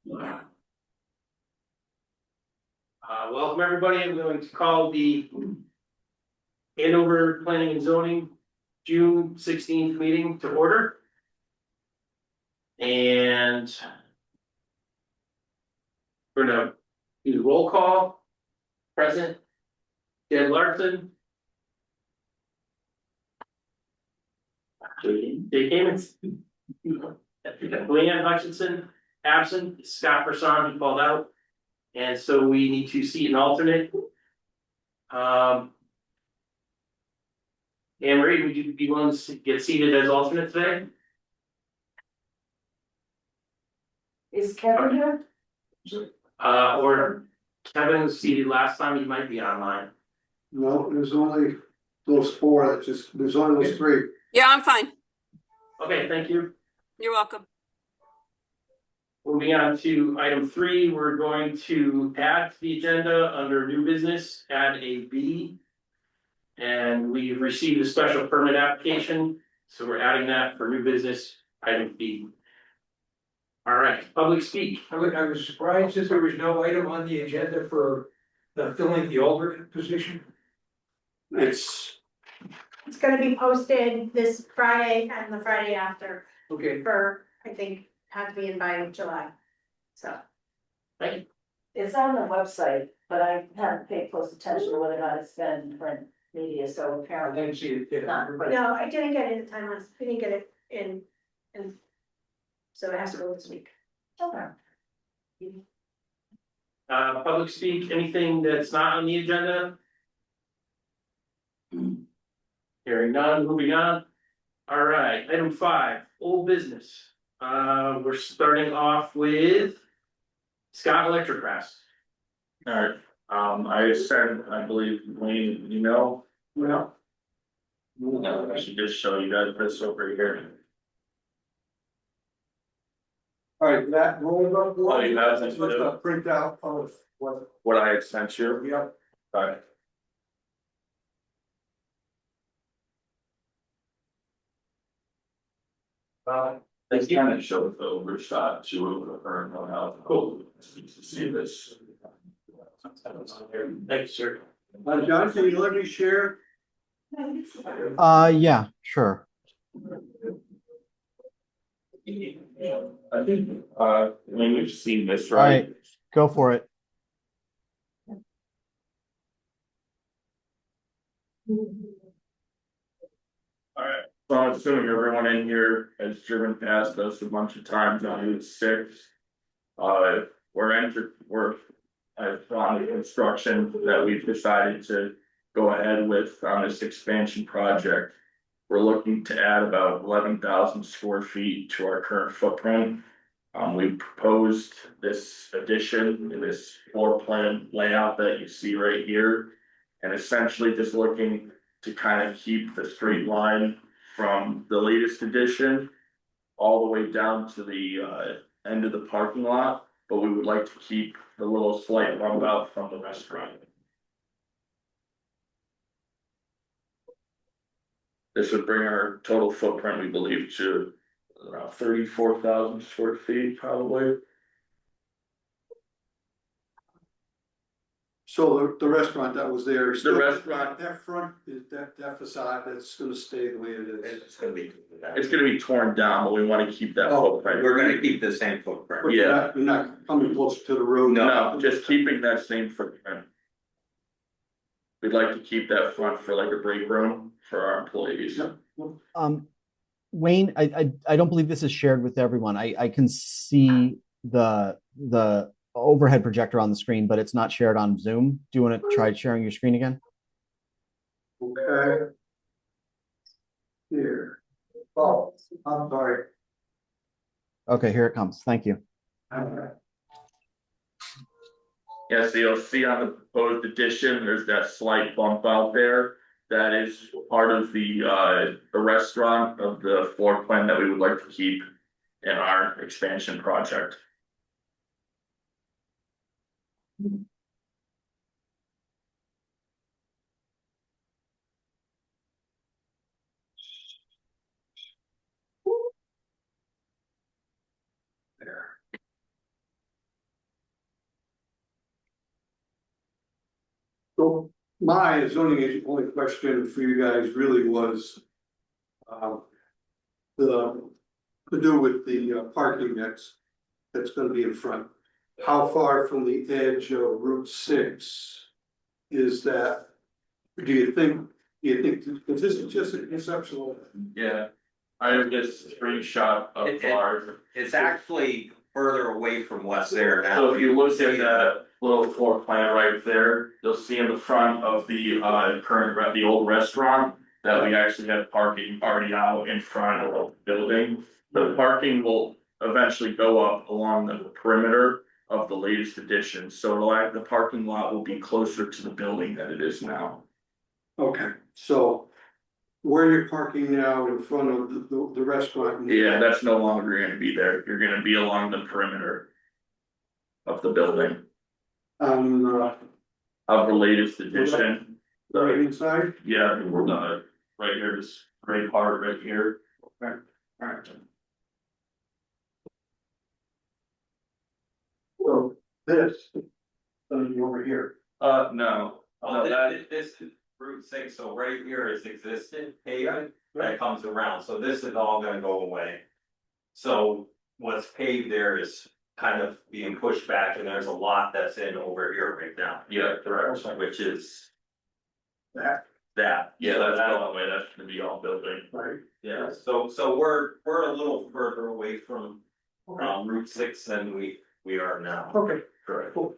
Welcome everybody. I'm going to call the Andover Planning and Zoning June 16th meeting to order. And we're gonna do the roll call. Present, Deb Larson. Jay Kamens. Leanne Hutchinson, absent. Scott Person, who called out. And so we need to seat an alternate. Anne Marie, would you be willing to get seated as alternate today? Is Kevin here? Or Kevin was seated last time, he might be online. No, there's only those four there's only those three. Yeah, I'm fine. Okay, thank you. You're welcome. Moving on to item 3, we're going to add to the agenda under new business, add a B. And we've received a special permit application, so we're adding that for new business, item B. All right, public speak. I was surprised that there was no item on the agenda for filling the alternate position. It's, gonna be posted this Friday and the Friday after Okay, for, I think, have to be in by July. So, Thank you. It's on the website, but I haven't paid close attention to whether or not it's been in print media, so I apparently didn't see it. not. But no, I didn't get it in time, I didn't get it in, and so it has to go this week. okay. Public speak, anything that's not on the agenda? Hearing none, moving on. All right, item 5, old business. We're starting off with Scott Electrocraft. All right, I sent, I believe, Wayne, an email. No. No, I should just show you guys this over here. all right, that rolled up. Oh, you have it, It's just a printout of what, What I had sent you. yep. All right. It kind of shows the overshot too of the current one out. Cool. To see this. Thank you, sir. John, can you let me share? Yeah, sure. I think, when we've seen this, All right? right, go for it. Alright, so I'm assuming everyone in here has driven past us a bunch of times on Route 6. We're on the construction that we've decided to go ahead with on this expansion project. We're looking to add about 11,000 square feet to our current footprint. We proposed this addition in this floor plan layout that you see right here. And essentially just looking to kind of keep the straight line from the latest addition all the way down to the end of the parking lot, but we would like to keep the little slight bump out from the restaurant. This would bring our total footprint, we believe, to around 34,000 square feet, probably. So the restaurant that was there. The restaurant. That front, is that facade, that's gonna stay the way it is. It's gonna be torn down, but we wanna keep that footprint. We're gonna keep the same footprint. But you're not coming closer to the road. No, just keeping that same footprint. We'd like to keep that front for like a break room for our employees. Wayne, I don't believe this is shared with everyone. I can see the overhead projector on the screen, but it's not shared on Zoom. Do you want to try sharing your screen again? Okay. Here. Oh, I'm sorry. Okay, here it comes. Thank you. Okay. Yeah, so you'll see on the proposed addition, there's that slight bump out there. That is part of the restaurant of the floor plan that we would like to keep in our expansion project. There. So my zoning agent, only question for you guys really was. The, to do with the parking that's gonna be in front. How far from the edge of Route 6 is that? Do you think, is this just a conceptual? Yeah, I have this screenshot of ours. It's actually further away from what's there now. So if you look at that little floor plan right there, you'll see in the front of the the old restaurant. That we actually have parking already out in front of the building. The parking will eventually go up along the perimeter of the latest addition, so the parking lot will be closer to the building than it is now. Okay, so where you're parking now in front of the restaurant. Yeah, that's no longer gonna be there, you're gonna be along the perimeter. Of the building, On of the latest addition. the right hand side, Yeah, we're right here, this gray part right here. Alright. so this, over here. No, This is Route 6, so right here is existing pavement that comes around, so this is all gonna go away. So what's paved there is kind of being pushed back, and there's a lot that's in over here right now. yeah, correct. Which is That, Yeah, that's the way, that's gonna be all building. right? yeah, so we're a little further away from Route 6 than we are now. Okay, Correct. cool.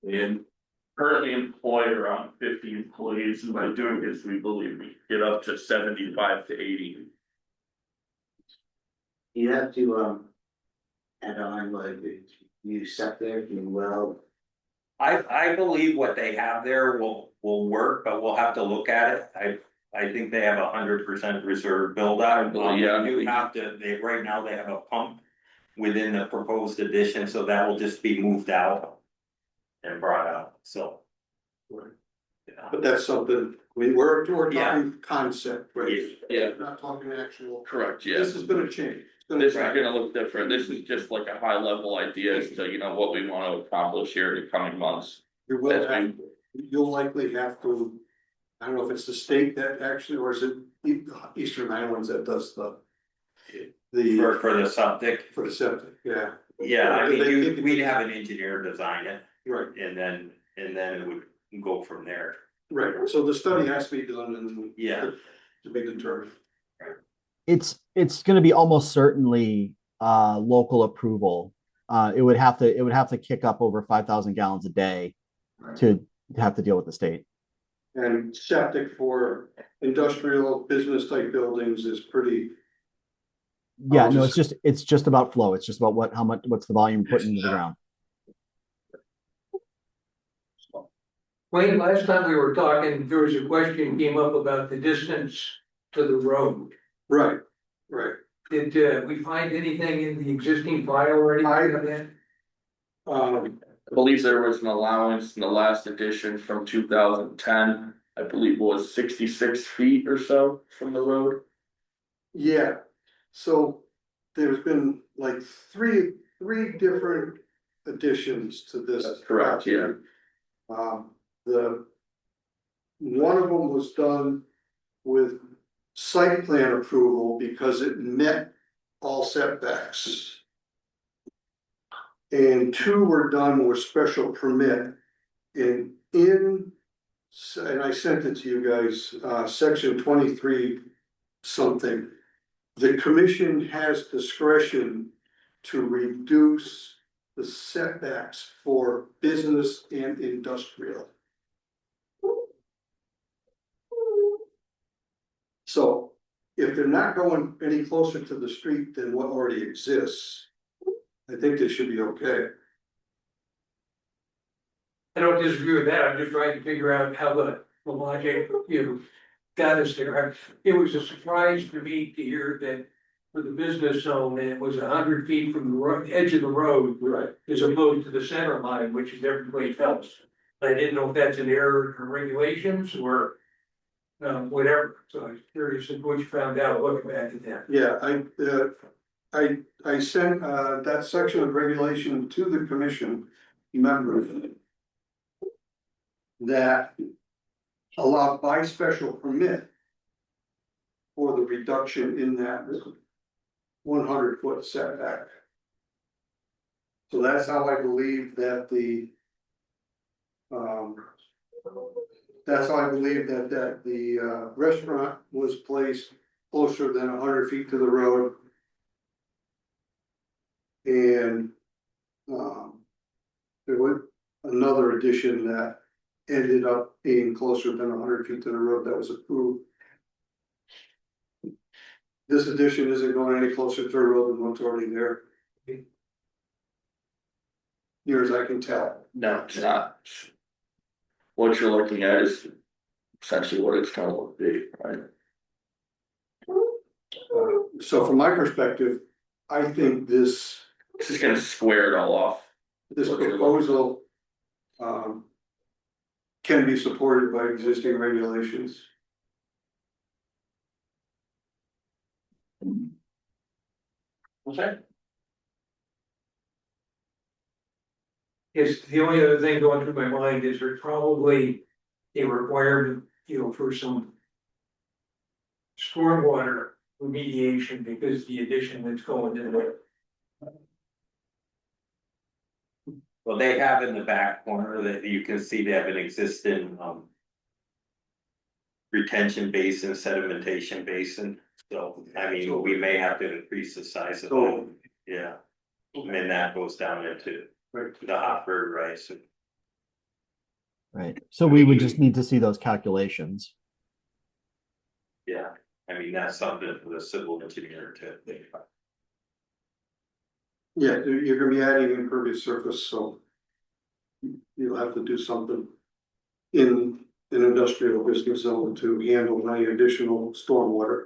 And currently employ around 50 employees, and by doing this, we believe we get up to 75 to 80. You have to, add on, like, you septic, you well, I believe what they have there will work, but we'll have to look at it. I think they have 100% reserve build out. Yeah. You have to, right now they have a pump within the proposed addition, so that will just be moved out. And brought out, so. Right. Yeah. But that's something, I mean, we're Yeah. talking concept, right? Yeah, We're not talking actual. correct, yeah. This is gonna change. It's gonna This is change. gonna look different, this is just like a high level idea as to, what we wanna accomplish here in the coming months. You will That's have, you'll likely have to, I don't know if it's the state that actually, or is it Eastern Islands that does the For the septic, for the septic, yeah, yeah, I They mean, think it- we'd have an engineer design it, right, and then it would go from there. right, so the study has to be done and. Yeah. To be determined. It's going to be almost certainly local approval. It would have to kick up over 5,000 gallons a day to have to deal with the state. And septic for industrial business type buildings is pretty, Yeah, I'll no, just- it's just about flow. It's just about what's the volume put into the ground. Wayne, last time we were talking, there was a question came up about the distance to the road. right. Did we find anything in the existing file or anything of that? I believe there was an allowance in the last edition from 2010, I believe it was 66 feet or so from the road. Yeah, so there's been like three different additions to this. That's correct, yeah. One of them was done with site plan approval because it met all setbacks. And two were done with special permit. And I sent it to you guys, section 23 something. The commission has discretion to reduce the setbacks for business and industrial. So if they're not going any closer to the street than what already exists, I think they should be okay. I don't disagree with that. I'm just trying to figure out how the logic, got us there. It was a surprise to me to hear that for the business zone, it was 100 feet from the edge of the road. Right. As opposed to the center line, which is every place else. I didn't know if that's an error in regulations or whatever. So I was curious of what you found out looking back at that. Yeah, I sent that section of regulation to the commission members. that allow by special permit for the reduction in that 100-foot setback. So that's how I believe that that's how I believe that the restaurant was placed closer than 100 feet to the road. And there was another addition that ended up being closer than 100 feet to the road that was approved. This addition isn't going any closer to the road than what's already there. Near as I can tell. No, it's not. What you're looking at is essentially what it's gonna look be, right? So from my perspective, I think this This is gonna square it all off. proposal can be supported by existing regulations. Okay. Yes, the only other thing going through my mind is there's probably a requirement, for some stormwater remediation because the addition that's going in there. Well, they have in the back corner that you can see they have an existing, retention basin, sedimentation basin, so, I mean, we may have to increase the size of it, yeah. And then that goes down into the Hopper, right, so. Right, so we would just need to see those calculations. Yeah, I mean, that's something for the civil engineer to think about. Yeah, you're gonna be adding impervious surface, so you'll have to do something in an industrial business zone to handle any additional stormwater.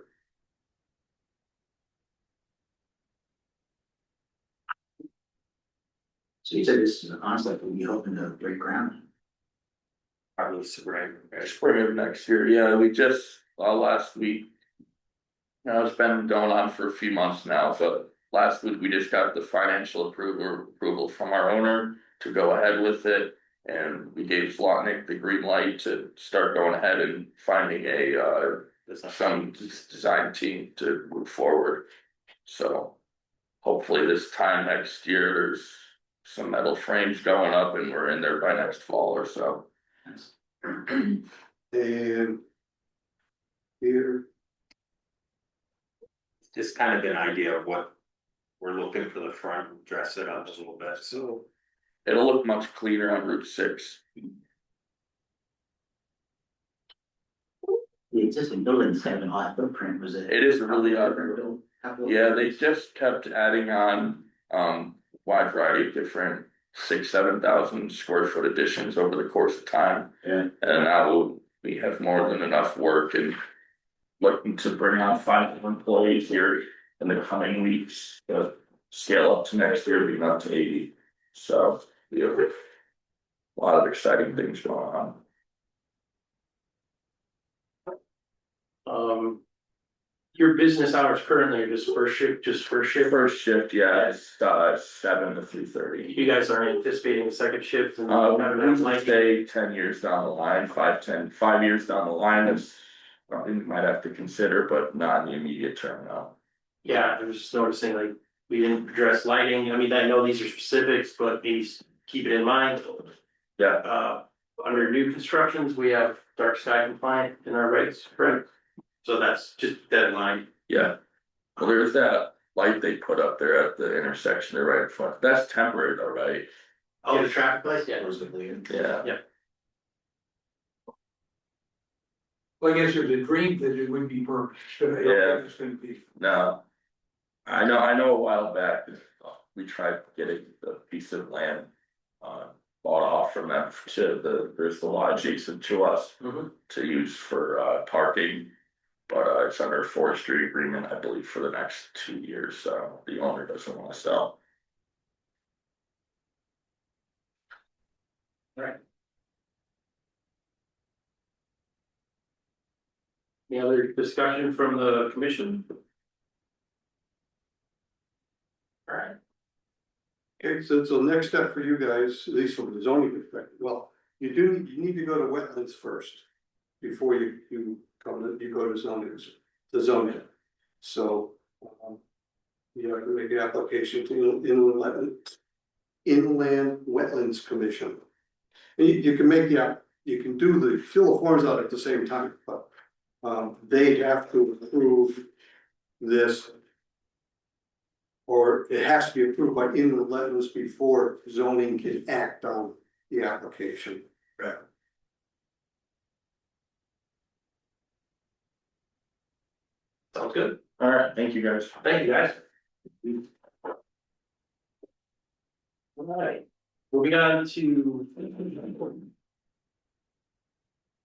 So you said this is honestly, we'll be hoping to break ground. Probably spring, right? Spring of next year, yeah, we just, last week. Now, it's been going on for a few months now, but last week we just got the financial approval from our owner to go ahead with it. And we gave Zlotnick the green light to start going ahead and finding some design team to move forward. So hopefully this time next year, there's some metal frames going up and we're in there by next fall or so. And here, Just kind of an idea of what we're looking for the front, dress it up a little bit, so. It'll look much cleaner on Route 6. The existing buildings have an odd footprint, was it? It is really odd. Yeah, they just kept adding on wide variety of different 6,000-7,000 square foot additions over the course of time. Yeah. And now we have more than enough work and looking to bring on 5 employees here in the coming weeks to scale up to next year, being up to 80. So we have a lot of exciting things going Um. Your business hours currently are just first shift, First shift, yeah, it's 7 to 3:30. You guys aren't anticipating a second shift and having We that would like. say 10 years down the line, 5 years down the line is something we might have to consider, but not in the immediate term now. Yeah, I was just noticing like, we didn't address lighting, I mean, I know these are specifics, but please keep it in mind. Yeah, Under new constructions, we have dark sky compliant in our regs, correct? So that's just that in mind. yeah. Well, there's that light they put up there at the intersection there right in front. That's temporary though, right? Oh, the traffic lights, yeah. Yeah. Well, I guess there's a dream that it would be permanent, but I don't think it's gonna be. No. I know a while back, we tried getting a piece of land. Bought off from them there's the lot adjacent to us. Mhm. To use for parking. But it's under a forestry agreement, I believe, for the next 2 years, so the owner doesn't wanna sell. Any other discussion from the commission? Alright, okay, so next step for you guys, at least from the zoning perspective, well, you need to go to wetlands first. Before you go to zoning, to zoning. So, you have to make an application to Inland Wetlands Commission. And you can make you can fill the forms out at the same time, but, they have to approve this. Or it has to be approved by inland wetlands before zoning can act on the application. Right. Sounds good. All right, thank you guys. Thank you, guys. Alright, moving on to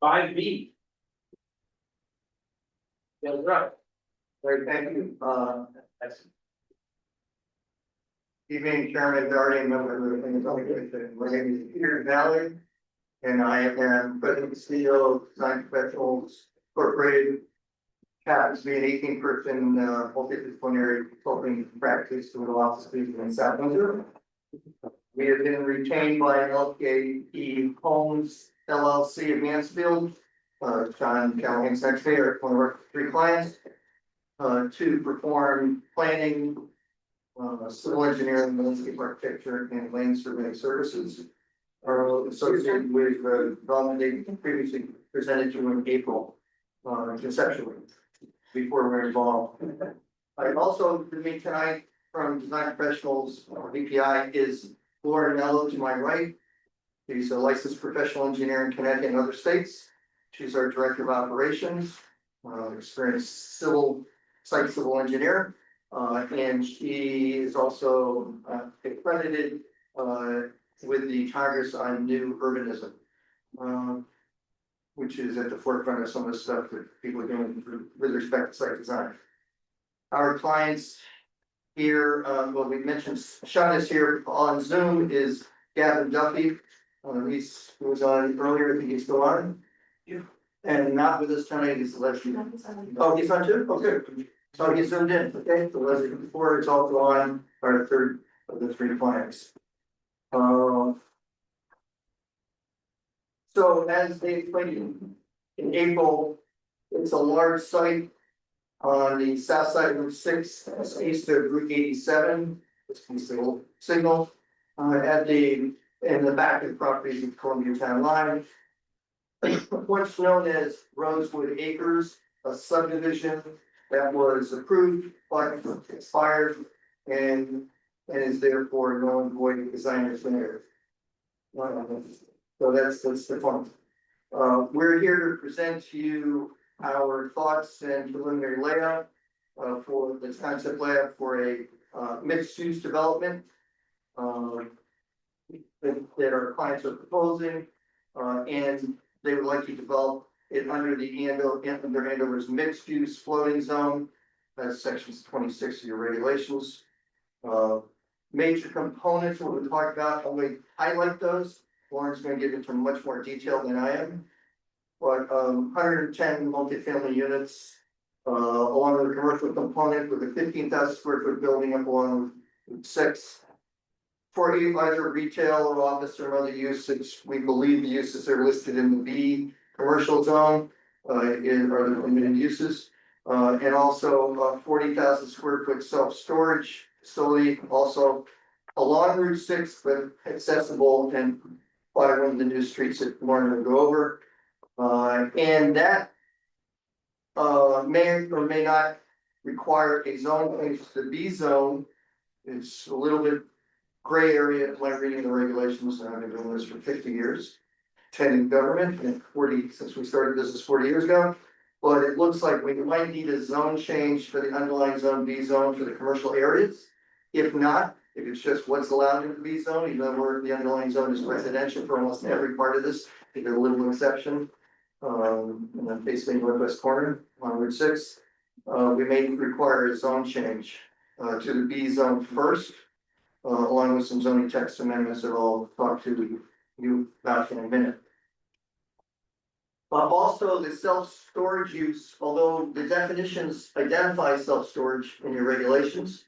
5B. Yeah, right. Great, thank you. Evening, Chairman, Darty, members of the Planning Commission. My name is Peter Valley, and I am President and CEO of Design Professionals Incorporated. Happens to be an 18-person multidisciplinary consulting practice with offices in South Windsor. We have been retained by LKE Homes LLC of Mansfield, John Callahan Secretary, one of our 3 clients, to perform planning, civil engineering, landscape architecture, and land surveying services. Associated with development they previously presented to in April, conceptually, before we're involved. I also, with me tonight from Design Professionals, VPI, is Laura Mello to my right. She's a licensed professional engineer in Connecticut and other states. She's our Director of Operations, experienced site civil engineer. And she is also accredited with the Congress on New Urbanism, which is at the forefront of some of the stuff that people are doing with respect to site design. Our clients here, well, we mentioned Sean is here on Zoom, is Gavin Duffy. He was on earlier, I think he's still on. Yeah. And not with us tonight, is Leslie. Oh, he's on too? Okay. So he zoomed in, okay, so Leslie before is also on our 3rd of the 3 clients. So as they explained in April, it's a large site on the south side of Route 6, east of Route 87, which is the old signal, in the back of the property of Columbia Town line. What's known as Rosewood Acres, a subdivision that was approved but expired and is therefore null and void of designers there. So that's the fun. We're here to present to you our thoughts and preliminary layout for this concept layout for a mixed use development that our clients are proposing, and they would like to develop it under the Andover's mixed use floating zone. That's sections 26 of your regulations. Major components, what we talked about, I'm going to highlight those. Lauren's going to get into much more detail than I am. But 110 multifamily units, along with a commercial component with a 15,000 square foot building up along Route 6. For either retail or office or other usage, we believe the uses are listed in the B commercial zone, are the limited uses. And also 40,000 square foot self-storage facility, also along Route 6, but accessible and by one of the new streets that Lauren will go over. And that may or may not require a zone change to the B zone. It's a little bit gray area when reading the regulations, and I've been doing this for 50 years. 10 in government and 40 since we started business 40 years ago. But it looks like we might need a zone change for the underlying zone B zone for the commercial areas. If not, if it's just what's allowed in the B zone, even though the underlying zone is residential for almost every part of this, there's a little exception. And then basically northwest corner on Route 6, we may require a zone change to the B zone first, along with some zoning text amendments that I'll talk to you about in a minute. Also, the self-storage use, although the definitions identify self-storage in your regulations,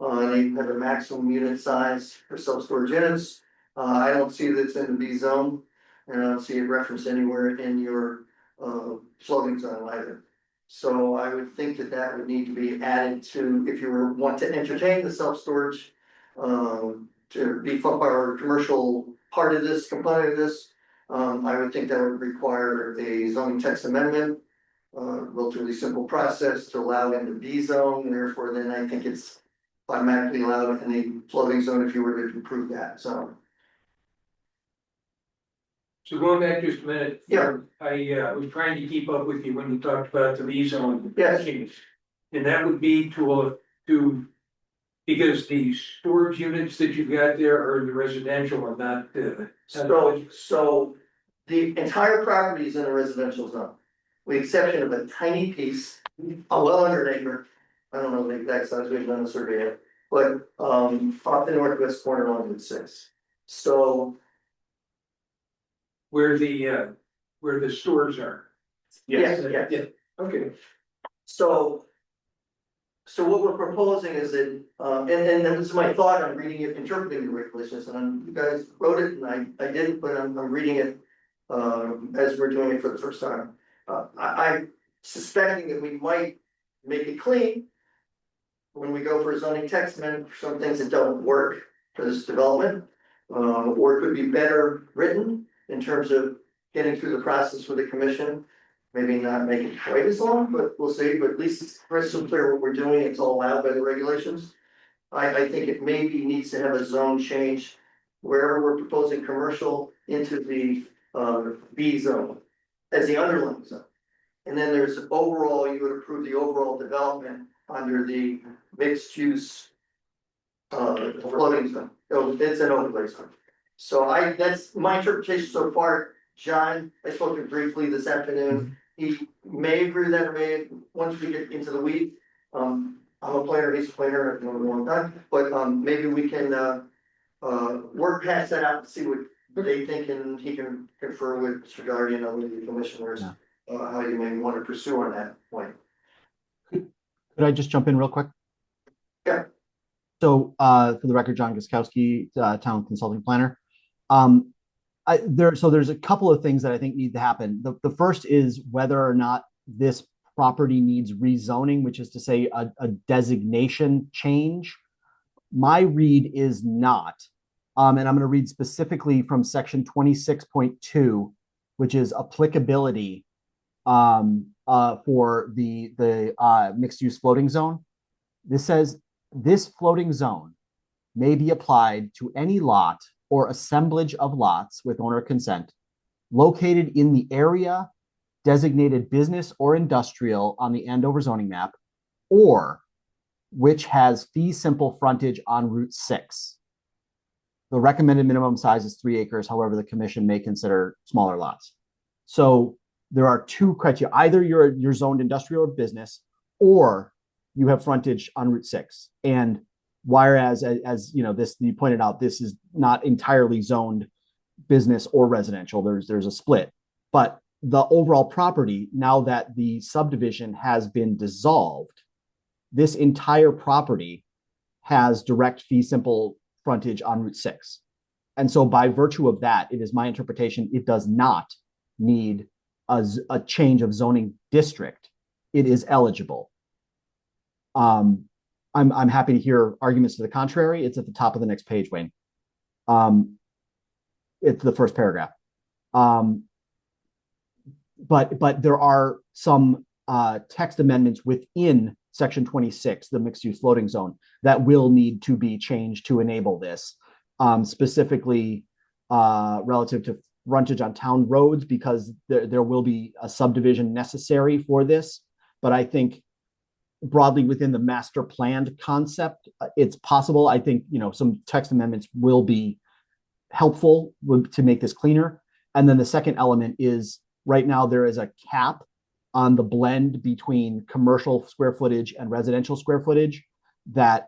they have a maximum unit size for self-storage units. I don't see that it's in the B zone. and I don't see it referenced anywhere in your, floating zone either. So I would think that that would need to be added to, if you were, want to entertain the self-storage, to beef up our commercial part of this, component of this. I would think that would require a zoning text amendment, relatively simple process to allow it in the B zone, and therefore then I think it's automatically allowed in a floating zone if you were to approve that, so. So going back just a minute. Yeah. I was trying to keep up with you when you talked about the V zone. Yes. And that would be to, because the storage units that you've got there are the residential and not, So the entire property is in a residential zone. With the exception of a tiny piece, well under an acre. I don't know the exact size, we've done a survey yet, but off the northwest corner on Route 6. So where the stores are. yes, Yeah, okay. So what we're proposing is that, and this is my thought on reading it, interpreting the regulations, and you guys wrote it, and I didn't, but I'm reading it. As we're doing it for the first time, I'm suspecting that we might make it clean. When we go for a zoning text amendment, for some things that don't work for this development. Or it could be better written in terms of getting through the process with the commission. Maybe not make it quite as long, but we'll see, but at least it's crystal clear what we're doing, it's all allowed by the regulations. I think it maybe needs to have a zone change wherever we're proposing commercial into the B zone as the underlying zone. And then there's overall, you would approve the overall development under the mixed use floating zone. It's an overlay zone. So that's my interpretation so far. John, I spoke to him briefly this afternoon. He may agree with that or may, once we get into the weeds. I'm a planner, he's a planner, I've known him a long time, but maybe we can work past that out and see what they think, and he can confer with Mr. Guardian and with the commissioners. Yeah. How you may want to pursue on that point. Could I just jump in real quick? Yeah. So, for the record, John Guskowski, town consulting planner. There's a couple of things that I think need to happen. The first is whether or not this property needs rezoning, which is to say a designation change. My read is not. And I'm going to read specifically from section 26.2, which is applicability for the mixed use floating zone. This says this floating zone may be applied to any lot or assemblage of lots with owner consent located in the area designated business or industrial on the Andover zoning map, or which has fee simple frontage on Route 6. The recommended minimum size is 3 acres. However, the commission may consider smaller lots. So there are two criteria. Either you're zoned industrial or business, or you have frontage on Route 6. And whereas, as you know, you pointed out, this is not entirely zoned business or residential. There's a split. But the overall property, now that the subdivision has been dissolved, this entire property has direct fee simple frontage on Route 6. And so by virtue of that, it is my interpretation, it does not need a change of zoning district. It is eligible. I'm happy to hear arguments to the contrary. It's at the top of the next page, Wayne. It's the first paragraph. But there are some text amendments within section 26, the mixed use floating zone, that will need to be changed to enable this, specifically relative to frontage on town roads, because there will be a subdivision necessary for this. But I think broadly within the master planned concept, it's possible. I think, some text amendments will be helpful to make this cleaner. And then the second element is, right now there is a cap on the blend between commercial square footage and residential square footage that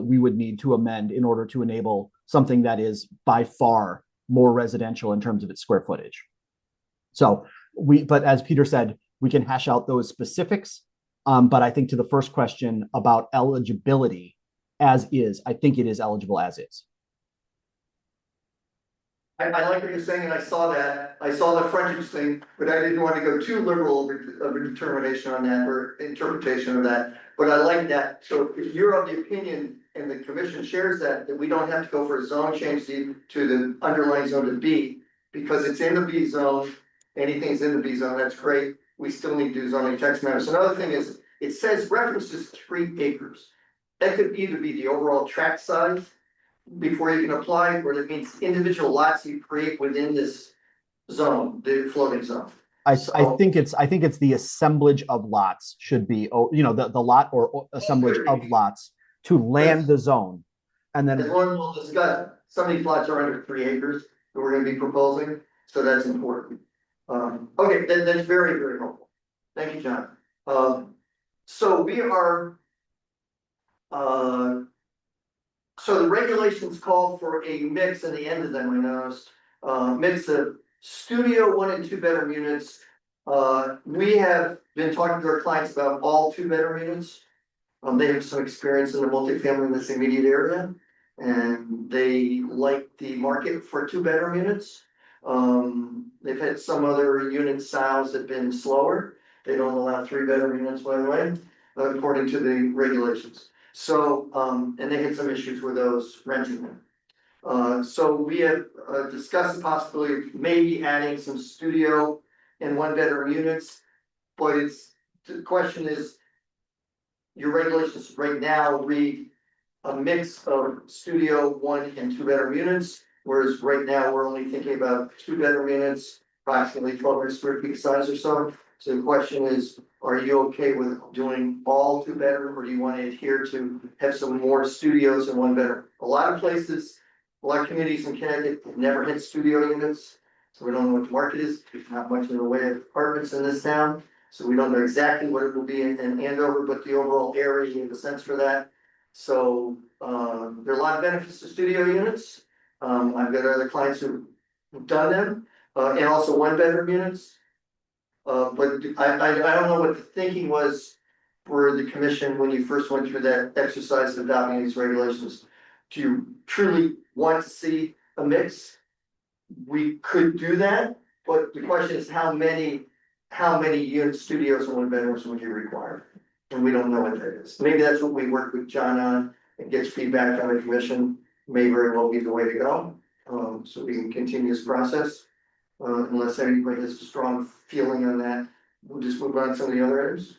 we would need to amend in order to enable something that is by far more residential in terms of its square footage. So but as Peter said, we can hash out those specifics. But I think to the first question about eligibility as is, I think it is eligible as is. I like what you're saying, and I saw the frontage thing, but I didn't want to go too liberal of a determination on that or interpretation of that. But I like that, so if you're of the opinion and the commission shares that we don't have to go for a zone change to the underlying zone to B. Because it's in the B zone, anything's in the B zone, that's great, we still need to do zoning text matters. Another thing is, it says references 3 acres. That could either be the overall tract size before you can apply, or that means individual lots you create within this zone, the floating zone. I So- think it's the assemblage of lots should be, the lot or assemblage of lots to land the zone. And As then, long as we'll discuss, some of these lots are under 3 acres that we're gonna be proposing, so that's important. Okay, that's very, very helpful. Thank you, John. So we are. So the regulations call for a mix in the end of them, I noticed, mix of studio 1 and 2 bedroom units. We have been talking to our clients about all 2 bedroom units. They have some experience in the multifamily in this immediate area. And they like the market for 2 bedroom units. They've had some other unit styles that have been slower. They don't allow 3 bedroom units, by the way, according to the regulations. So, and they had some issues with those renting them. So we have discussed the possibility of maybe adding some studio and 1 bedroom units. But the question is, your regulations right now read a mix of studio 1 and 2 bedroom units, whereas right now we're only thinking about 2 bedroom units, approximately 1,200 square feet size or so. So the question is, are you okay with doing all 2 bedroom, or do you want to adhere to have some more studios and 1 bedroom? A lot of places, a lot of communities in Connecticut never had studio units, so we don't know what the market is. There's not much in the way of apartments in this town, so we don't know exactly what it will be in Andover, but the overall area, you have a sense for that. So, there are a lot of benefits to studio units. I've got other clients who've done them, and also 1 bedroom units. But I don't know what the thinking was for the commission when you first went through that exercise of adopting these regulations. Do you truly want to see a mix? We could do that, but the question is how many unit studios and 1 bedrooms would you require? And we don't know what that is. Maybe that's what we work with John on and gets feedback on the commission, may very well be the way to go. So we can continue this process. Unless anybody has a strong feeling on that, we'll just move on to some of the other items.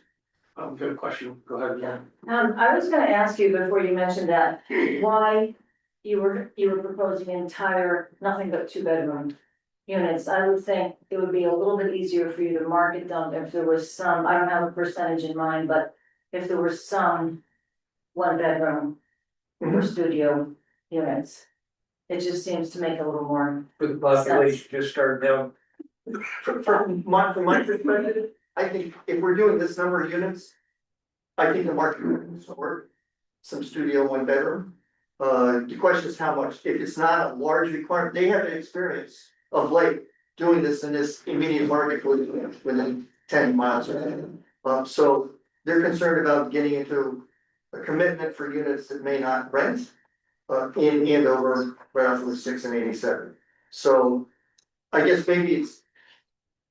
Good question, go ahead. Yeah, I was gonna ask you before you mentioned that, why you were proposing entire, nothing but 2 bedroom units. I would think it would be a little bit easier for you to market them if there was some, I don't have a percentage in mind, but if there were some 1 bedroom or studio units. It just seems to make a little more. For the population just starting out. From my perspective, I think if we're doing this number of units, I think the market will support some studio 1 bedroom. The question is how much, if it's not a large requirement, they have an experience of late doing this in this immediate market within 10 miles. So they're concerned about getting into a commitment for units that may not rent. In Andover, right off of 6 and 87. So I guess maybe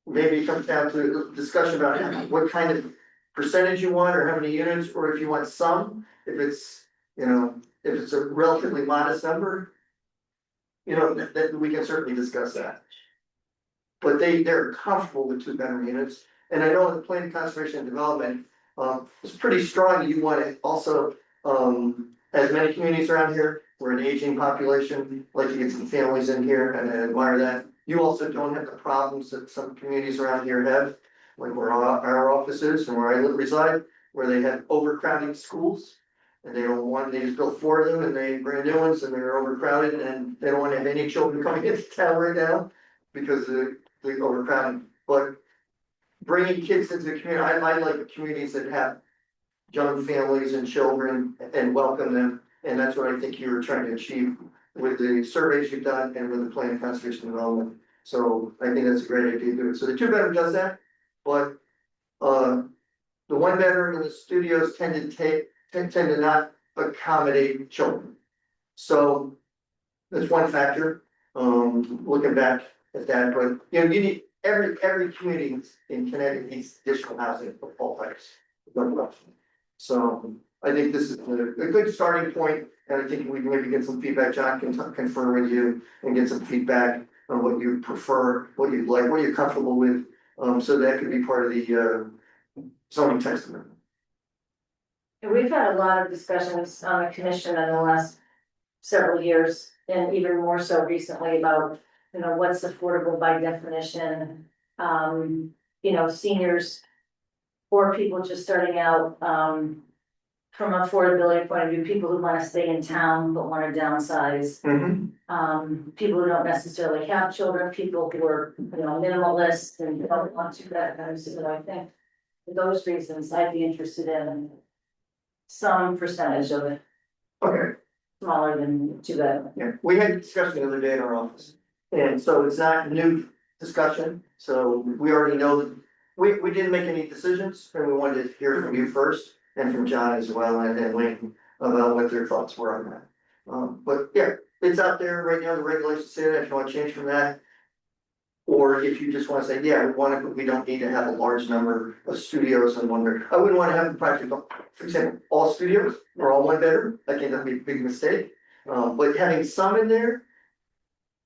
it comes down to a discussion about what kind of percentage you want, or how many units, or if you want some, if it's a relatively modest number. That we can certainly discuss that. But they're comfortable with 2 bedroom units, and I know the planning, conservation and development, is pretty strong. You want to also, as many communities around here, we're an aging population, like to get some families in here, and I admire that. You also don't have the problems that some communities around here have, like where our office is and where I reside, where they have overcrowding schools. And they just built 4 of them and they brand new ones and they're overcrowded, and they don't want to have any children coming into town right now because of the overcrowding. But bringing kids into the community, I like communities that have young families and children and welcome them. And that's what I think you were trying to achieve with the surveys you've done and with the plan of conservation development. So I think that's a great idea to do it. So the 2 bedroom does that, but the 1 bedroom and the studios tend to not accommodate children. So that's one factor. looking back at that, but, you know, you need, every community in Connecticut needs additional housing of all types. No question. So I think this is a good starting point, and I think we can maybe get some feedback. John can confer with you and get some feedback on what you prefer, what you'd like, what you're comfortable with. So that could be part of the zoning text amendment. And we've had a lot of discussions on the commission in the last several years, and even more so recently about, you know, what's affordable by definition. You know, seniors or people just starting out, from an affordability point of view, people who wanna stay in town but wanna downsize. People who don't necessarily have children, people who are, you know, minimalist and don't want to that kind of, so I think for those reasons, I'd be interested in some percentage of it, Okay. smaller than two bedroom. Yeah, we had a discussion the other day in our office, and so it's not new discussion, so we already know that. We didn't make any decisions, and we wanted to hear from you first, and from John as well, and Lincoln, about what their thoughts were on that. But yeah, it's out there right now, the regulations say that, if you wanna change from that. Or if you just wanna say, yeah, we don't need to have a large number of studios in one bedroom. I wouldn't wanna have practically, for example, all studios or all one bedroom, I think that'd be a big mistake. But having some in there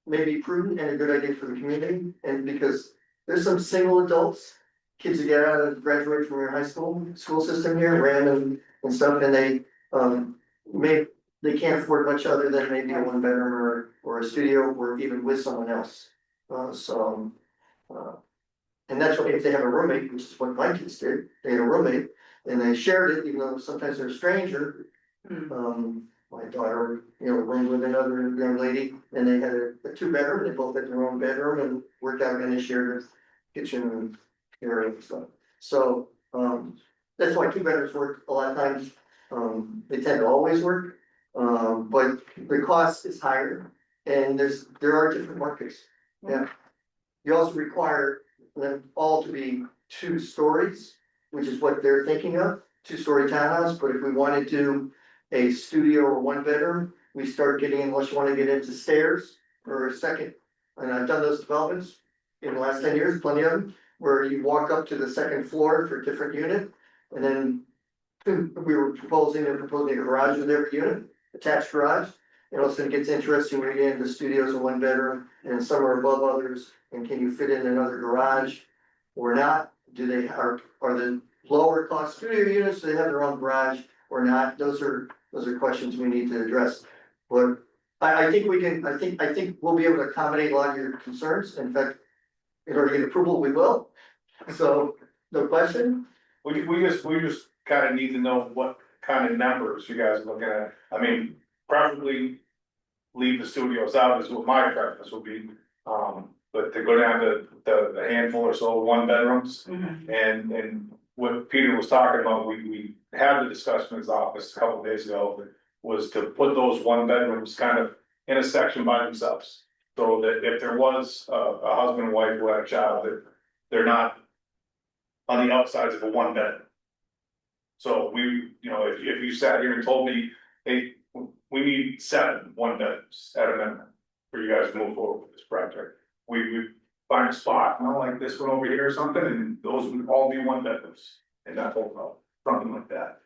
may be prudent and a good idea for the community, and because there's some single adults, kids who get out of graduate from your high school system here, random and stuff, and they can't afford much other than maybe a one bedroom or a studio, or even with someone else. And that's what, if they have a roommate, which is what my kids did, they had a roommate, and they shared it, even though sometimes they're a stranger. My daughter, you know, roomed with another young lady, and they had a two bedroom, they both had their own bedroom and worked out, and they shared a kitchen and area and stuff. So, that's why two bedrooms work a lot of times, they tend to always work. But the cost is higher, and there are different markets, yeah. You also require them all to be 2 stories, which is what they're thinking of, 2-story townhouse, but if we wanted to a studio or one bedroom, we start getting, unless you wanna get into stairs or a second. And I've done those developments in the last 10 years, plenty of them, where you walk up to the second floor for a different unit. And then they're proposing a garage with every unit, attached garage. And also it gets interesting when you get into studios in one bedroom, and some are above others, and can you fit in another garage or not? Are the lower cost studio units, do they have their own garage or not? Those are questions we need to address. But I think we'll be able to accommodate a lot of your concerns. In fact, in order to get approval, we will. So, no question. We just kinda need to know what kind of numbers you guys are looking at. I mean, preferably leave the studios out is what my preference would be. But to go down to the handful or so one bedrooms, and what Peter was talking about, we had the discussion in his office a couple of days ago, was to put those one bedrooms kind of in a section by themselves. So that if there was a husband and wife who had a child, that they're not on the outsides of a one bed. So we, you know, if you sat here and told me, hey, we need 7 one beds at a minimum for you guys to move forward with this project. We find a spot, you know, like this one over here or something, and those would all be one bedrooms. And that's all, something like that.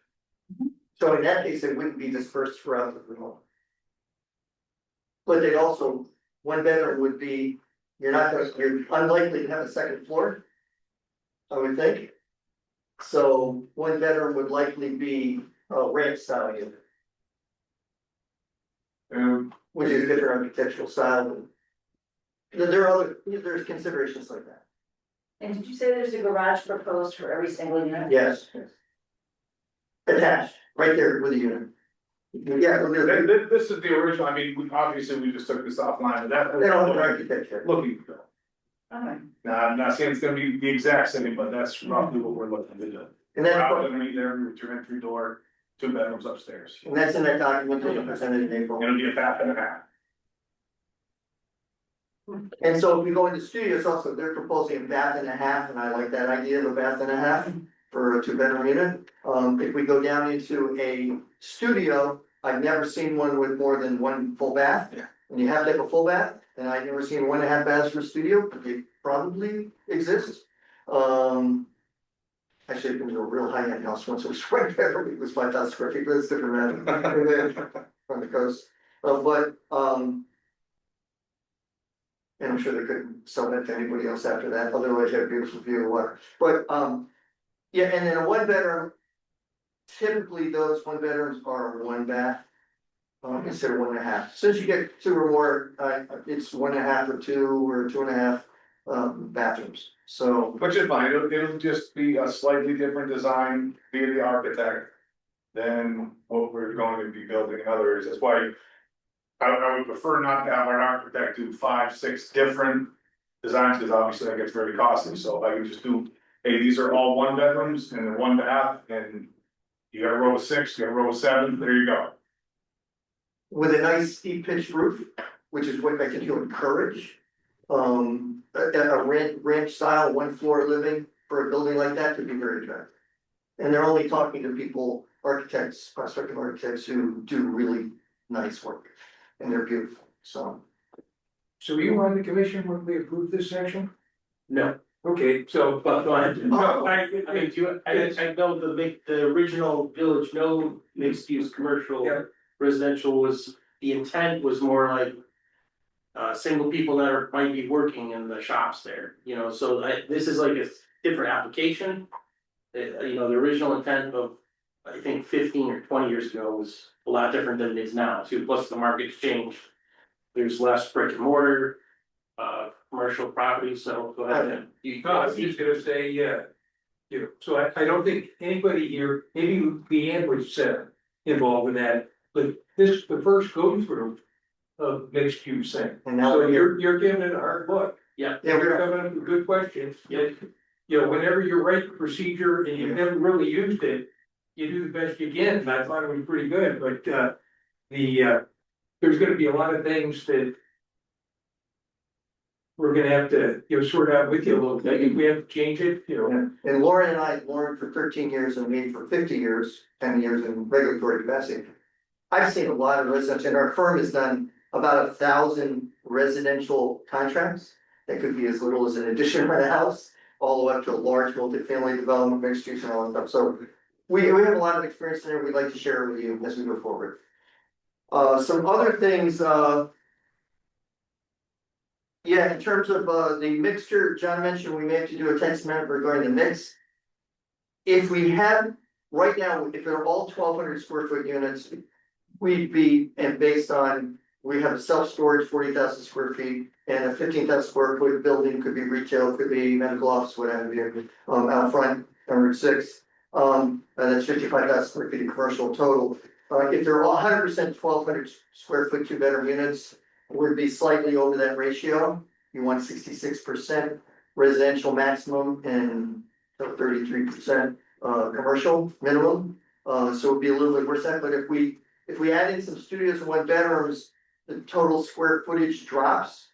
So in that case, it wouldn't be dispersed throughout the remote. But they'd also, one bedroom would be, you're unlikely to have a second floor. I would think. So one bedroom would likely be a ranch style unit. Which is a different architectural style. There's considerations like that. And did you say there's a garage proposed for every single unit? Yes. Attached, right there with the unit. Yeah, This is the original, I mean, we just took this offline, but they don't have architecture. looking. Okay. Now, I'm not saying it's gonna be the exact same, but that's roughly what we're looking to do. And that's Probably gonna be there with your entry door, 2 bedrooms upstairs. in that document that you presented in April. It'll be a bath and a half. And so if we go into studios also, they're proposing a bath and a half, and I like that idea of a bath and a half for a 2-bedroom unit. If we go down into a studio, I've never seen one with more than 1 full bath. And you have to have a full bath, and I've never seen 1.5 baths for a studio, but they probably exist. Actually, I've been to a real high-end house once, it was right there, it was 5,000 square feet, but it's different than on the coast. And I'm sure they couldn't sell that to anybody else after that, otherwise you have a beautiful view of the water. But, yeah, and then a 1 bedroom, typically those 1 bedrooms are 1 bath. Instead of 1.5. Since you get 2 or more, it's 1.5 or 2 or 2.5 bathrooms, so. Which is fine, it'll just be a slightly different design via the architect than what we're going to be building in other areas, that's why. I would prefer not to have our architect do 5, 6 different designs, because obviously that gets very costly, so if I can just do, hey, these are all 1 bedrooms and then 1 bath, and. You got a row of 6, you got a row of 7, there you go. With a nice steep pitched roof, which is what I think you'll encourage. A ranch style, 1 floor living for a building like that could be very attractive. And they're only talking to people, architects, prospective architects who do really nice work. And they're beautiful, so. So you were on the commission when we approved this section? No, Okay, so, but go ahead. No, I mean, I know the original village, no mixed use commercial. Yeah. Residential was, the intent was more like. Single people that might be working in the shops there, you know, so this is like a different application. You know, the original intent of, I think 15 or 20 years ago was a lot different than it is now too, plus the market's changed. There's less brick and mortar, commercial property, so go ahead. no, I was just gonna say, you know, so I don't think anybody here, maybe Leanne was involved with that, but this, the first go through of mixed use thing. And now So we're here. you're giving it a hard look. Yeah. Yeah, You're we're, coming up with good questions. You know, whenever you write the procedure and you've never really used it, you do the best you can, and I thought it was pretty good, but, there's gonna be a lot of things that we're gonna have to, you know, sort out with you a little bit, if we have to change it, you know. and Lauren for 13 years and me for 50 years, 10 years in regulatory capacity. I've seen a lot of residential, and our firm has done about 1,000 residential contracts. That could be as little as an addition to the house, all the way up to a large multifamily development, mixed use and all that stuff, so. We have a lot of experience there, we'd like to share it with you as we go forward. Some other things, yeah, in terms of the mixture, John mentioned we may have to do a text amendment regarding the mix. If we have, right now, if they're all 1,200 square foot units, we'd be, and based on, we have a self-storage 40,000 square feet. And a 15,000 square foot building, could be retail, could be medical office, whatever, out front, on Route 6. And that's 55,000 square feet of commercial total. If they're all 100% 1,200 square foot 2 bedroom units, would be slightly over that ratio. You want 66% residential maximum and 33% commercial minimum. So it'd be a little bit worse than that, but if we add in some studios and 1 bedrooms, the total square footage drops.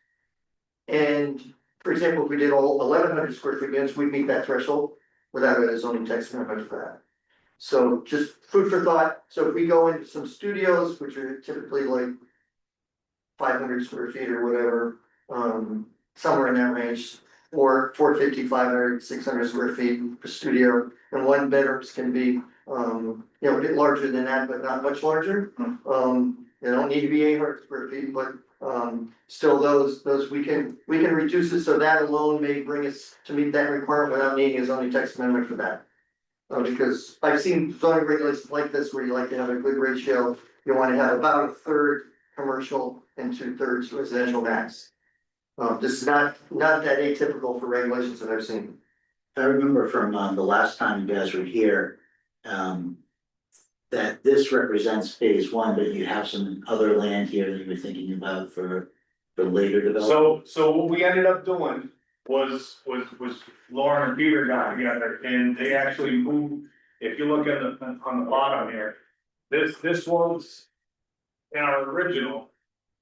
And for example, if we did all 1,100 square feet units, we'd meet that threshold without a zoning text amendment for that. So just food for thought, so if we go into some studios, which are typically like 500 square feet or whatever, somewhere in that range, or 450, 500, 600 square feet per studio, and 1 bedrooms can be, you know, a bit larger than that, but not much larger. They don't need to be 800 square feet, but still those we can reduce it, so that alone may bring us to meet that requirement without needing a zoning text amendment for that. Because I've seen zoning regulations like this where you like to have a good ratio, you wanna have about 1/3 commercial and 2/3 residential max. This is not that atypical for regulations that I've seen. I remember from the last time you guys were here, that this represents phase 1, but you have some other land here that you were thinking about for later development. So what we ended up doing was Lauren and Peter got together and they actually moved, if you look at on the bottom here. This was in our original,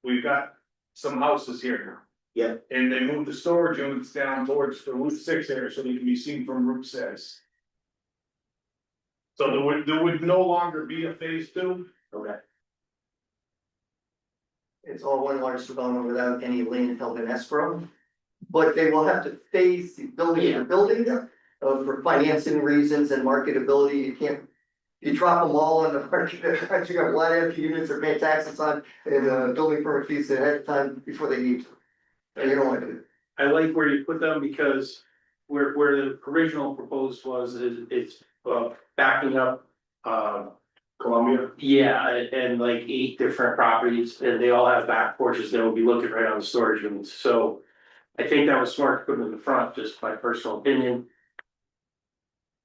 we've got some houses here now. Yeah. And they moved the storage units down towards the Route 6 area so they can be seen from Route 6. So there would no longer be a phase 2. Okay. It's all one large development without any land held in escrow. But they will have to phase the building to building, for financing reasons and marketability, you can't. You drop them all in the market, you got a lot of empty units or pay taxes on, and building permit fees ahead of time before they need to. And you don't want to do it. I like where you put them because where the original proposed was, it's backing up, Columbia. yeah, and like 8 different properties, and they all have back porches that will be looking right on the storage units, so. I think that was smart to put them in the front, just my personal opinion.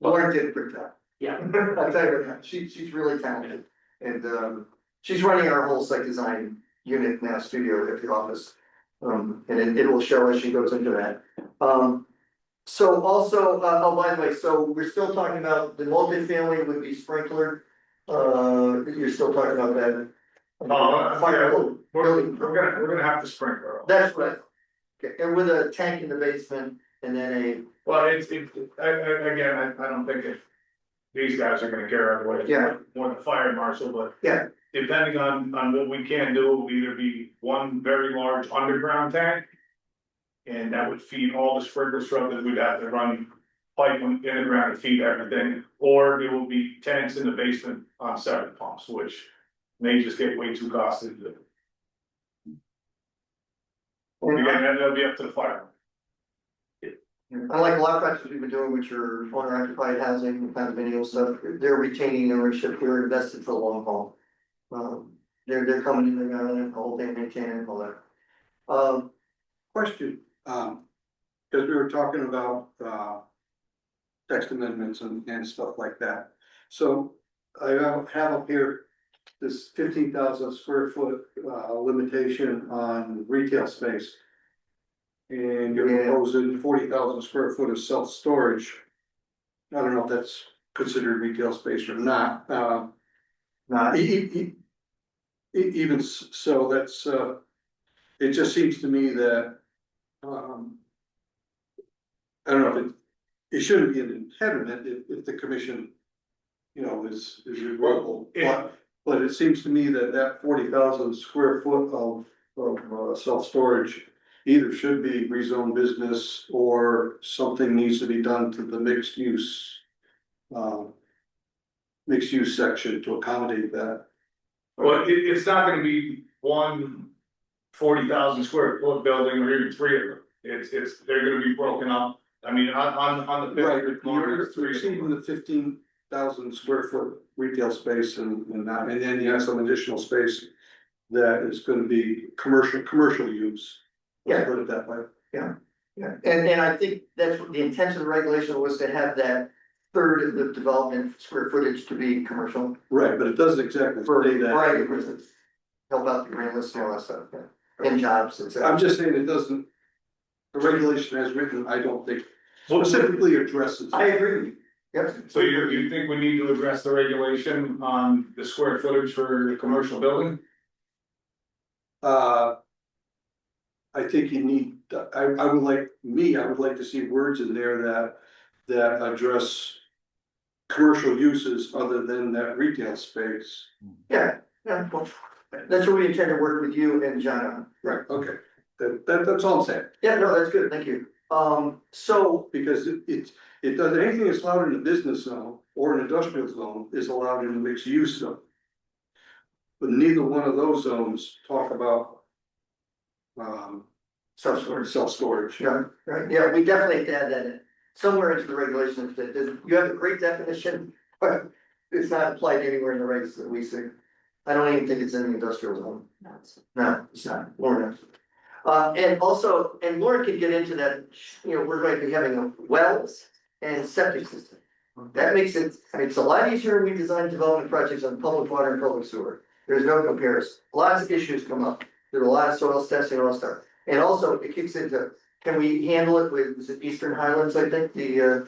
Lauren did a great job. Yeah. I'll tell you what, she's really talented, and she's running our whole site design unit now, studio at the office. And it will show as she goes into that. So also, oh, by the way, so we're still talking about the multifamily would be sprinkler. You're still talking about that. We're gonna have to sprinkler. That's right. Okay, and with a tank in the basement and then Well, again, I don't think these guys are gonna care either way. Yeah. More the fire marshal, but. Yeah. Depending on what we can do, it will either be one very large underground tank. And that would feed all the sprinkler stuff that we'd have to run pipe in the ground to feed everything. Or it will be tanks in the basement on separate pumps, which may just get way too costly to do. Again, that'll be up to the fire. unlike a lot of projects we've been doing, which are owner occupied housing, condominium stuff, they're retaining ownership, we're invested for the long haul. They're coming in, they're gonna hold, they maintain it, all that. Question, because we were talking about, text amendments and stuff like that. So I have up here this 15,000 square foot, limitation on retail space. And you're Yeah. proposing 40,000 square foot of self-storage. I don't know if that's considered retail space or not, Not, even so, that's, it just seems to me that, I don't know if it shouldn't be an impediment if the commission, you know, is agreeable, but it seems to me that 40,000 square foot of self-storage either should be rezoned business or something needs to be done to the mixed use section to accommodate that. Well, it's not gonna be one 40,000 square foot building or even 3 of them. They're gonna be broken up. I mean, on the. Right, picture, you're it's 3 of them. exceeding the 15,000 square foot retail space and then you have some additional space that is gonna be commercial use. Let's Yeah. put it that way. yeah, and I think that's what the intent of the regulation was, to have that third of the development square footage to be commercial. Right, but it doesn't exactly For say that. variety of reasons. Help out the real estate and all that stuff, yeah, and jobs, et cetera. I'm just saying it doesn't, the regulation as written, I don't think specifically addresses. I agree with you, yep. So you think we need to address the regulation on the square footage for the commercial building? I think you need, I would like to see words in there that address commercial uses other than that retail space. Yeah, well, that's what we intend to work with you and John on. Right, okay, that's all I'm saying, Yeah, no, that's good, thank you. So, because it does, anything that's allowed in a business zone or an industrial zone is allowed in a mixed use zone. But neither one of those zones talk about self-storage. yeah, right, yeah, we definitely have to add that in, somewhere into the regulations that, you have a great definition, but it's not applied anywhere in the regs that we see. I don't even think it's in the industrial zone. No, it's not, Lauren. And also, and Lauren can get into that, you know, we're going to be having wells and septic system. That makes it, it's a lot easier when we design development projects on public water and public sewer. There's no comparison. Lots of issues come up. There's a lot of soil testing and all that stuff. And also it kicks into, can we handle it with, is it Eastern Highlands, I think, the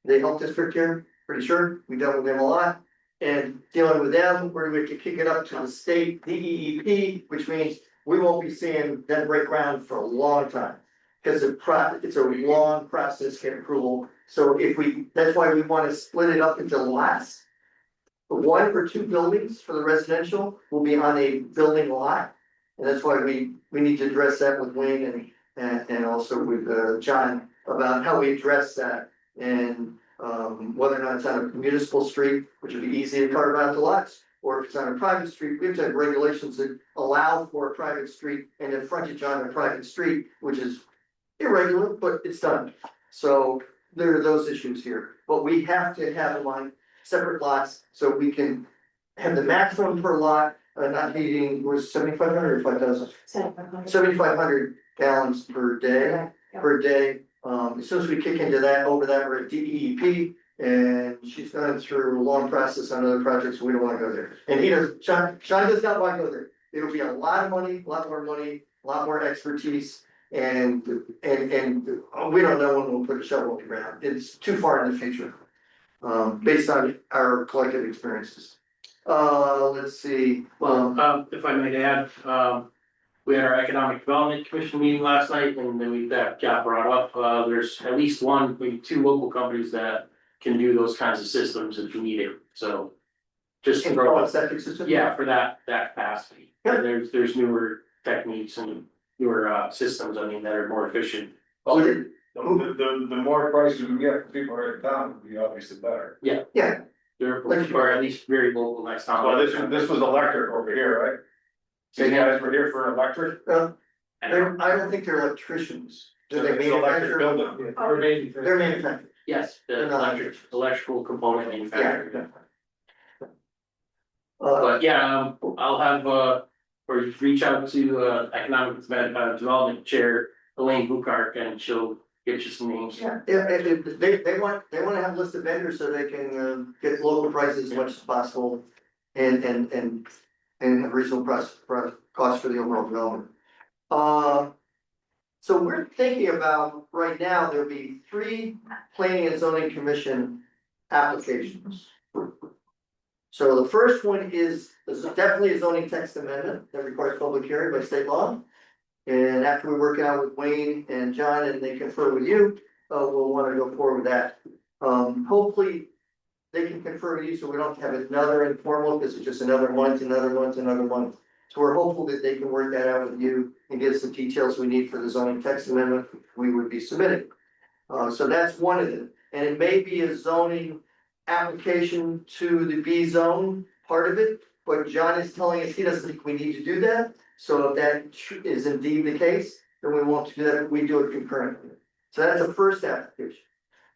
health district here? Pretty sure. We dealt with them a lot. And dealing with them, we're going to kick it up to the state DEEP, which means we won't be seeing them break ground for a long time. Because it's a long process to get approval. So that's why we want to split it up into lots. 1 or 2 buildings for the residential will be on a building lot. And that's why we need to address that with Wayne and also with John about how we address that. And whether or not it's on a municipal street, which would be easy to carve out the lots, or if it's on a private street, we have to have regulations that allow for a private street and then frontage on a private street, which is irregular, but it's done. So there are those issues here, but we have to have them on separate lots so we can have the maximum per lot, not needing, was 7,500 or 5,000? 7,500 gallons per day, as soon as we kick into that, over that, we're at DEP. And she's gone through a long process on other projects, we don't wanna go there. And he does, Sean does not wanna go there. It'll be a lot of money, a lot more money, a lot more expertise. And we don't know when we'll put a shovel in the ground. It's too far in the future. Based on our collective experiences. Let's see, If I might add, we had our Economic Development Commission meeting last night, and then that got brought up, there's at least one, maybe two local companies that can do those kinds of systems if you need it, so. Just to throw up, septic system? yeah, for that capacity, Yeah. there's newer techniques and newer systems, I mean, that are more efficient. Well, the more prices we get from people right in town, would be obviously better. They're, or at least very local, next time. So this was electric over here, right? So you guys were here for electric? I don't think they're electricians. Do they It's electric manufacture? building. They're manufacturing. Yes, the electrical component manufacturer. Uh, But yeah, I'll have, or reach out to, Economic Development Chair Elaine Bukart, and she'll get you some names. if they wanna have a list of vendors so they can, get local prices as much as possible. And have reasonable cost for the overall development. So we're thinking about, right now, there'll be 3 planning and zoning commission applications. So the first one is definitely a zoning text amendment that requires public hearing by state law. And after we work out with Wayne and John and they confer with you, we'll wanna go forward with that. Hopefully they can confer with you, so we don't have another informal, because it's just another month. So we're hopeful that they can work that out with you and get us the details we need for the zoning text amendment we would be submitting. So that's one of them, and it may be a zoning application to the B zone part of it, but John is telling us he doesn't think we need to do that. So if that is indeed the case, then we won't do that, we do it concurrently. So that's the first application.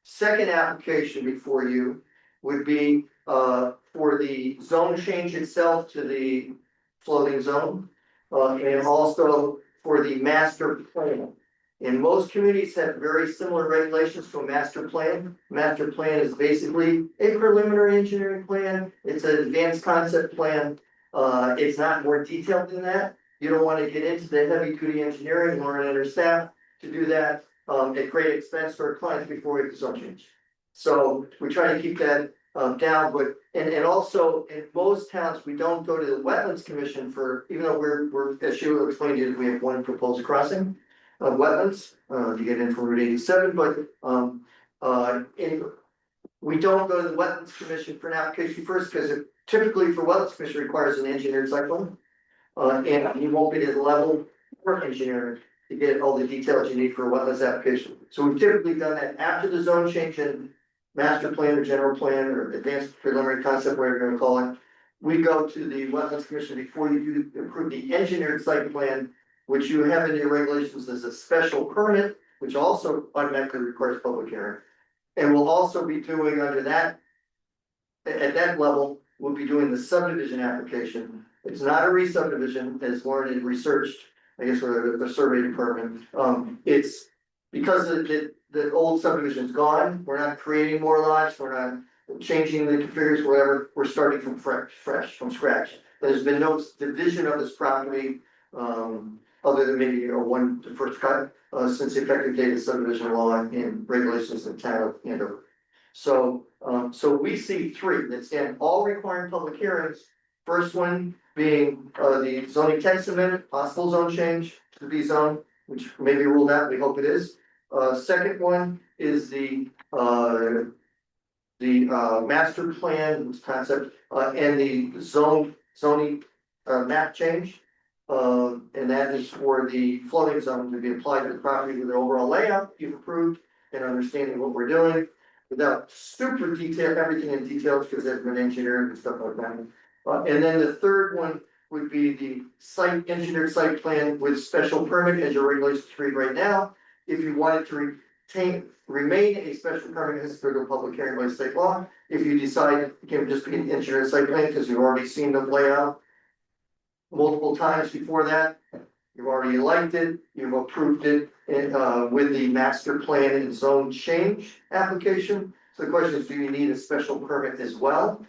Second application before you would be for the zone change itself to the floating zone. And also for the master plan. And most communities have very similar regulations to a master plan. Master plan is basically a preliminary engineering plan. It's an advanced concept plan. It's not more detailed than that. You don't want to get into the heavy duty engineering or under staff to do that at great expense for our clients before we have the zone change. So we try to keep that down, but and also in most towns, we don't go to the wetlands commission for, even though we're, as Sheila explained to you, we have one proposed crossing of wetlands, to get in from Route 87, but we don't go to the wetlands commission for an application first, because it typically for wetlands commission requires an engineered site plan. And you won't be to the level for engineering to get all the details you need for a wetlands application. So we've typically done that after the zone change and master plan or general plan or advanced preliminary concept, whatever you're gonna call it. We go to the wetlands commission before you do approve the engineered site plan, which you have in your regulations as a special permit, which also automatically requires public hearing. And we'll also be doing under that, at that level, we'll be doing the subdivision application. It's not a re-subdivision, as Lauren had researched, I guess, for the survey department. It's because the old subdivision's gone, we're not creating more lots, we're not changing the configures, whatever, we're starting from fresh, from scratch. There's been no division of this property, other than maybe one first cut, since the effective date of subdivision law and regulations in the town of Andover. So we see 3 that stand, all requiring public hearings. First one being the zoning text amendment, possible zone change to the B zone, which may be ruled out, we hope it is. Second one is the master plan concept, and the zoning map change. And and that is for the floating zone to be applied to the property with the overall layout you've approved and understanding what we're doing. Without super detail, everything in details, because there's been engineering and stuff like that. And then the third one would be the engineered site plan with special permit as your regulations read right now. If you wanted to remain a special permit, it has to go to a public hearing by state law. If you decide it can just be an engineered site plan, because you've already seen the layout multiple times before that, you've already liked it, you've approved it, with the master plan and zone change application. So the question is, do you need a special permit as well?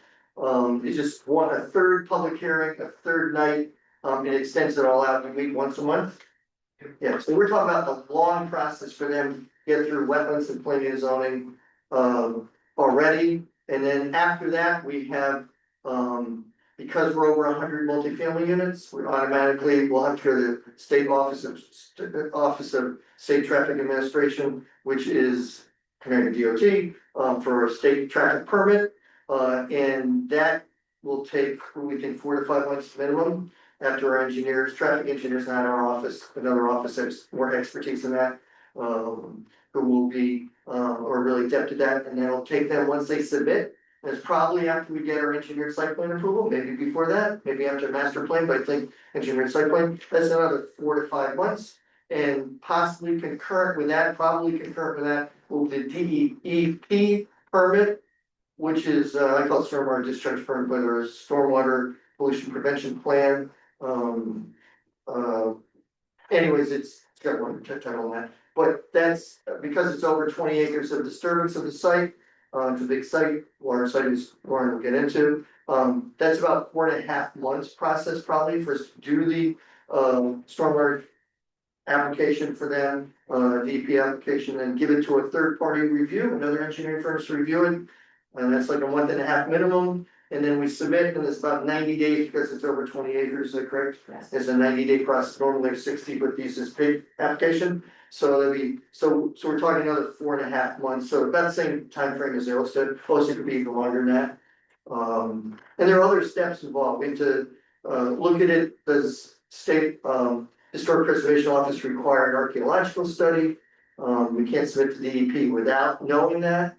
It's just a third public hearing, a third night, it extends it all out, you meet once a month. Yeah, so we're talking about the long process for them to get through wetlands and planning and zoning, already. And then after that, we have, because we're over 100 multifamily units, we automatically will have to go to the state office of State Traffic Administration, which is Connecticut DOT, for a state traffic permit. And that will take, we think, 4 to 5 months minimum after our traffic engineers, not our office, another office has more expertise in that. Who will be, or really adept at that, and that'll take them once they submit. And it's probably after we get our engineered site plan approval, maybe before that, maybe after master plan, but I think engineered site plan, that's another 4 to 5 months. And possibly concurrent with that, will be the DEP permit, which is, I call it stormwater discharge permit, but there's stormwater pollution prevention plan. Anyways, it's got one title on that, but that's because it's over 20 acres of disturbance of the site. It's a big site, water site is Warren will get into. That's about 4.5 months process probably for us to do the stormwater application for them, DEP application, and give it to a third party review, another engineering firm to review it. And that's like a 1.5 minimum, and then we submit, and it's about 90 days because it's over 20 acres, is that correct? Yes. It's a 90-day process, normally 60, but this is big application, so there'll be, so we're talking another 4.5 months, so about the same time frame as Yellowstone, it could be even longer than that. And there are other steps involved, we have to look at it, does state historic preservation office require an archaeological study? We can't submit to DEP without knowing that.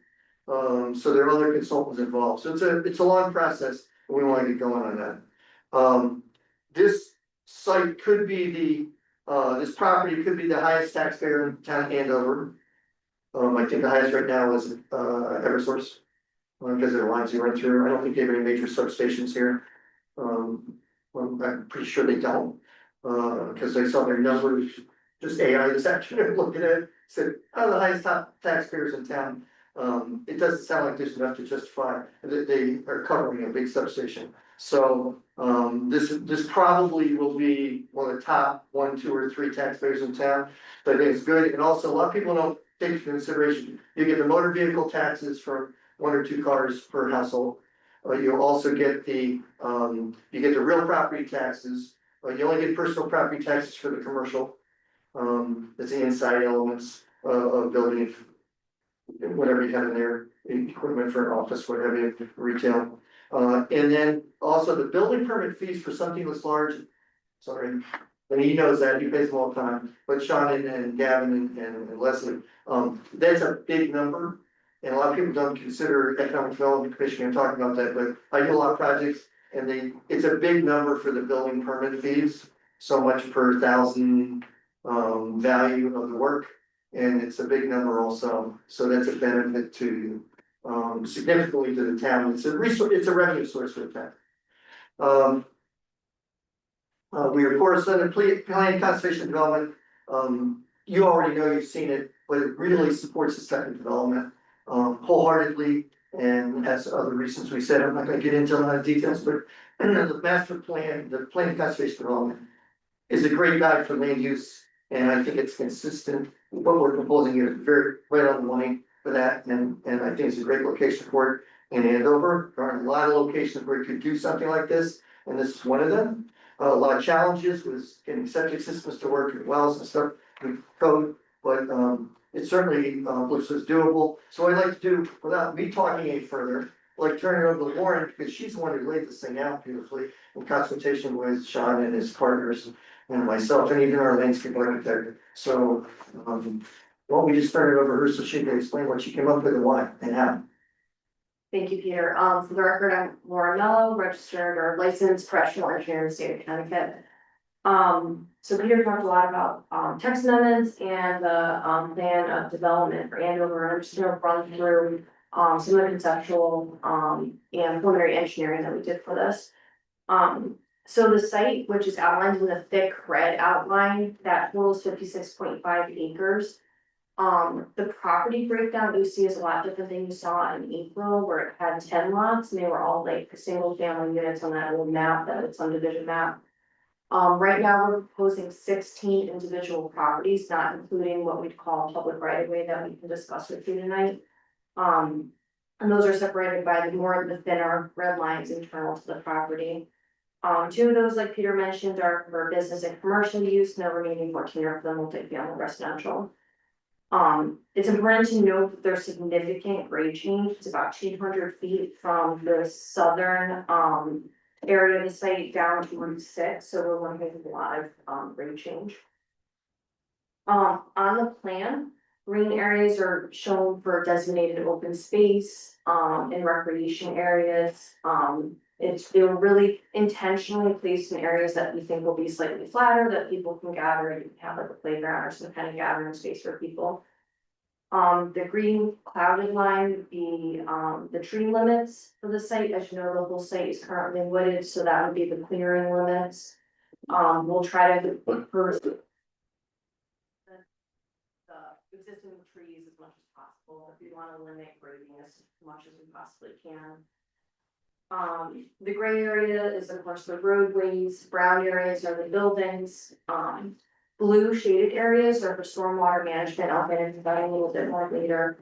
So there are other consultants involved, so it's a long process, and we wanna get going on that. This site could be this property could be the highest taxpayer in town of Andover. I think the highest right now is Eversource, because of the lines you run through, I don't think they have any major substations here. Well, I'm pretty sure they don't, because I saw their numbers, just AI this afternoon, looking at it, said, the highest top taxpayers in town. It doesn't sound like there's enough to justify that they are covering a big substation. So, this probably will be one of the top 1, 2, or 3 taxpayers in town. But I think it's good, and also a lot of people don't take into consideration, you get the motor vehicle taxes for 1 or 2 cars per household. You also get the, you get the real property taxes, you only get personal property taxes for the commercial. It's the inside elements of building. Whatever you have in there, equipment for an office, whatever you have, retail. And then also the building permit fees for something that's large, sorry, and he knows that, he pays them all the time, but Sean and Gavin and Leslie, that's a big number. And a lot of people don't consider economic development commission, talking about that, but I do a lot of projects, and it's a big number for the building permit fees, so much per 1,000 value of the work. And it's a big number also, so that's a benefit to, significantly to the town, it's a resource, it's a revenue source for the town. We of course, plan conservation development, you already know, you've seen it, but it really supports the second development, wholeheartedly. And as other reasons we said, I'm not gonna get into a lot of details, but the master plan, the plan conservation development is a great guide for land use. And I think it's consistent, what we're proposing here is very right on the money for that, and I think it's a great location for it in Andover. There are a lot of locations where you could do something like this, and this is one of them. A lot of challenges was getting septic systems to work, and wells and stuff, with code, but it certainly looks as doable. So I'd like to do, without me talking any further, like turn it over to Lauren, because she's the one who laid this thing out beautifully in consultation with Sean and his partners. and myself, and even our landscape architect, so, why don't we just turn it over to her so she can explain what she came up with and why and how. Thank you, Peter. For the record, I'm Laura Mello, registered or licensed professional engineer in the state of Connecticut. So Peter talked a lot about, text amendments and the, plan of development for Andover. I'm just gonna run through, some of the conceptual, and preliminary engineering that we did for this. So the site, which is outlined with a thick red outline, that totals 56.5 acres. The property breakdown you see is a lot different than you saw in April, where it had 10 lots, and they were all like single family units on that old map, that subdivision map. Right now, we're proposing 16 individual properties, not including what we'd call public right of way that we can discuss with you tonight. And those are separated by the thinner red lines internal to the property. Two of those, like Peter mentioned, are for business and commercial use, and the remaining 14 are for the multifamily residential. It's important to note that there's significant grade change. It's about 200 feet from the southern, area of the site down to Route 6, so we're looking at a lot of, grade change. On the plan, green areas are shown for designated open space, and recreation areas. They were really intentionally placed in areas that we think will be slightly flatter, that people can gather and have like a playground or some kind of gathering space for people. The green clouded line would be, the tree limits for the site. As you know, the whole site is currently wooded, so that would be the clearing limits. We'll try to first the existing trees as much as possible. If you want to limit grading as much as we possibly can. The gray area is of course the roadways, brown areas are the buildings, blue shaded areas are for stormwater management. I'll get into that a little bit more later.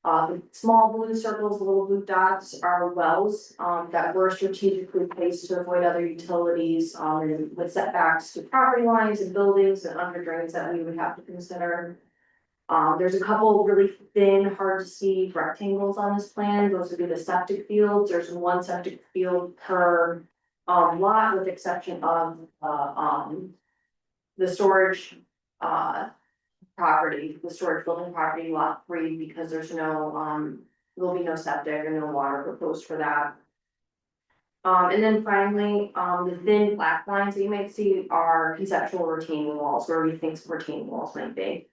The small blue circles, the little blue dots are wells, that were strategically placed to avoid other utilities, and with setbacks to property lines and buildings and under drains that we would have to consider. There's a couple really thin, hard to see rectangles on this plan. Those would be the septic fields. There's one septic field per lot, with the exception of the storage property, the storage building property, lot 3, because there's no there'll be no septic and no water proposed for that. And then finally, the thin black lines that you might see are conceptual retaining walls, where we think retaining walls might be.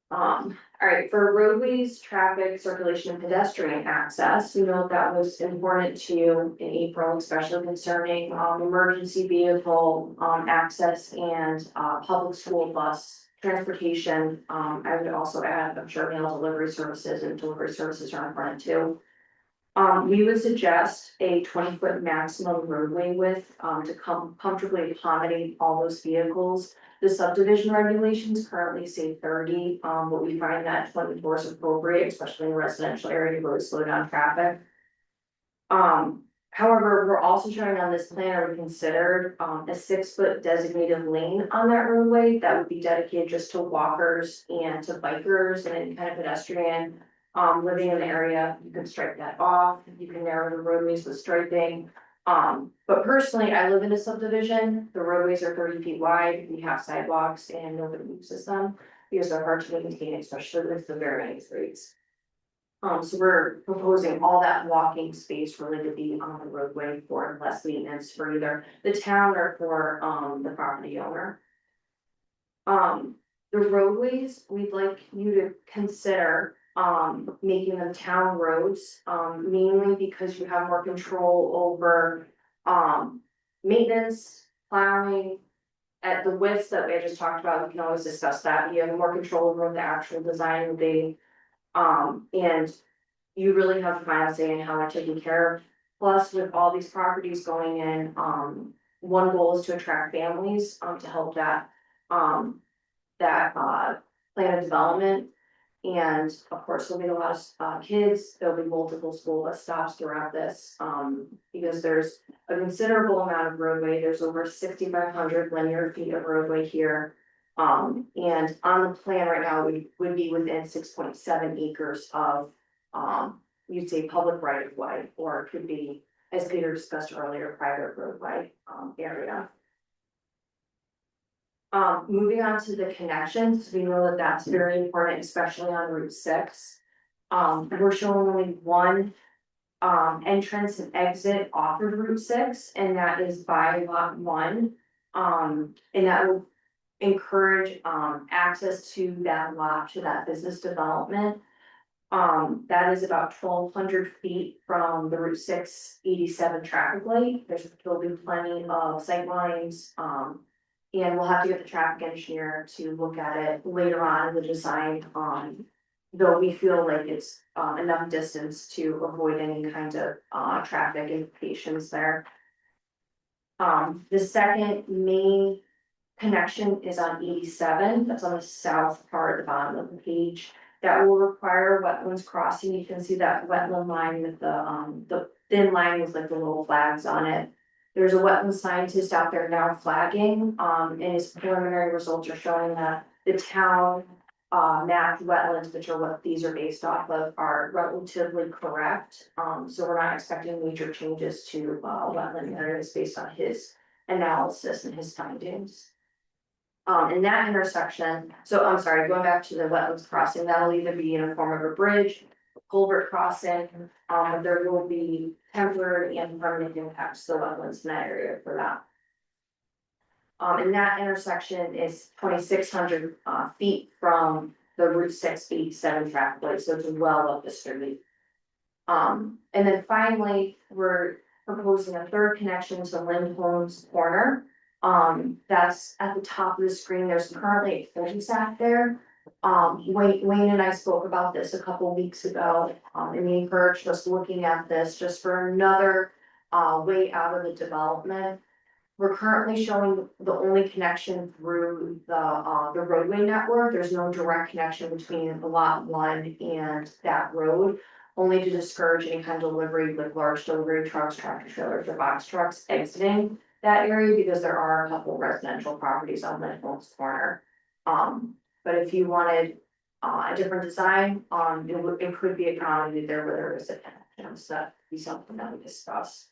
All right, for roadways, traffic, circulation, and pedestrian access, we know that was important to you in April, especially concerning emergency vehicle access and public school bus transportation. I would also add, I'm sure mail delivery services and delivery services are important too. We would suggest a 20-foot maximum roadway width to comfortably accommodate all those vehicles. The subdivision regulations currently say 30, but we find that 24 is appropriate, especially in a residential area, to really slow down traffic. However, we're also showing on this plan, or we considered a 6-foot designated lane on that roadway that would be dedicated just to walkers and to bikers and any kind of pedestrian living in the area. You can strike that off. You can narrow the roadways with striping. But personally, I live in a subdivision. The roadways are 30 feet wide. We have sidewalks and nobody uses them because they're hard to maintain, especially with the very many streets. So we're proposing all that walking space really to be on the roadway for less maintenance for either the town or for the property owner. The roadways, we'd like you to consider making them town roads, mainly because you have more control over maintenance, plowing. At the widths that we just talked about, we can always discuss that. You have more control over the actual design of the and you really have final say in how they're taken care of. Plus, with all these properties going in, one goal is to attract families to help that plan of development. And of course, there'll be a lot of kids. There'll be multiple school bus stops throughout this because there's a considerable amount of roadway. There's over 6,500 linear feet of roadway here. And on the plan right now, we would be within 6.7 acres of, you'd say public right of way, or it could be, as Peter discussed earlier, private roadway area. Moving on to the connections, we know that that's very important, especially on Route 6. We're showing only one entrance and exit off of Route 6, and that is by lot 1. And that will encourage access to that lot, to that business development. That is about 1,200 feet from the Route 6 87 traffic light. There'll be plenty of sight lines. And we'll have to get the traffic engineer to look at it later on in the design, though we feel like it's enough distance to avoid any kind of traffic implications there. The second main connection is on 87. That's on the south part of the bottom of the page. That will require wetlands crossing. You can see that wetland line with the thin line with like the little flags on it. There's a wetland scientist out there now flagging, and his preliminary results are showing that the town mapped wetlands, which are what these are based off of, are relatively correct. So we're not expecting major changes to wetland areas based on his analysis and his findings. In that intersection, so I'm sorry, going back to the wetlands crossing, that'll either be in the form of a bridge, culvert crossing, there will be temporary and permanent impacts to the wetlands in that area for that. And that intersection is 2,600 feet from the Route 6 87 traffic light, so it's well up the street. And then finally, we're proposing a third connection to Lindholm's Corner. That's at the top of the screen. There's currently a cul-de-sac there. Wayne and I spoke about this a couple weeks ago, and he encouraged us looking at this just for another way out of the development. We're currently showing the only connection through the roadway network. There's no direct connection between the lot 1 and that road, only to discourage any kind of delivery with large delivery trucks, tractor trailers, or box trucks exiting that area, because there are a couple residential properties on Lindholm's Corner. But if you wanted a different design, it could be accommodated there where there is a connection, so that'd be something that we discuss.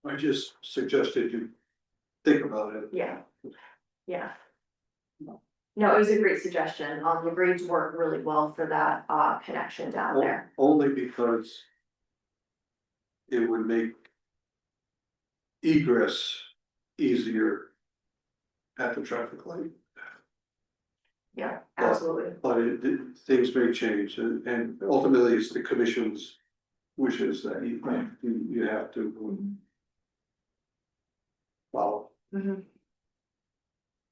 I just suggested you think about it. Yeah. No, it was a great suggestion. The grades work really well for that connection down there. Only because it would make egress easier at the traffic light. Yeah, absolutely. But things may change, and ultimately it's the commission's wishes that you have to follow. Mhm.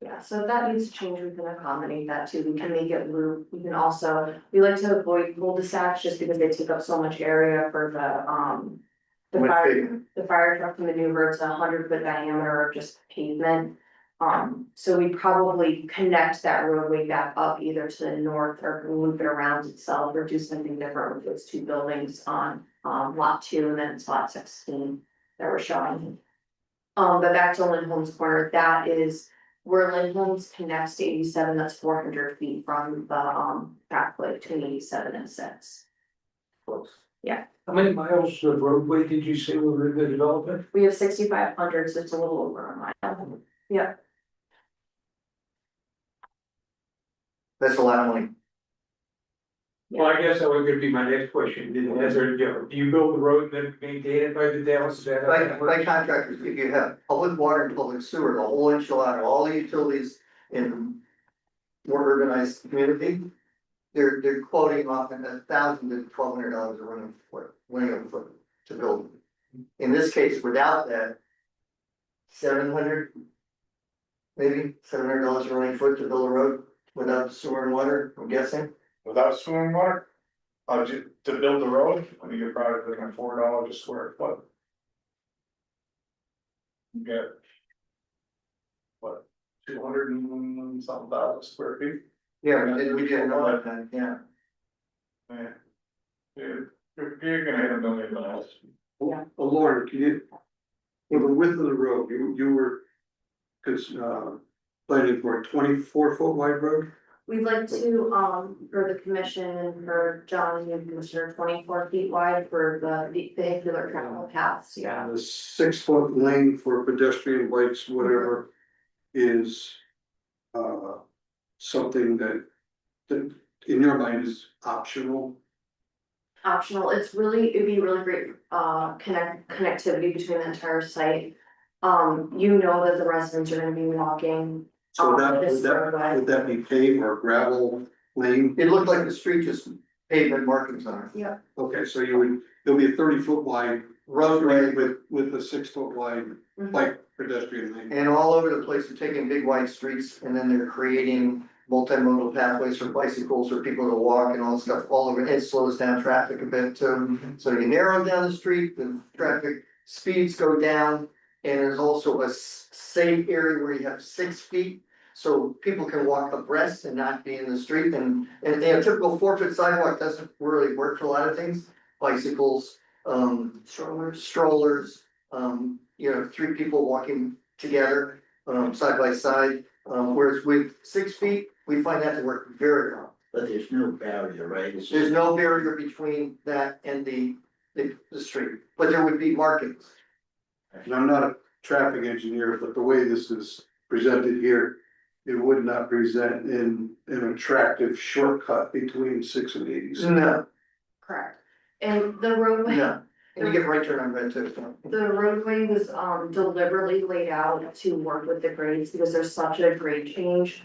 Yeah, so that needs to change, we can accommodate that too, we can make it loop, we can also, we like to avoid cul-de-sacs just because they take up so much area for the fire truck to maneuver. It's 100-foot diameter of just pavement. So we probably connect that roadway back up either to the north or loop it around itself, or do something different with those two buildings on lot 2, and then it's lot 16 that we're showing. But back to Lindholm's Corner, that is where Lindholm's connects to 87, that's 400 feet from the traffic light between 87 and 6. Close. Yeah, How many miles of roadway did you say were in the development? we have 6,500, so it's a little over a mile. Yeah. That's a lot of money. Well, I guess that was gonna be my next question. Do you build the road and then maintain it by the town? Is that how that works? Like contractors, if you have public water and public sewer, the whole enchilada, all the utilities in more urbanized community, they're quoting often $1,000 to $1,200 a running foot to build. In this case, without that, 700, maybe $700 a running foot to build a road without sewer and water, I'm guessing. Without sewer and water, to build the road, I mean, you're probably looking at $4 a square foot. You get. What, 200 and something thousand square feet? Yeah, we didn't know that, yeah. Yeah. You're gonna hit $1 million. Oh, Lauren, can you, for the width of the road, you were planning for a 24-foot wide road? We'd like to, for the commission and for John, you consider 24 feet wide for the vehicular travel paths, yeah. The 6-foot lane for pedestrian bikes, whatever, is something that in your mind is optional? Optional, it'd be really great, connectivity between the entire site. You know that the residents are gonna be walking. So that, This would that, roadway. would that be paved or gravel lane? It looked like the street just pavement markings on it. Yeah, Okay, so there'll be a 30-foot wide roadway with a 6-foot wide Mhm. bike pedestrian lane. And all over the place, they're taking big wide streets and then they're creating multimodal pathways for bicycles or people to walk and all this stuff all over. It slows down traffic a bit too. So you narrow down the street, the traffic speeds go down. And there's also a safe area where you have 6 feet. So people can walk abreast and not be in the street and you know, typical 4-foot sidewalk doesn't really work for a lot of things. Bicycles, strollers, you know, 3 people walking together, side by side. Whereas with 6 feet, we find that to work very well. But there's no barrier, right? It's just- There's no barrier between that and the street, but there would be markings. And I'm not a traffic engineer, but the way this is presented here, it would not present in an attractive shortcut between 6 and 80. No, correct. And the roadway. no, and you get right turn on red too. So. The roadway was deliberately laid out to work with the grades because there's such a grade change.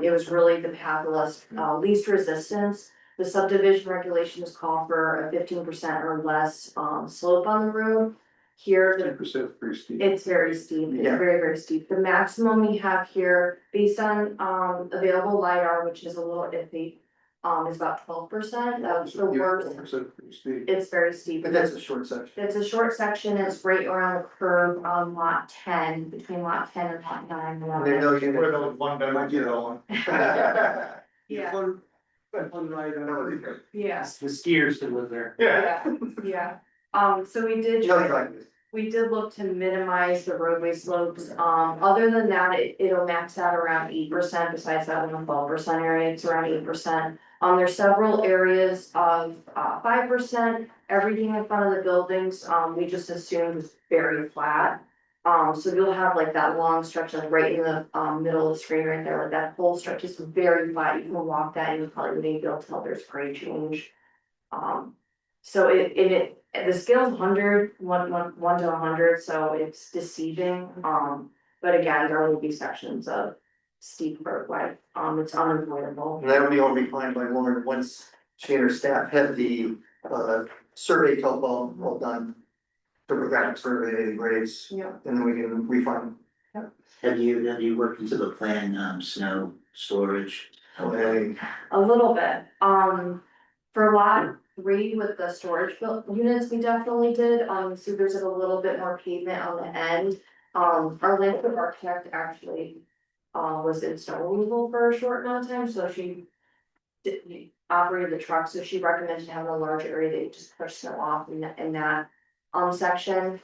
It was really the path of least resistance. The subdivision regulations call for a 15% or less slope on the road. Here, 10% pretty steep. it's very steep, it's Yeah. very, very steep. The maximum we have here, based on available LiDAR, which is a little iffy, is about 12%. That's the worst. 12% pretty steep. It's very steep. But that's a short section. It's a short section, it's right around the curve on lot 10, between lot 10 and lot 9. And they know you We're know. the one better, you know. Yeah, Fun ride, I know. yeah, The skiers that live there. Yeah. yeah. So we did No try, driving. we did look to minimize the roadway slopes. Other than that, it'll max out around 8%, besides that in the 12% area, it's around 8%. There's several areas of 5%, everything in front of the buildings, we just assumed was very flat. So you'll have like that long stretch like right in the middle of the screen right there, like that whole stretch is very flat, you can walk that and you probably wouldn't be able to tell there's grade change. So the scale's 100, 1 to 100, so it's deceiving, but again, there will be sections of steep roadway, it's unavoidable. And that'll be all refined by Lauren once she and her staff have the survey topo all done. Topographic survey, the grades, Yeah. and then we can refine. Have you worked into the plan, snow storage? Okay. A little bit, for lot 3 with the storage units, we definitely did, so there's a little bit more pavement on the end. Our landscape architect actually, was in snow removal for a short amount of time, so she operated the truck, so she recommended having a large area that you just push snow off in that section.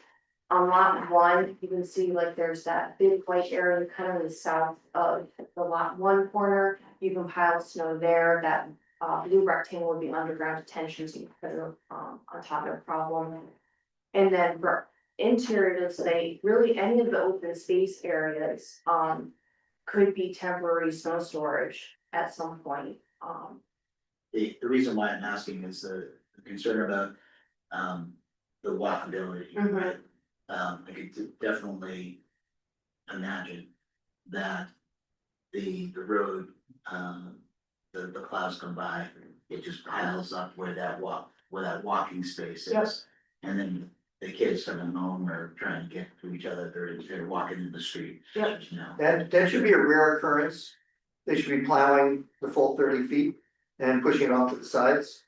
On lot 1, you can see like there's that big white area kind of in the south of the lot 1 corner. You can pile snow there, that blue rectangle would be underground detention, so you can put it on top of the problem. And then for interior to say, really any of the open space areas could be temporary snow storage at some point. The reason why I'm asking is the concern about, the walkability, Mhm. right? I could definitely imagine that the road, the plows come by, it just piles up where that walking space is. Yes. And then the kids coming home or trying to get to each other, they're walking in the street. Yep. You know, That should be a rare occurrence. They should be plowing the full 30 feet and pushing it off to the sides.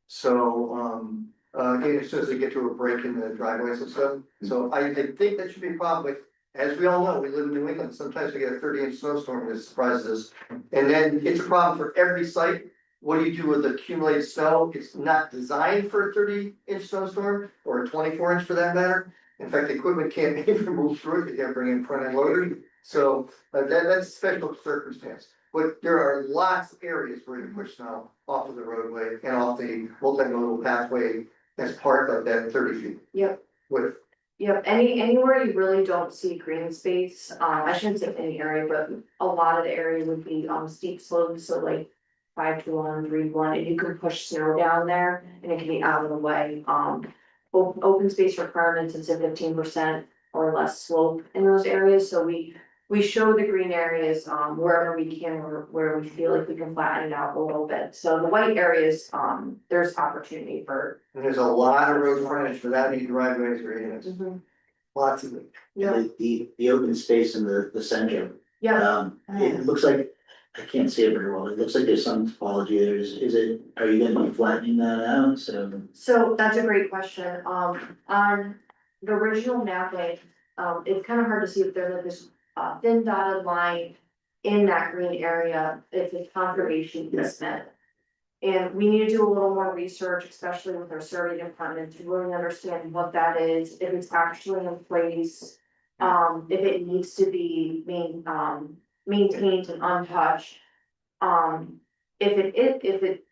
So, as soon as they get to a break in the driveways and stuff, so I think that should be a problem, but as we all know, we live in New England, sometimes we get a 30-inch snowstorm and it surprises us. And then it's a problem for every site. What do you do with accumulated snow? It's not designed for a 30-inch snowstorm or a 24-inch for that matter. In fact, the equipment can't even move through it, they gotta bring in front end loader. So that's a special circumstance. But there are lots of areas where you push snow off of the roadway and off the multimodal pathway as part of that 30 feet. Yep. With Yep, anywhere you really don't see green space, I shouldn't say any area, but a lot of the area would be, steep slopes, so like. 5 to 1, 3 to 1, and you can push snow down there and it can be out of the way, open space requirements, it's a 15% or less slope in those areas, so we show the green areas, wherever we can, or where we feel like we can flatten it out a little bit, so the white areas, there's opportunity for. And there's a lot of road frontage for that many driveways or units, lots of it. Yeah, The open space in the center, yeah, it looks like, I can't see it very well, it looks like there's some topology there, is it, are you gonna be flattening that out, so? so that's a great question, on the original mapping, it's kind of hard to see if there's like this, thin dotted line. In that green area, it's a conservation easement. And we need to do a little more research, especially with our survey department, to really understand what that is, if it's actually in place. If it needs to be maintained and untouched. If it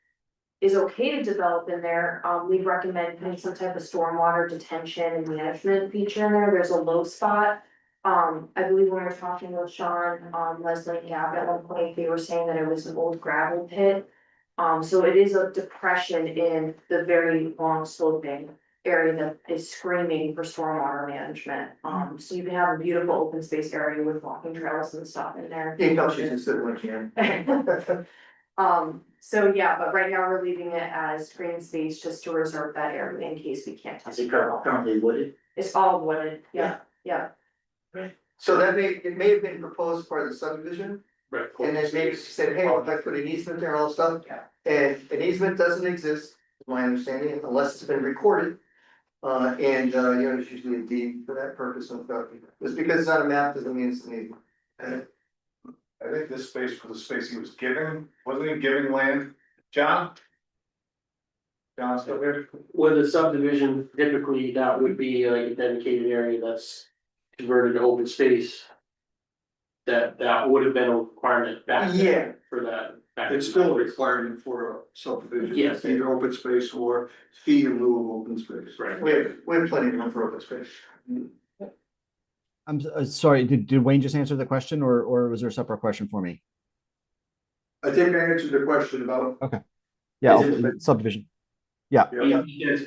is okay to develop in there, we'd recommend putting some type of stormwater detention and management feature in there, there's a low spot. I believe when we were talking with Sean, Leslie and Gavin at one point, they were saying that it was an old gravel pit. So it is a depression in the very long sloping area that is screaming for stormwater management. So you can have a beautiful open space area with walking trails and stuff in there. You know, she's just sitting when she can. So yeah, but right now we're leaving it as green space just to reserve that area in case we can't Is touch it it. currently wooded? It's all wooded, yeah, yeah. So it may have been proposed part of the subdivision, Right. and then maybe she said, hey, if I put an easement there and all that stuff. Yeah. And an easement doesn't exist, is my understanding, unless it's been recorded. And there's usually a deed for that purpose and stuff. Just because it's on a map doesn't mean it's an easement. I think this space for the space he was giving, wasn't he giving land, John? John still here? With a subdivision, typically that would be like a dedicated area that's converted to open space. That would have been a requirement back then Yeah. for that. back It's in still the a 90s. requirement for a subdivision. Yes. Either open space or fee in lieu of open space. Right. We have plenty of room for open space. Sorry, did Wayne just answer the question or was there a separate question for me? I think I answered the question about. Yeah, Is it- open subdivision. Yeah. Yes.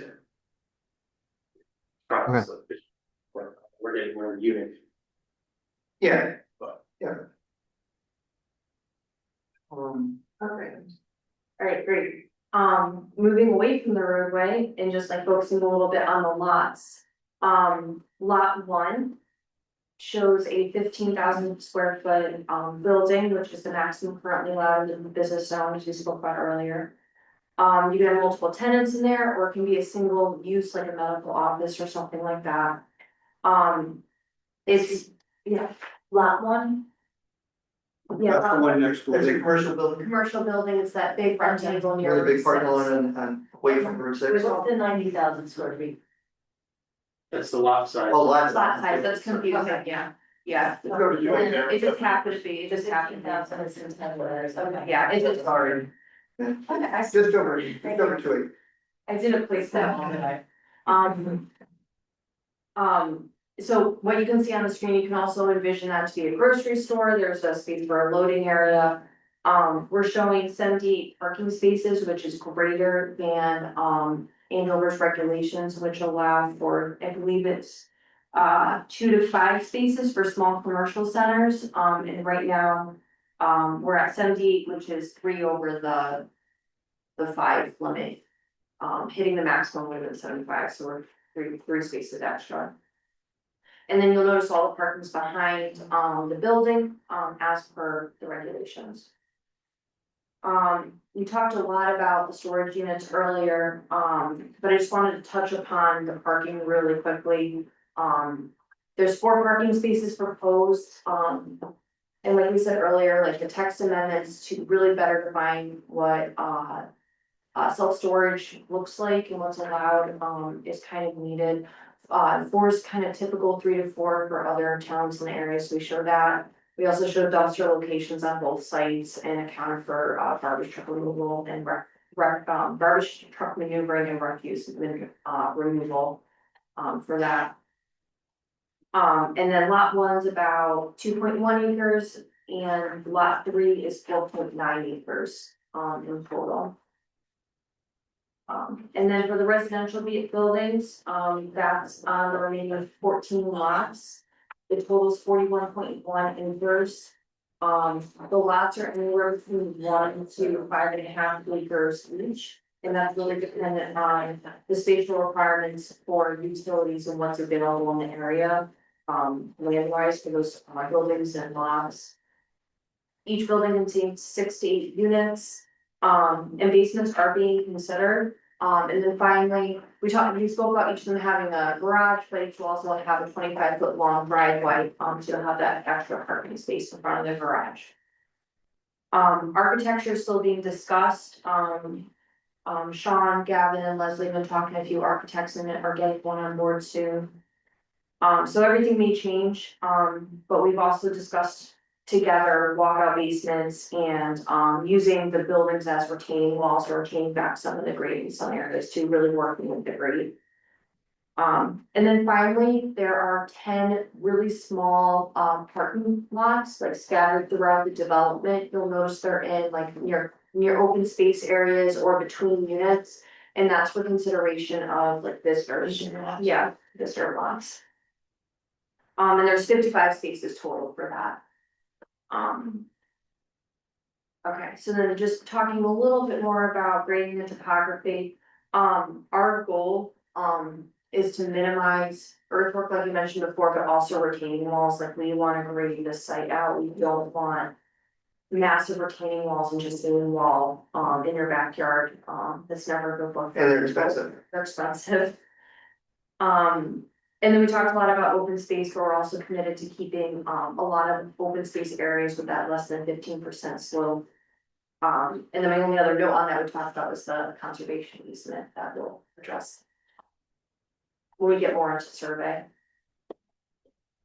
We're getting more unit. Yeah. But- Yeah. Okay. Alright, great. Moving away from the roadway and just like focusing a little bit on the lots. Lot 1. Shows a 15,000 square foot building, which is the maximum currently allowed in the business zone, as we spoke about earlier. You can have multiple tenants in there, or it can be a single use like a medical office or something like that. It's, yeah, lot 1. Yeah, That's the lot one next There's a door. commercial building, commercial building, it's that big rectangle near. really big parking lot Route on away from Route 6. With the 90,000 square feet. That's the lot size. Oh, 6. lots. Lot size, that's confusing, yeah, yeah. It just happened to be, it just happened to 15,000 is in 10 letters, okay. be, yeah, it just. Sorry. Okay, I Just over 2. I didn't place that one. So what you can see on the screen, you can also envision that to be a grocery store, there's a space for a loading area. We're showing 78 parking spaces, which is greater than, Andover's regulations, which allow for, I believe it's. 2 to 5 spaces for small commercial centers, and right now. We're at 78, which is 3 over the 5 limit. Hitting the maximum limit of 75, so we're three spaces extra. And then you'll notice all the parking's behind, the building, as per the regulations. We talked a lot about the storage units earlier, but I just wanted to touch upon the parking really quickly. There's 4 parking spaces proposed, and like we said earlier, like the text amendments to really better define what, self-storage looks like and what's allowed, is kind of needed. 4 is kind of typical, 3 to 4 for other towns in the area, so we show that. We also showed dumpster locations on both sites and accounted for, garbage truck removal and garbage truck maneuvering and refuse removal, for that. And then lot one's about 2.1 acres and lot three is 4.9 acres, in total. And then for the residential buildings, that's on the remaining of 14 lots. The total is 41.1 acres. The lots are anywhere between 1 to 5.5 acres each. And that's really dependent on the spatial requirements for utilities and what's available in the area. Land wise for those buildings and lots. Each building contains 6 to 8 units, and basements are being considered. And then finally, we spoke about each of them having a garage, but each will also have a 25-foot long driveway, to have that extra parking space in front of the garage. Architecture is still being discussed. Sean, Gavin, and Leslie have been talking to a few architects and are getting one on board soon. So everything may change, but we've also discussed together walkout basements and, using the buildings as retaining walls or retaining back some of the grade in some areas to really working with the grade. And then finally, there are 10 really small, parking lots like scattered throughout the development. You'll notice they're in like near open space areas or between units. And that's for consideration of like visitors. Yeah, visitor lots. And there's 55 spaces total for that. Okay, so then just talking a little bit more about grading the topography. Our goal, is to minimize earthwork, like you mentioned before, but also retaining walls, like we wanna grade this site out, we don't want massive retaining walls and just a wall, in your backyard, that's never good for. And they're expensive. They're expensive. And then we talked a lot about open space, but we're also committed to keeping, a lot of open space areas with that less than 15% slope. And then my only other note on that we talked about was the conservation easement that we'll address when we get more into survey.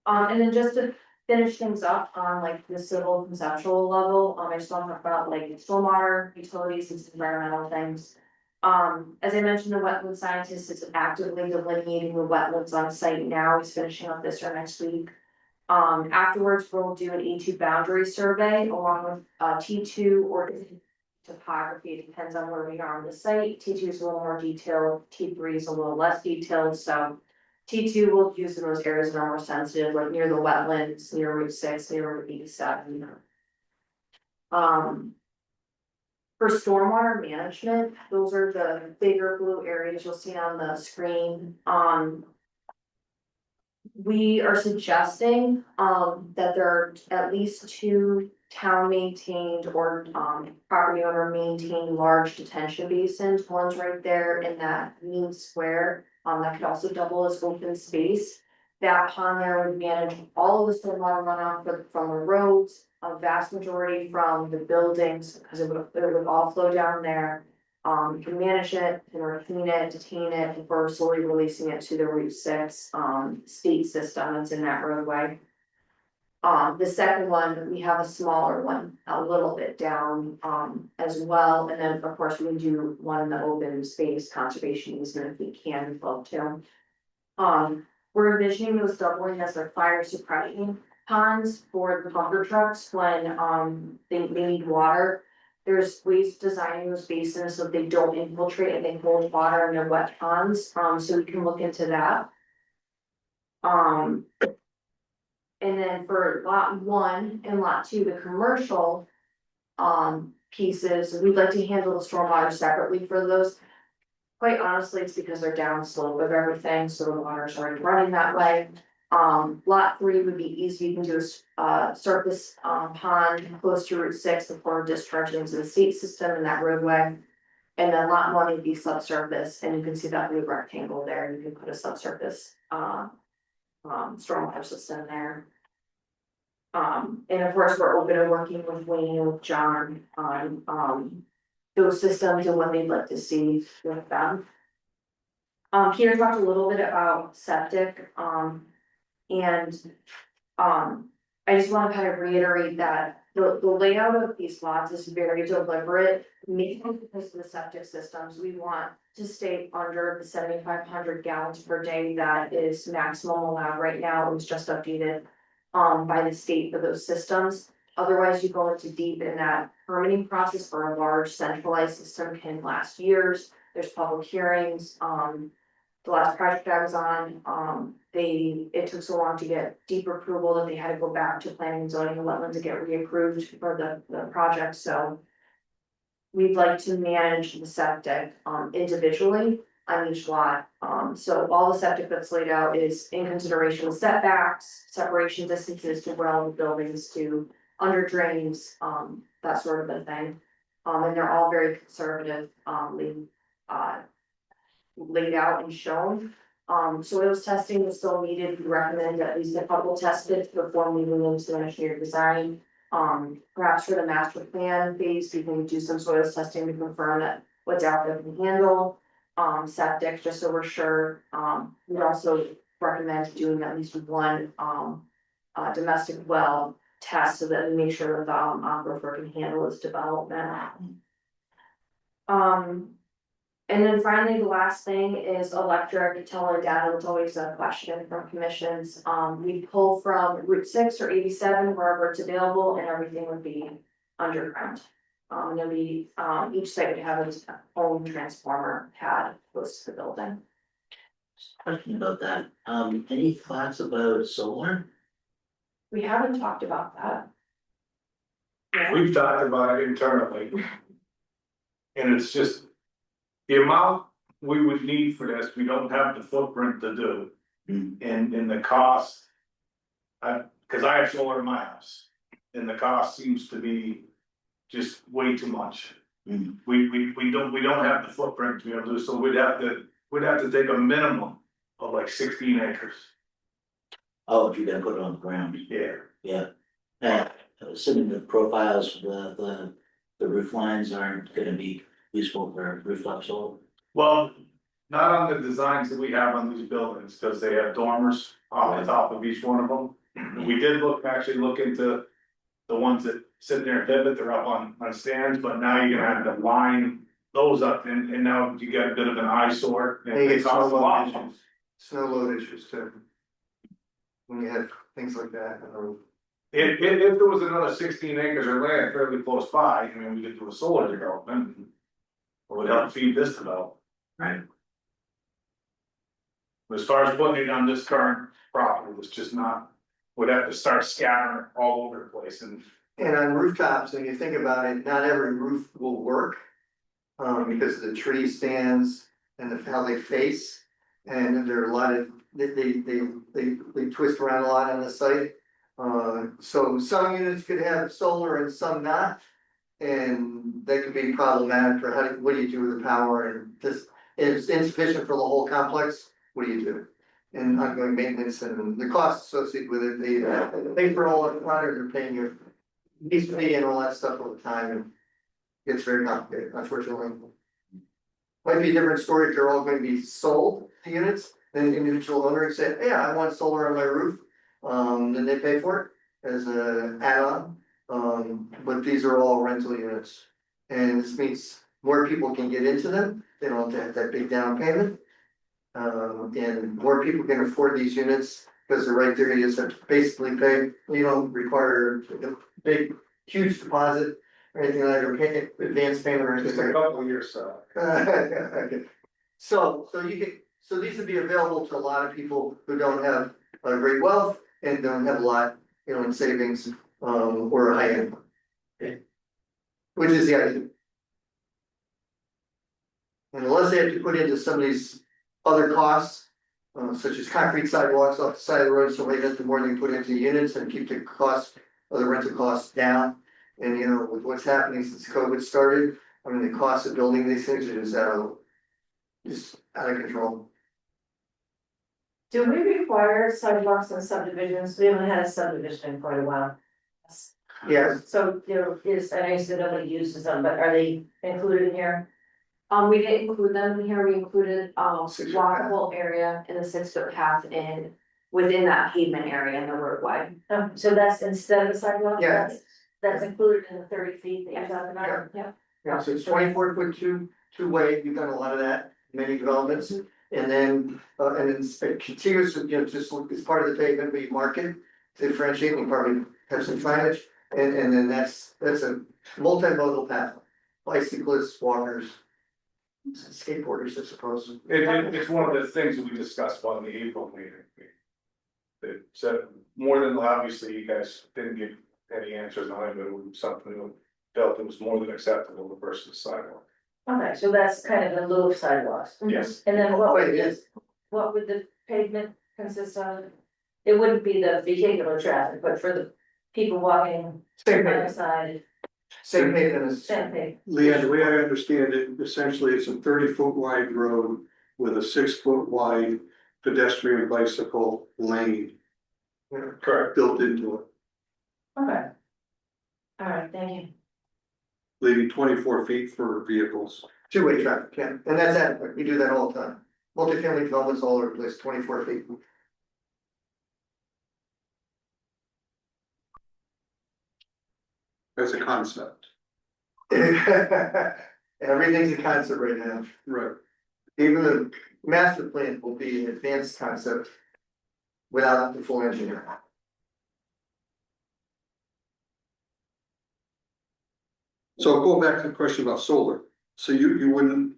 And then just to finish things up on like the civil conceptual level, I just want to talk about like stormwater, utilities, and some environmental things. As I mentioned, the wetland scientist is actively delineating the wetlands on site now. He's finishing up this or next week. Afterwards, we'll do an E2 boundary survey along with T2 or topography. It depends on where we are on the site. T2 is a little more detailed, T3 is a little less detailed, so T2 will use in those areas that are more sensitive, like near the wetlands, near Route 6, near Route 87. For stormwater management, those are the bigger blue areas you'll see on the screen. We are suggesting that there are at least 2 town maintained or property owner maintained large detention basins. One's right there in that mean square, that could also double as open space. That pond there would manage all of the stormwater runoff from the roads, a vast majority from the buildings, because it would all flow down there. You can manage it, you can clean it, detain it before slowly releasing it to the Route 6 state system that's in that roadway. The second one, we have a smaller one, a little bit down as well, and then of course we can do one in the open space conservation easement if we can as well too. We're envisioning those doubling as their fire suppression ponds for the bunker trucks when they need water. There's ways to design those basins so they don't infiltrate and they hold water in their wet ponds, so we can look into that. And then for lot 1 and lot 2, the commercial pieces, we'd like to handle the stormwater separately for those. Quite honestly, it's because they're downslope of everything, so the water's already running that way. Lot 3 would be easy, you can do a surface pond close to Route 6 before discharging into the state system in that roadway. And then lot 1 would be subsurface, and you can see that blue rectangle there, you can put a subsurface stormwater system there. And of course, we're open to working with Wayne and with John on those systems and what they'd like to see with them. Peter talked a little bit about septic, and I just want to kind of reiterate that the layout of these lots is very deliberate, mainly because of the septic systems, we want to stay under the 7,500 gallons per day that is maximum allowed right now, it was just updated by the state for those systems. Otherwise, you go into deep in that permitting process for a large centralized system can last years, there's public hearings, the last project I was on, it took so long to get deep approval that they had to go back to planning and zoning and wetlands to get reapproved for the project, so. We'd like to manage the septic, individually on each lot, so all the septic that's laid out is in consideration of setbacks, separation distances to well buildings to under drains, that sort of a thing. And they're all very conservative, laid out and shown. Soils testing is still needed, we recommend at least a couple test pits before moving into engineered design. Perhaps for the master plan phase, we can do some soils testing to confirm that what's out there can handle. Septic, just so we're sure, we also recommend doing at least one, domestic well test so that we make sure that the aquifer can handle its development. And then finally, the last thing is electric teledata, it's always a question from commissions. We pull from Route 6 or 87 wherever it's available and everything would be underground. And there'll be, each site would have its own transformer pad close to the building. Question about that, any thoughts about solar? We haven't talked about that. We've talked about it internally. And it's just, the amount we would need for this, we don't have the footprint to do. And the cost. Cause I have solar in my house, and the cost seems to be just way too much. We don't have the footprint to be able to do, so we'd have to take a minimum of like 16 acres. Oh, if you're gonna put it on the ground, Yeah. yeah. Assuming the profiles, the roof lines aren't gonna be useful for rooftop solar. Well, not on the designs that we have on these buildings, because they have dormers off the top of each one of them. We did actually look into the ones that sit there and pivot, they're up on stands, but now you're gonna have to line those up, and now you get a bit of an eyesore. And And you it get costs a lot. snow load issues too. When you have things like that, If there was another 16 acres of land fairly close by, I mean, we could do a solar development. Or would help feed this development. Right. As far as putting it on this current property, it's just not, would have to start scattering all over the place and. and on rooftops, when you think about it, not every roof will work. Because of the tree stands and how they face, and there are a lot of, they twist around a lot on the site. So some units could have solar and some not. And that could be problematic for what do you do with the power, and just, if it's insufficient for the whole complex, what do you do? And ongoing maintenance and the costs associated with it, they pay for all the product, they're paying your lease fee and all that stuff all the time, and it's very complicated, unfortunately. Might be a different story if they're all going to be sold, the units, then the individual owner can say, yeah, I want solar on my roof. Then they pay for it as an add-on. But these are all rental units, and this means more people can get into them, they don't have to have that big down payment. And more people can afford these units, because they're right there, you just have to basically pay, you don't require a big, huge deposit. Or anything like that, or pay advance payment or Just anything. a couple of years, Okay. So these would be available to a lot of people who don't have a great wealth and don't have a lot, in savings, or a high income. Okay. Which is the idea. And unless they have to put into some of these other costs, such as concrete sidewalks off the side of the road, so they have to more than put into units and keep the cost of the rental costs down. And with what's happening since COVID started, I mean, the cost of building these things are just out of control. Do we require sidewalks and subdivisions? We haven't had a subdivision in quite a while. Yes, So there is, I know you said nobody uses them, but are they included in here? We didn't include them in here, we included, 6 foot walkable area in the 6-foot path within that pavement area in the roadway. So that's instead of the sidewalk? Yeah. That's included in the 30 feet that you're talking about, yeah. Yeah, so it's 24 foot two-way, you've done a lot of that, many developments. And then it continues, just as part of the pavement, we mark it, differentiate, we probably have some signage. And then that's a multimodal path, bicyclists, walkers, skateboarders, I suppose. It's one of the things that we discussed about in the April meeting. That said, more than obviously, you guys didn't give any answers on it, but it was something that felt it was more than acceptable to versus sidewalk. Okay, so that's kind of in lieu of sidewalks. Yes. And then Oh, it is. what would the pavement consist of? It wouldn't be the vehicular traffic, but for the people walking Same on the pavement, side, same pavement as. same thing. Leanne, the way I understand it, essentially it's a 30 foot wide road with a 6 foot wide pedestrian bicycle lane Correct. built into it, Okay. All right, thank you. leaving 24 feet for vehicles. Two-way traffic, yeah, and that's adequate, we do that all the time. Multifamily developments all over the place, 24 feet. As a concept. Everything's a concept right now, Right. even the master plan will be an advanced concept without the full engineering. So go back to the question about solar. So you wouldn't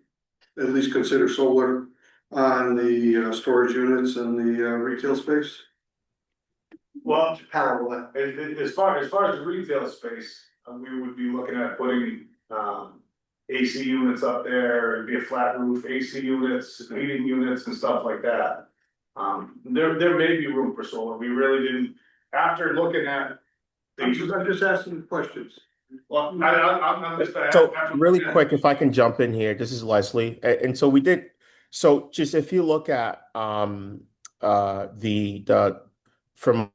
at least consider solar on the storage units and the retail space? Well, Power what? as far as the retail space, we would be looking at putting, AC units up there, it'd be a flat roof, AC units, heating units and stuff like that. There may be room for solar, we really didn't, after looking at. I'm just asking questions. Well, I'm just. So really quick, if I can jump in here, this is Leslie. And so we did, so just if you look at the from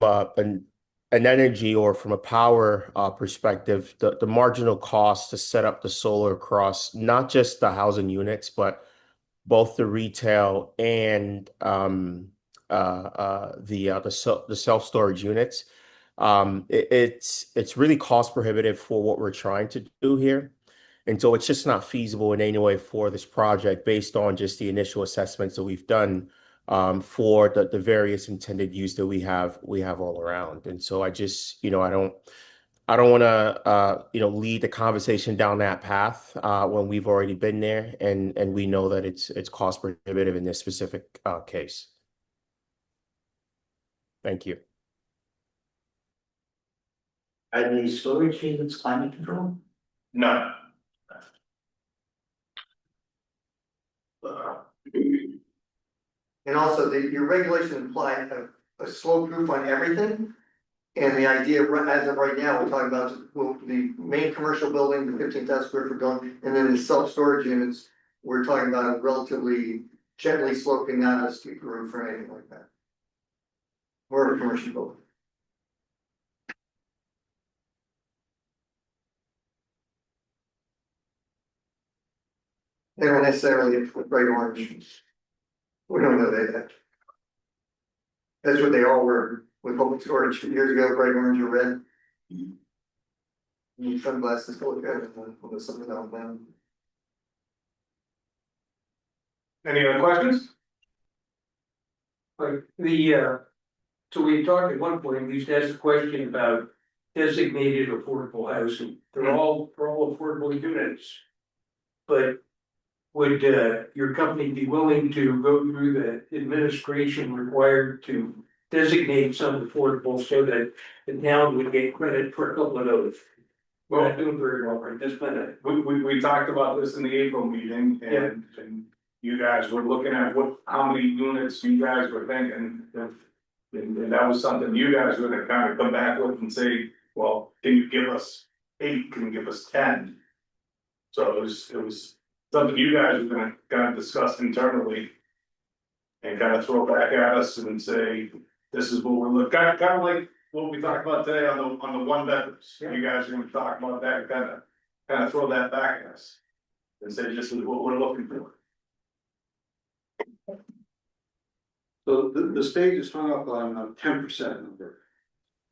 an energy or from a power perspective, the marginal cost to set up the solar across not just the housing units, but both the retail and the self-storage units. It's really cost prohibitive for what we're trying to do here. And so it's just not feasible in any way for this project based on just the initial assessments that we've done for the various intended use that we have all around. And so I just, I don't want to, lead the conversation down that path when we've already been there and we know that it's cost prohibitive in this specific case. Thank you. Are the storage units climate control? No. And also, your regulation imply a slope roof on everything. And the idea, as of right now, we're talking about the main commercial building, the 15,000 square foot building, and then the self-storage units. We're talking about a relatively gently sloping, not a steep roof or anything like that. Or a commercial building. They don't necessarily have bright orange. We don't know that yet. That's what they all were with public storage years ago, bright orange or red. You need sunglasses to look at it when there's something out there. Any other questions? Like so we talked at one point, we used to ask a question about designated affordable housing. They're all affordable units. But would your company be willing to go through the administration required to designate some affordable so that the town would get credit for a couple of those? We're not doing very well right this minute. We talked about this in the April meeting and you guys were looking at how many units you guys were thinking. And that was something you guys were gonna kind of come back with and say, well, can you give us 8, can you give us 10? So it was something you guys were gonna kind of discuss internally. And kind of throw back at us and say, this is what we're looking, kind of like what we talked about today on the one bedrooms. You guys are gonna talk about that, kind of throw that back at us. And say, this is what we're looking for. So the state is hung up on a 10% number,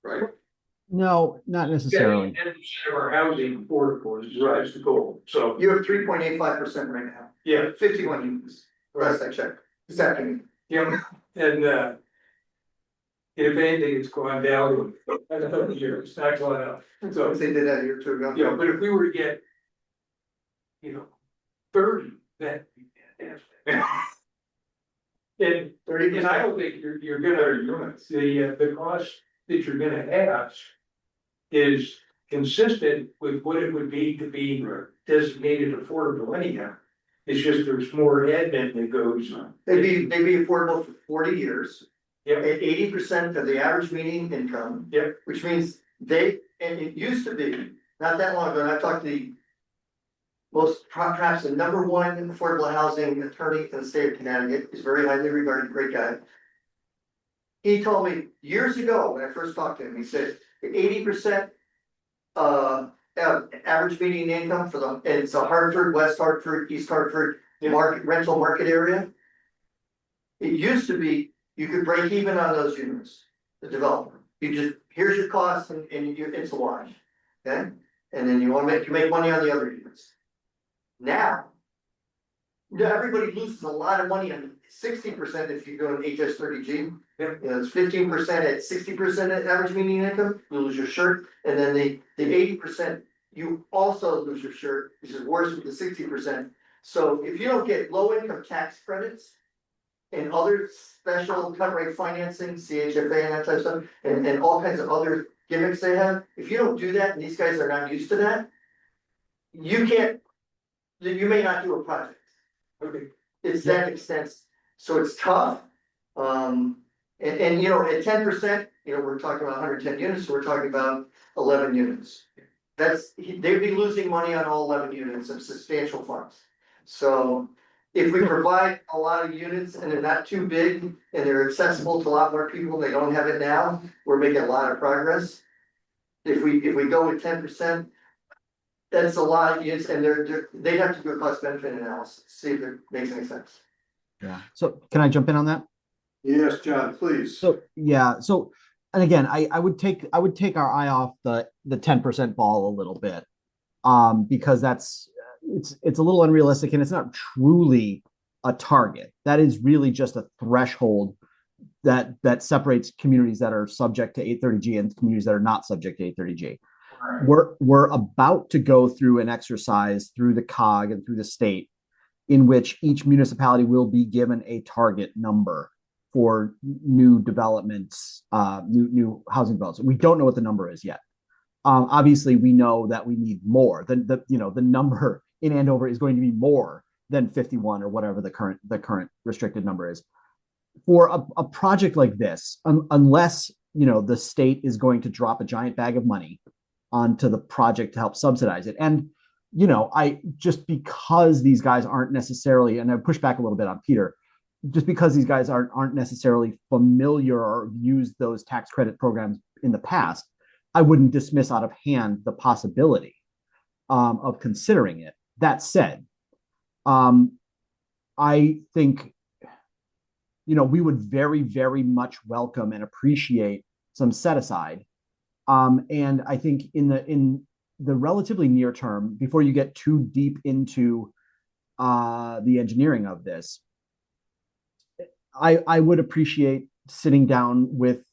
right? No, not necessarily. 10% of our housing affordable is the goal, so, You have 3.85% right now, yeah, 51 units, last I checked, this afternoon. yeah, and, if anything, it's gone down, another year, it's not going up, so. They did that a year or two ago. Yeah, but if we were to get, 30, that'd be fantastic. And, 30%. and I don't think you're gonna, the cost that you're gonna have is consistent with what it would be to be designated affordable anyhow. It's just there's more admin that goes on. They'd be affordable for 40 years. Yep. At 80% of the average median income. Yep. Which means and it used to be, not that long ago, and I've talked to the perhaps the number one affordable housing attorney in the state of Connecticut, is very highly regarded, great guy. He told me years ago, when I first talked to him, he said 80% average median income for and it's a Hartford, West Hartford, East Hartford rental market area. It used to be, you could break even on those units, the developer. You just, here's your costs and it's a wash, okay? And then you make money on the other units. Now, everybody loses a lot of money on 60% if you go in HS30G. Yep. It's 15% at 60% at average median income, you lose your shirt, and then the 80%, you also lose your shirt, which is worse with the 60%. So if you don't get low income tax credits and other special cut rate financing, CHFA and that type of stuff, and all kinds of other gimmicks they have, if you don't do that, and these guys are not used to that, you may not do a project. Okay. It's that extent, so it's tough. At 10%, we're talking about 110 units, so we're talking about 11 units. They'd be losing money on all 11 units of substantial funds. So if we provide a lot of units and they're not too big and they're accessible to a lot more people, they don't have it now, we're making a lot of progress. If we go with 10%, that's a lot of units, and they'd have to do a cost benefit analysis, see if it makes any sense. Yeah. So can I jump in on that? Yes, John, please. So yeah, so and again, I would take our eye off the 10% ball a little bit, because it's a little unrealistic and it's not truly a target. That is really just a threshold that separates communities that are subject to 830G and communities that are not subject to 830G. We're about to go through an exercise through the COG and through the state in which each municipality will be given a target number for new developments, new housing developments. We don't know what the number is yet. Obviously, we know that we need more. The number in Andover is going to be more than 51 or whatever the current restricted number is. For a project like this, unless the state is going to drop a giant bag of money onto the project to help subsidize it, and I just because these guys aren't necessarily, and I push back a little bit on Peter, just because these guys aren't necessarily familiar or used those tax credit programs in the past, I wouldn't dismiss out of hand the possibility of considering it. That said, I think we would very, very much welcome and appreciate some set aside. And I think in the relatively near term, before you get too deep into the engineering of this, I would appreciate sitting down with,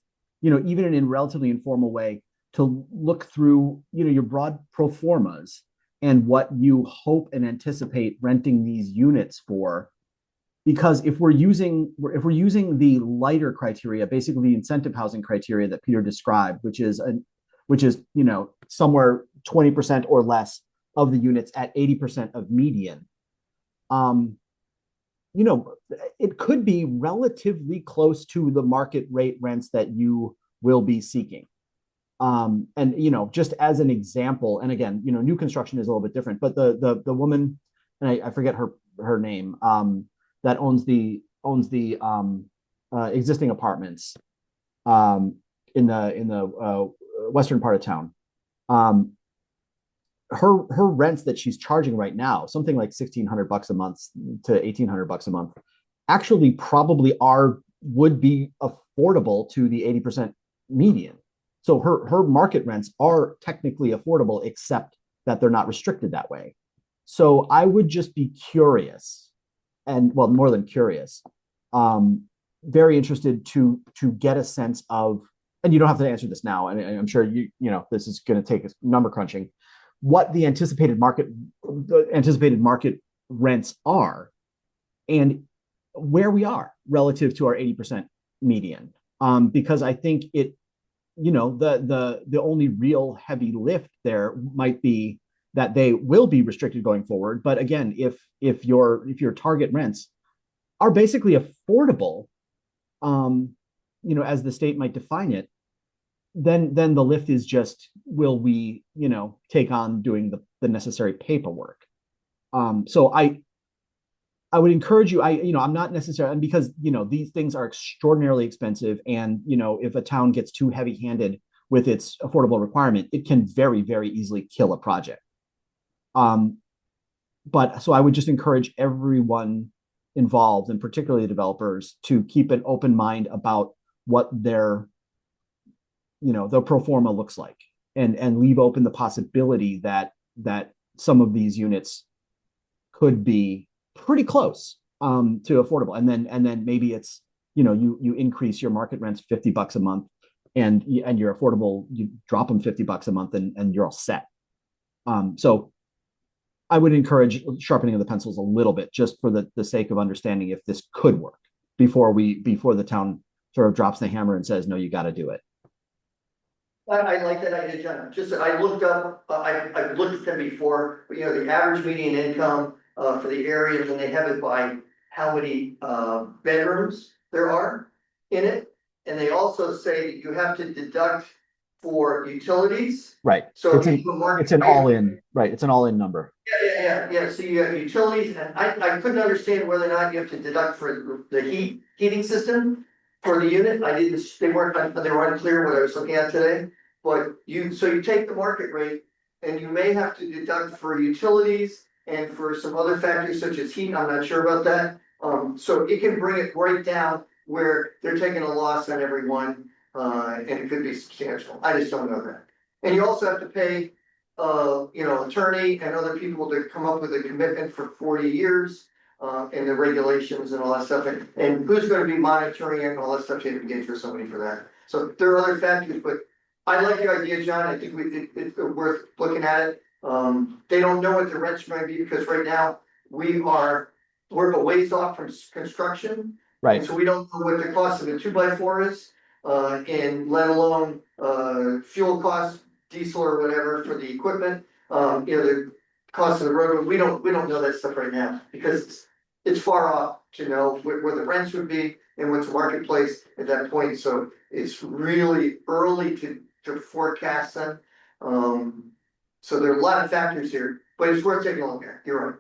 even in a relatively informal way, to look through, your broad pro formas and what you hope and anticipate renting these units for. Because if we're using the lighter criteria, basically the incentive housing criteria that Peter described, which is somewhere 20% or less of the units at 80% of median, it could be relatively close to the market rate rents that you will be seeking. And just as an example, and again, new construction is a little bit different, but the woman, and I forget her name, that owns the existing apartments in the western part of town. Her rents that she's charging right now, something like $1,600 a month to $1,800 a month, actually probably would be affordable to the 80% median. So her market rents are technically affordable, except that they're not restricted that way. So I would just be curious, and well, more than curious, very interested to get a sense of, and you don't have to answer this now, and I'm sure you know this is going to take number crunching, what the anticipated market rents are, and where we are relative to our 80% median. Because I think it, you know, the only real heavy lift there might be that they will be restricted going forward. But again, if your target rents are basically affordable, you know, as the state might define it, then the lift is just, will we, you know, take on doing the necessary paperwork? So I would encourage you, you know, I'm not necessarily, and because, you know, these things are extraordinarily expensive, and, you know, if a town gets too heavy handed with its affordable requirement, it can very, very easily kill a project. But so I would just encourage everyone involved, and particularly the developers, to keep an open mind about what their, you know, the pro forma looks like, and leave open the possibility that some of these units could be pretty close to affordable, and then maybe it's, you know, you increase your market rents $50 a month, and your affordable, you drop them $50 a month, and you're all set. So I would encourage sharpening of the pencils a little bit, just for the sake of understanding if this could work before the town sort of drops the hammer and says, no, you got to do it. I like that idea, John. Just, I looked up, I've looked at them before, but you know, the average median income for the area, and they have it by how many bedrooms there are in it. And they also say that you have to deduct for utilities. Right. So it's an all-in, right? It's an all-in number. Yeah. So you have utilities, and I couldn't understand whether or not you have to deduct for the heating system for the unit. They weren't unclear what I was looking at today. But you take the market rate, and you may have to deduct for utilities and for some other factors such as heat. I'm not sure about that. So it can bring it right down where they're taking a loss on every one, and it could be substantial. I just don't know that. And you also have to pay, you know, attorney and other people to come up with a commitment for 40 years, and the regulations and all that stuff. And who's going to be monitoring it and all that stuff. You have to get through somebody for that. So there are other factors, but I like your idea, John. I think it's worth looking at it. They don't know what the rent's going to be, because right now we're a ways off from construction. Right. And so we don't know what the cost of a 2x4 is, and let alone fuel costs, diesel or whatever for the equipment. You know, the cost of the road. We don't know that stuff right now, because it's far off to know where the rents would be and what's the marketplace at that point. So it's really early to forecast them. So there are a lot of factors here, but it's worth taking a look at. You're right.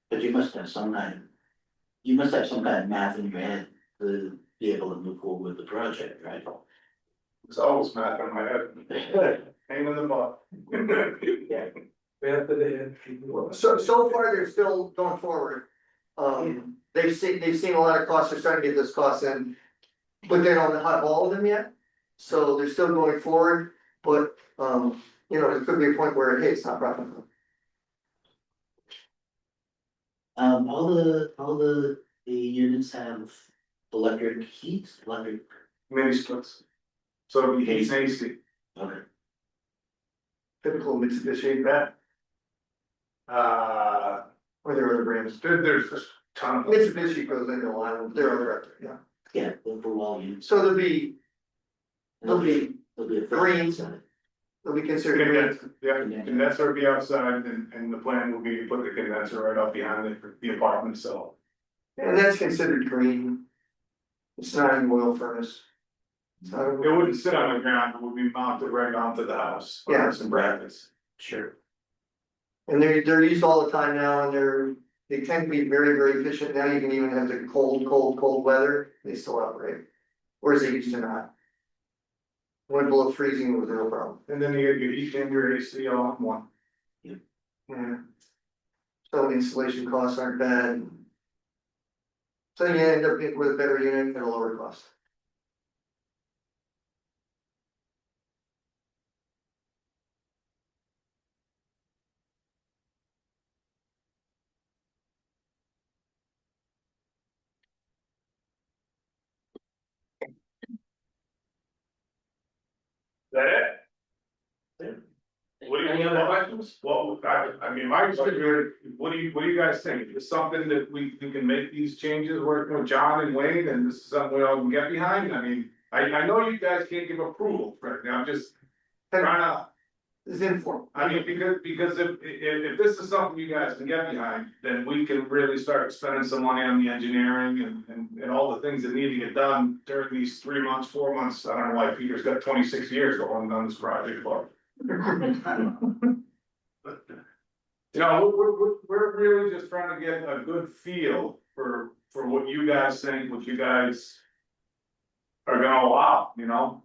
But you must have some kind of math in your head to be able to move forward with the project, right? It's always math in my head. Hang in the butt. Yeah. Math of the head. So far, they're still going forward. They've seen a lot of costs. They're starting to get those costs in, but they don't have all of them yet. So they're still going forward, but you know, there could be a point where, hey, it's not profitable. All the units have electric heat, Mini splits. So it'll be heat and AC. okay. Typical Mitsubishi, that, or there are other brands. There's a ton of them. Mitsubishi goes into a lot of them. There are other, yeah. Yeah, for all units. So there'll be There'll be a. greens. They'll be considered greens. Yeah, condenser will be outside, and the plan will be to put the condenser right up behind the apartment itself. And that's considered green. It's not an oil furnace. It's not a- It wouldn't sit on the ground, it would be mounted right onto the house. Yeah. Some brackets. Sure. And they're used all the time now, and they tend to be very, very efficient. Now you can even have the cold weather, they still operate. Whereas they used to not. Went below freezing was no problem. And then you get your heat and your AC all in one. Yeah. So the installation costs aren't bad. So you end up with a better unit at a lower cost. that it? What do you, Any other questions? well, I mean, my question, what do you guys think? Is something that we can make these changes working with John and Wayne, and this is something we all can get behind? I mean, I know you guys can't give approval, right now, I'm just trying to. It's informal. I mean, because if this is something you guys can get behind, then we can really start spending some money on the engineering and all the things that need to get done during these 3 months, 4 months. I don't know why Peter's got 26 years going on this project, but. You know, we're really just trying to get a good feel for what you guys think, what you guys are gonna allow, you know?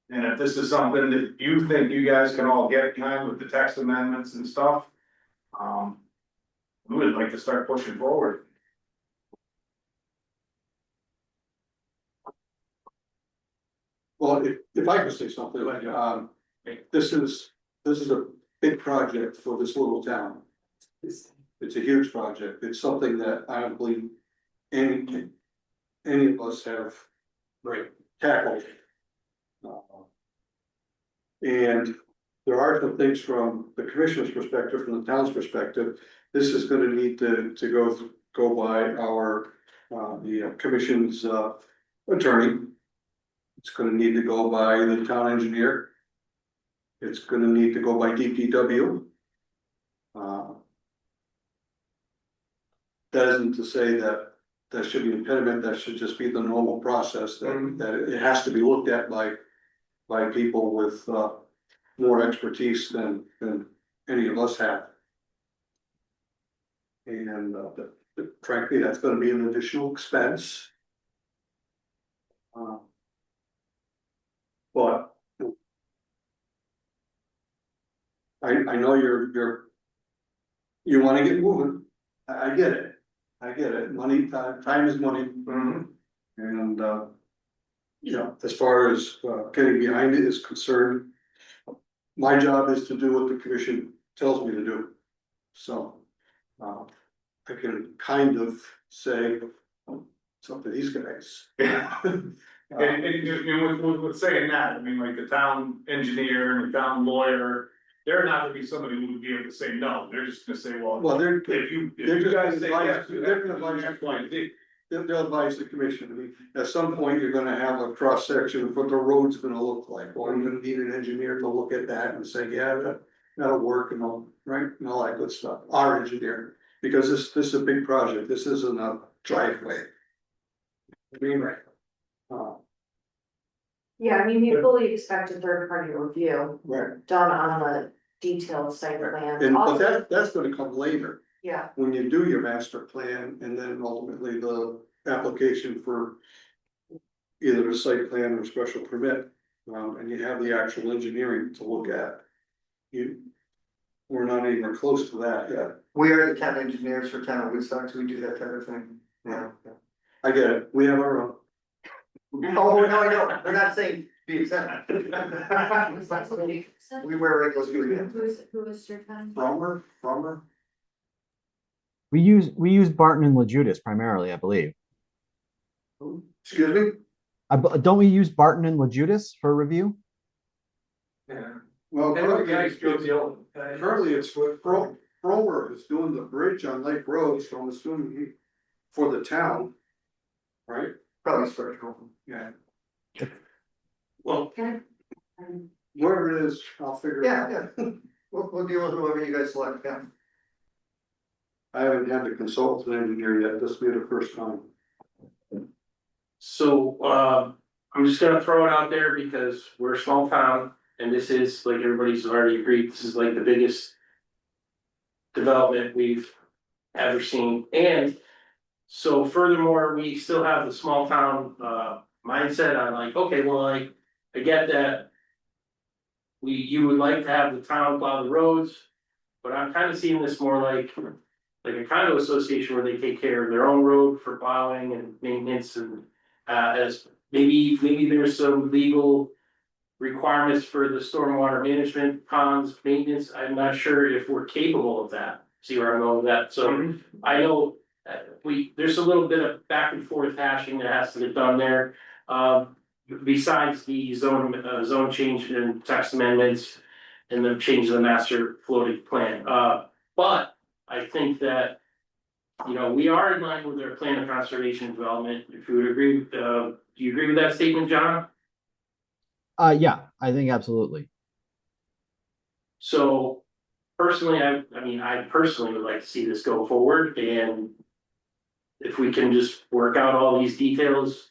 And if this is something that you think you guys can all get behind with the text amendments and stuff, we would like to start pushing forward. Well, if I could say something, like, this is a big project for this little town. It's a huge project. It's something that I don't believe any of us have tackled. And there are some things from the commissioner's perspective, from the town's perspective, this is gonna need to go by our, the commission's, attorney. It's gonna need to go by the town engineer. It's gonna need to go by DPW. That isn't to say that should be an impediment, that should just be the normal process, that it has to be looked at by people with, more expertise than any of us have. And, frankly, that's gonna be an additional expense. But I know you wanna get moving, I get it, money, time is money. And, you know, as far as, getting behind it is concerned, my job is to do what the commission tells me to do. So, I can kind of say something to these guys. And with saying that, I mean, like the town engineer and the town lawyer, they're not gonna be somebody who would be able to say no, they're just gonna say, well. Well, they're If you just guys say advise- yes, they're gonna advise X, Y, Z. they'll advise the commission. I mean, at some point, you're gonna have a cross section of what the road's gonna look like. Well, I'm gonna need an engineer to look at that and say, yeah, that'll work and all, right, and all that good stuff. Our engineer, because this is a big project. This isn't a driveway. I mean, Yeah, I mean, we fully expect a third party review right, done on the detailed site plan. and but Also, that's gonna come later. yeah, When you do your master plan and then ultimately the application for either a site plan or special permit, and you have the actual engineering to look at. We're not even close to that yet. We are the town engineers for town of Woodstock, so we do that type of thing. Yeah. I get it. We have our own. Oh, no, I know, we're not saying be exempt. We wear regular shoes. who is your town? Frommer? We use Barton and Lejudas primarily, I believe. Excuse me? Don't we use Barton and Lejudas for review? Yeah. Well, And the guys go the old. currently it's for Frommer is doing the bridge on Lake Road, so I'm assuming for the town. Right? Probably structural. Yeah. Well, Wherever it is, I'll figure it out. Yeah, yeah, we'll deal with whoever you guys select, yeah. I haven't had to consult an engineer yet. This will be the first time. so, I'm just gonna throw it out there because we're a small town and this is, like everybody's already agreed, this is like the biggest development we've ever seen. And so furthermore, we still have the small town, mindset on like, okay, well, like, I get that. You would like to have the town plow the roads, but I'm kind of seeing this more like a condo association where they take care of their own road for plowing and maintenance and, as maybe there's some legal requirements for the stormwater management ponds maintenance. I'm not sure if we're capable of that. See where I'm going with that? So I know there's a little bit of back and forth hashing that has to get done there. besides the zone change and text amendments and the change of the master floating plan. But I think that, you know, we are in line with our plan of conservation and development, if you would agree, do you agree with that statement, John? Yeah, I think absolutely. So personally, I personally would like to see this go forward, and if we can just work out all these details.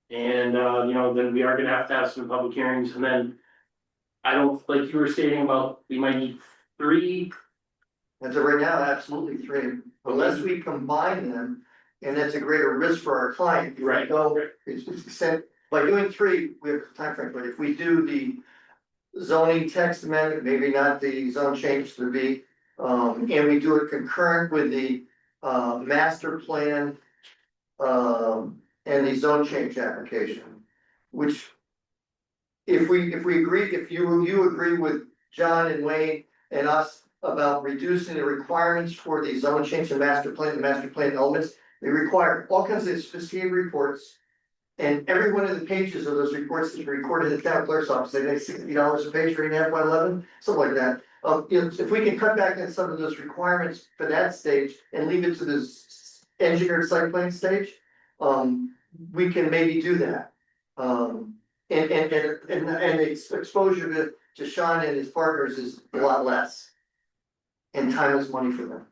And, you know, then we are gonna have to have some public hearings, and then I don't, like you were stating about, we might need 3. As of right now, absolutely 3, unless we combine them, and that's a greater risk for our client. If we Right. go, it's said, by doing 3, we have time frame, but if we do the zoning text amendment, maybe not the zone change to be, and we do it concurrent with the, master plan, and the zone change application, which if we agree, if you agree with John and Wayne and us about reducing the requirements for the zone change and master plan elements, they require all kinds of sophisticated reports. And every one of the pages of those reports is recorded in the town clerk's office. They make $60 a page, 3.5 by 11, something like that. You know, if we can cut back on some of those requirements for that stage and leave it to this engineered site plan stage, we can maybe do that. And the exposure to Sean and his partners is a lot less. And time is money for them.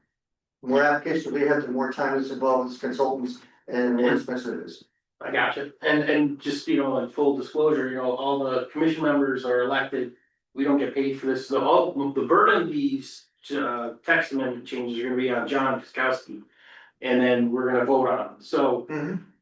The more applications we have, the more time is involved with consultants and more expensive it is. I gotcha. And just, you know, in full disclosure, you know, all the commission members are elected. We don't get paid for this. So all the burden of these text amendment changes are gonna be on John Piskowski. And then we're gonna vote on them. So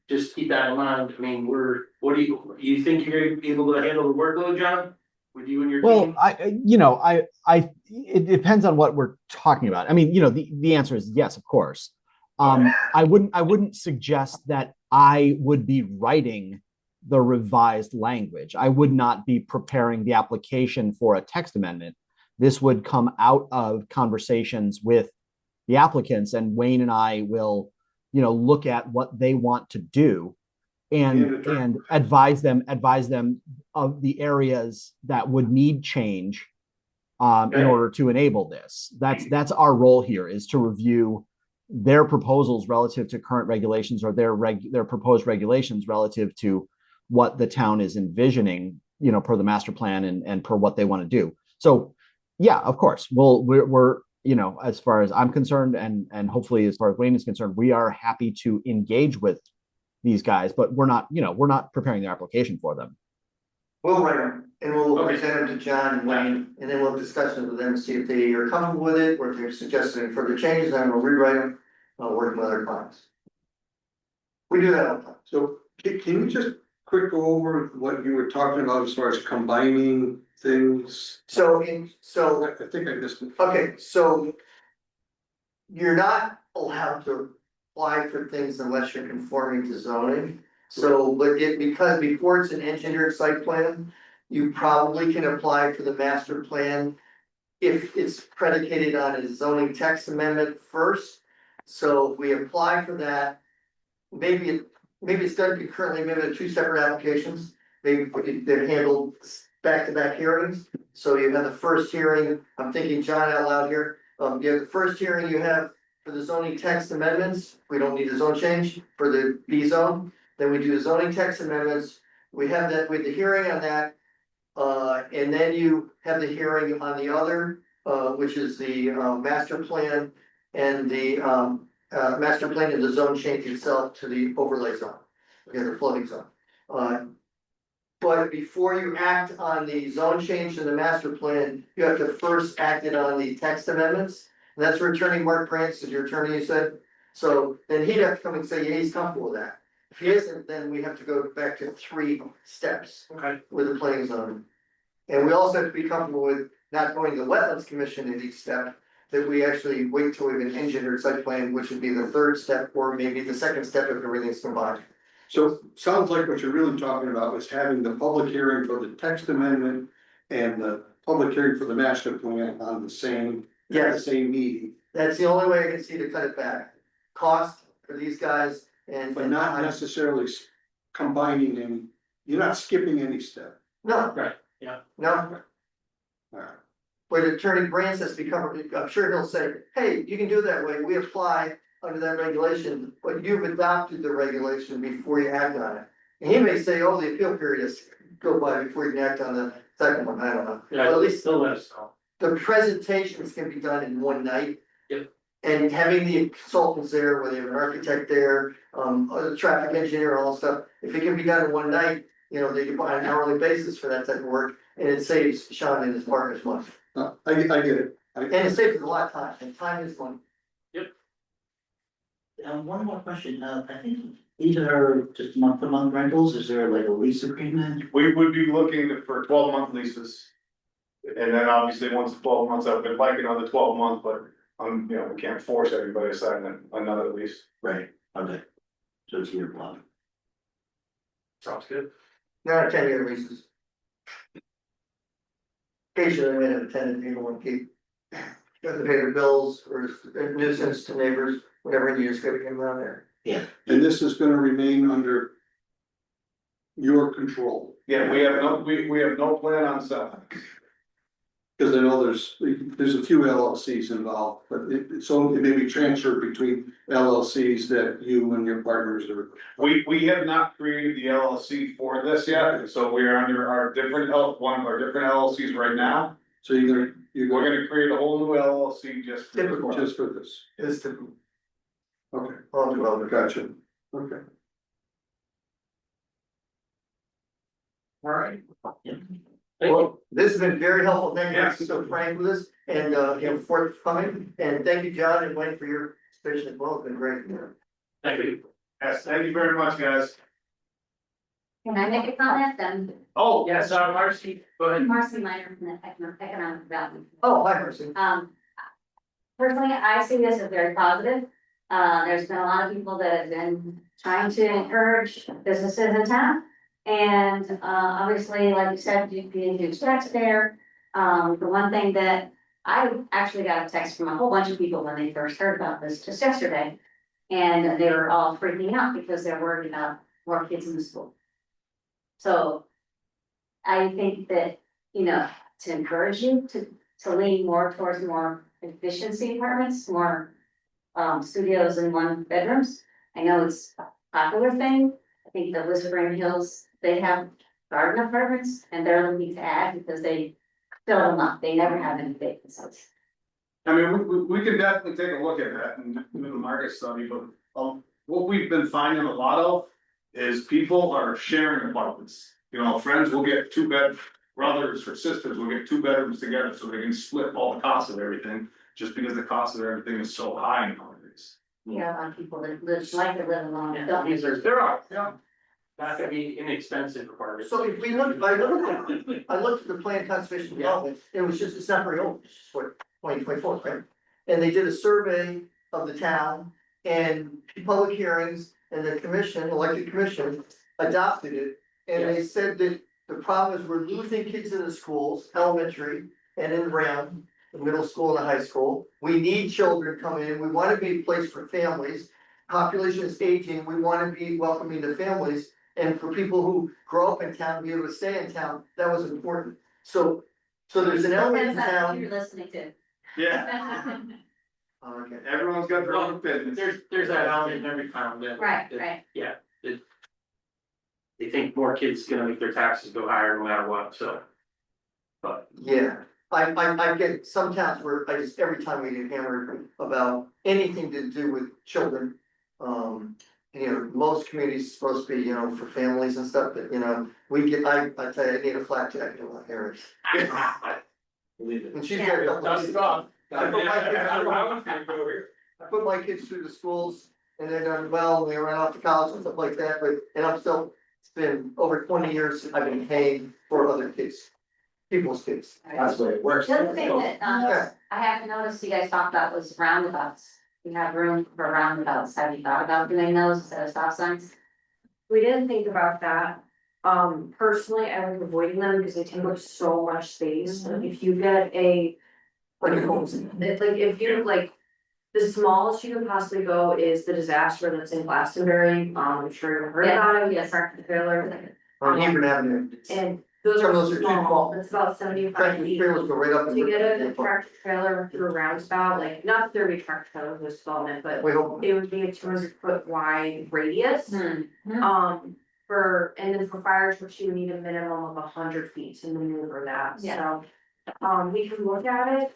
just keep that in mind. I mean, what do you think you're gonna be able to handle the workload, John? With you and your Well, team? it depends on what we're talking about. I mean, you know, the answer is yes, of course. I wouldn't suggest that I would be writing the revised language. I would not be preparing the application for a text amendment. This would come out of conversations with the applicants, and Wayne and I will, you know, look at what they want to do and advise them of the areas that would need change in order to enable this. That's our role here, is to review their proposals relative to current regulations, or their proposed regulations relative to what the town is envisioning, you know, per the master plan and per what they want to do. So yeah, of course, we're you know, as far as I'm concerned, and hopefully as far as Wayne is concerned, we are happy to engage with these guys, but we're not preparing their application for them. We'll write them, and we'll present them to John and Wayne, and then we'll discuss it with them, see if they are comfortable with it, or if they're suggesting any further changes, and we'll rewrite them, working with other clients. We do that all the time. So can you just quick go over what you were talking about as far as combining things? I think I missed it. Okay, so you're not allowed to apply for things unless you're conforming to zoning. So, because before it's an engineered site plan, you probably can apply for the master plan if it's predicated on a zoning text amendment first. So if we apply for that, maybe it's done concurrently, maybe they're 2 separate applications. Maybe they're handled back-to-back hearings. So you have the first hearing, I'm thinking John out loud here. You have the first hearing you have for the zoning text amendments. We don't need a zone change for the B zone. Then we do the zoning text amendments. We have that with the hearing on that. And then you have the hearing on the other, which is the master plan and the master plan and the zone change itself to the overlay zone. Okay, the floating zone. But before you act on the zone change in the master plan, you have to first act it on the text amendments. And that's where Attorney Mark Prance is your attorney, you said. So then he'd have to come and say, yeah, he's comfortable with that. If he isn't, then we have to go back to 3 steps with the planning zone. And we also have to be comfortable with not going to the wetlands commission in each step, that we actually wait till we have an engineered site plan, which would be the 3rd step, or maybe the 2nd step if everything's combined. So sounds like what you're really talking about is having the public hearing for the text amendment and the public hearing for the master plan on the same meeting. That's the only way I can see to cut it back. Cost for these guys and. But not necessarily combining them you're not skipping any step. No, Right, yeah. no, Alright. but Attorney Brands has become, I'm sure he'll say, hey, you can do it that way, we apply under that regulation, but you've adopted the regulation before you act on it. And he may say, oh, the appeal period is go by before you can act on the second one, I don't know. Yeah, But at least still let us know. the presentations can be done in one night. Yep. And having the consultants there, whether you have an architect there, a traffic engineer, all that stuff, if it can be done in one night, you know, they can buy an hourly basis for that type of work, and it saves Sean and his partners money. I get it. And it saves a lot of time, and time is money. One more question, I think these are just month-to-month rentals, is there like a lease agreement? We would be looking for 12-month leases. And then obviously, once the 12 months up, we'd like another 12 months, but you know, we can't force everybody to sign another lease. Right, okay. So it's year block. Sounds good. Not 10-year leases. Occasionally, we have a tenant people want to keep. You have to pay their bills or a nuisance to neighbors, whatever you just gotta get them around there. Yeah. And this is gonna remain under your control. Yeah, we have no plan on selling. Cause I know there's a few LLCs involved, but it's only, it may be transferred between LLCs that you and your partners are. We have not created the LLC for this yet, so we are under our one of our different LLCs right now. So you're We're gonna create a whole new LLC just for Typical. just for this. It's typical. Okay, All development. gotcha. Okay. All right. Yeah. Thank you. Well, this has been very helpful, thank you, Yes. so frank with us, and, you know, forthcoming, and thank you, John and Wayne, for your participation as well, it's been great. Thank you. Yes, thank you very much, guys. Can I make a comment then? Oh, yes, Marcy, go ahead. Marcy Minor from the Economic Development. Oh, hi, Mercy. Personally, I see this as very positive. There's been a lot of people that have been trying to encourage businesses in town. And, obviously, like you said, you being a huge taxpayer, the one thing that I actually got a text from a whole bunch of people when they first heard about this just yesterday. And they were all freaking out because they're worried about more kids in the school. So I think that, you know, to encourage you to lean more towards more efficiency apartments, more studios and one bedrooms. I know it's a popular thing. I think the Whispering Hills, they have garden apartments and they're looking to add because they fill them up. They never have any vacancies. I mean, we can definitely take a look at that and do the market study, but, what we've been finding a lot of is people are sharing apartments. You know, friends will get brothers or sisters will get 2 bedrooms together so they can split all the costs of everything, just because the cost of everything is so high nowadays. Yeah, a lot of people that like to live alone. Yeah, these are, there are, yeah. Not gonna be inexpensive apartments. So if we look, I looked at the plan conservation development, it was just, it's not very old, it's just what, 2024, right? And they did a survey of the town and public hearings, and the commission, elected commission, adopted it. And they said that the problem is we're losing kids in the schools, elementary and in Brown, the middle school and the high school. We need children coming in, we wanna be a place for families. Population is aging, we wanna be welcoming to families. And for people who grow up in town, be able to stay in town, that was important. So there's an element in That's not what town. you're listening to. Yeah, Okay. everyone's got their own business. There's that element in every town that. Right, that- right. Yeah, they think more kids gonna make their taxes go higher no matter what, so. But, Yeah, I get some towns where I just, every time we get hammered about anything to do with children. You know, most communities supposed to be, you know, for families and stuff, but you know, we get, I tell you, I need a flat jacket in my parents. believe it. And she's got a couple of Dust kids. it off. I put my kids through the schools and they're done well, and they run off to college and stuff like that, but, and I'm still, it's been over 20 years since I've been paying for other kids. People's kids. That's the way it works. The other thing that, Yeah. I have noticed you guys talked about was roundabouts. You have room for roundabouts. Have you thought about doing those instead of stop signs? We didn't think about that. Personally, I was avoiding them because they take up so much space. Like if you get like if you like, the smallest you can possibly go is the disaster that's in Glastonbury. I'm sure you've heard Yeah. about it. Yes. Park the trailer. On Hebron Avenue. And those Some are of those are too small, small. it's about 75 Tractor feet. trailers go right up. To get a tractor trailer through a roundabout, like not 30 tractor trailers with development, but We hope. it would be a 200-foot wide radius. Hmm. And then for fire trucks, you would need a minimum of 100 feet to maneuver that, Yeah. so. We can look at it,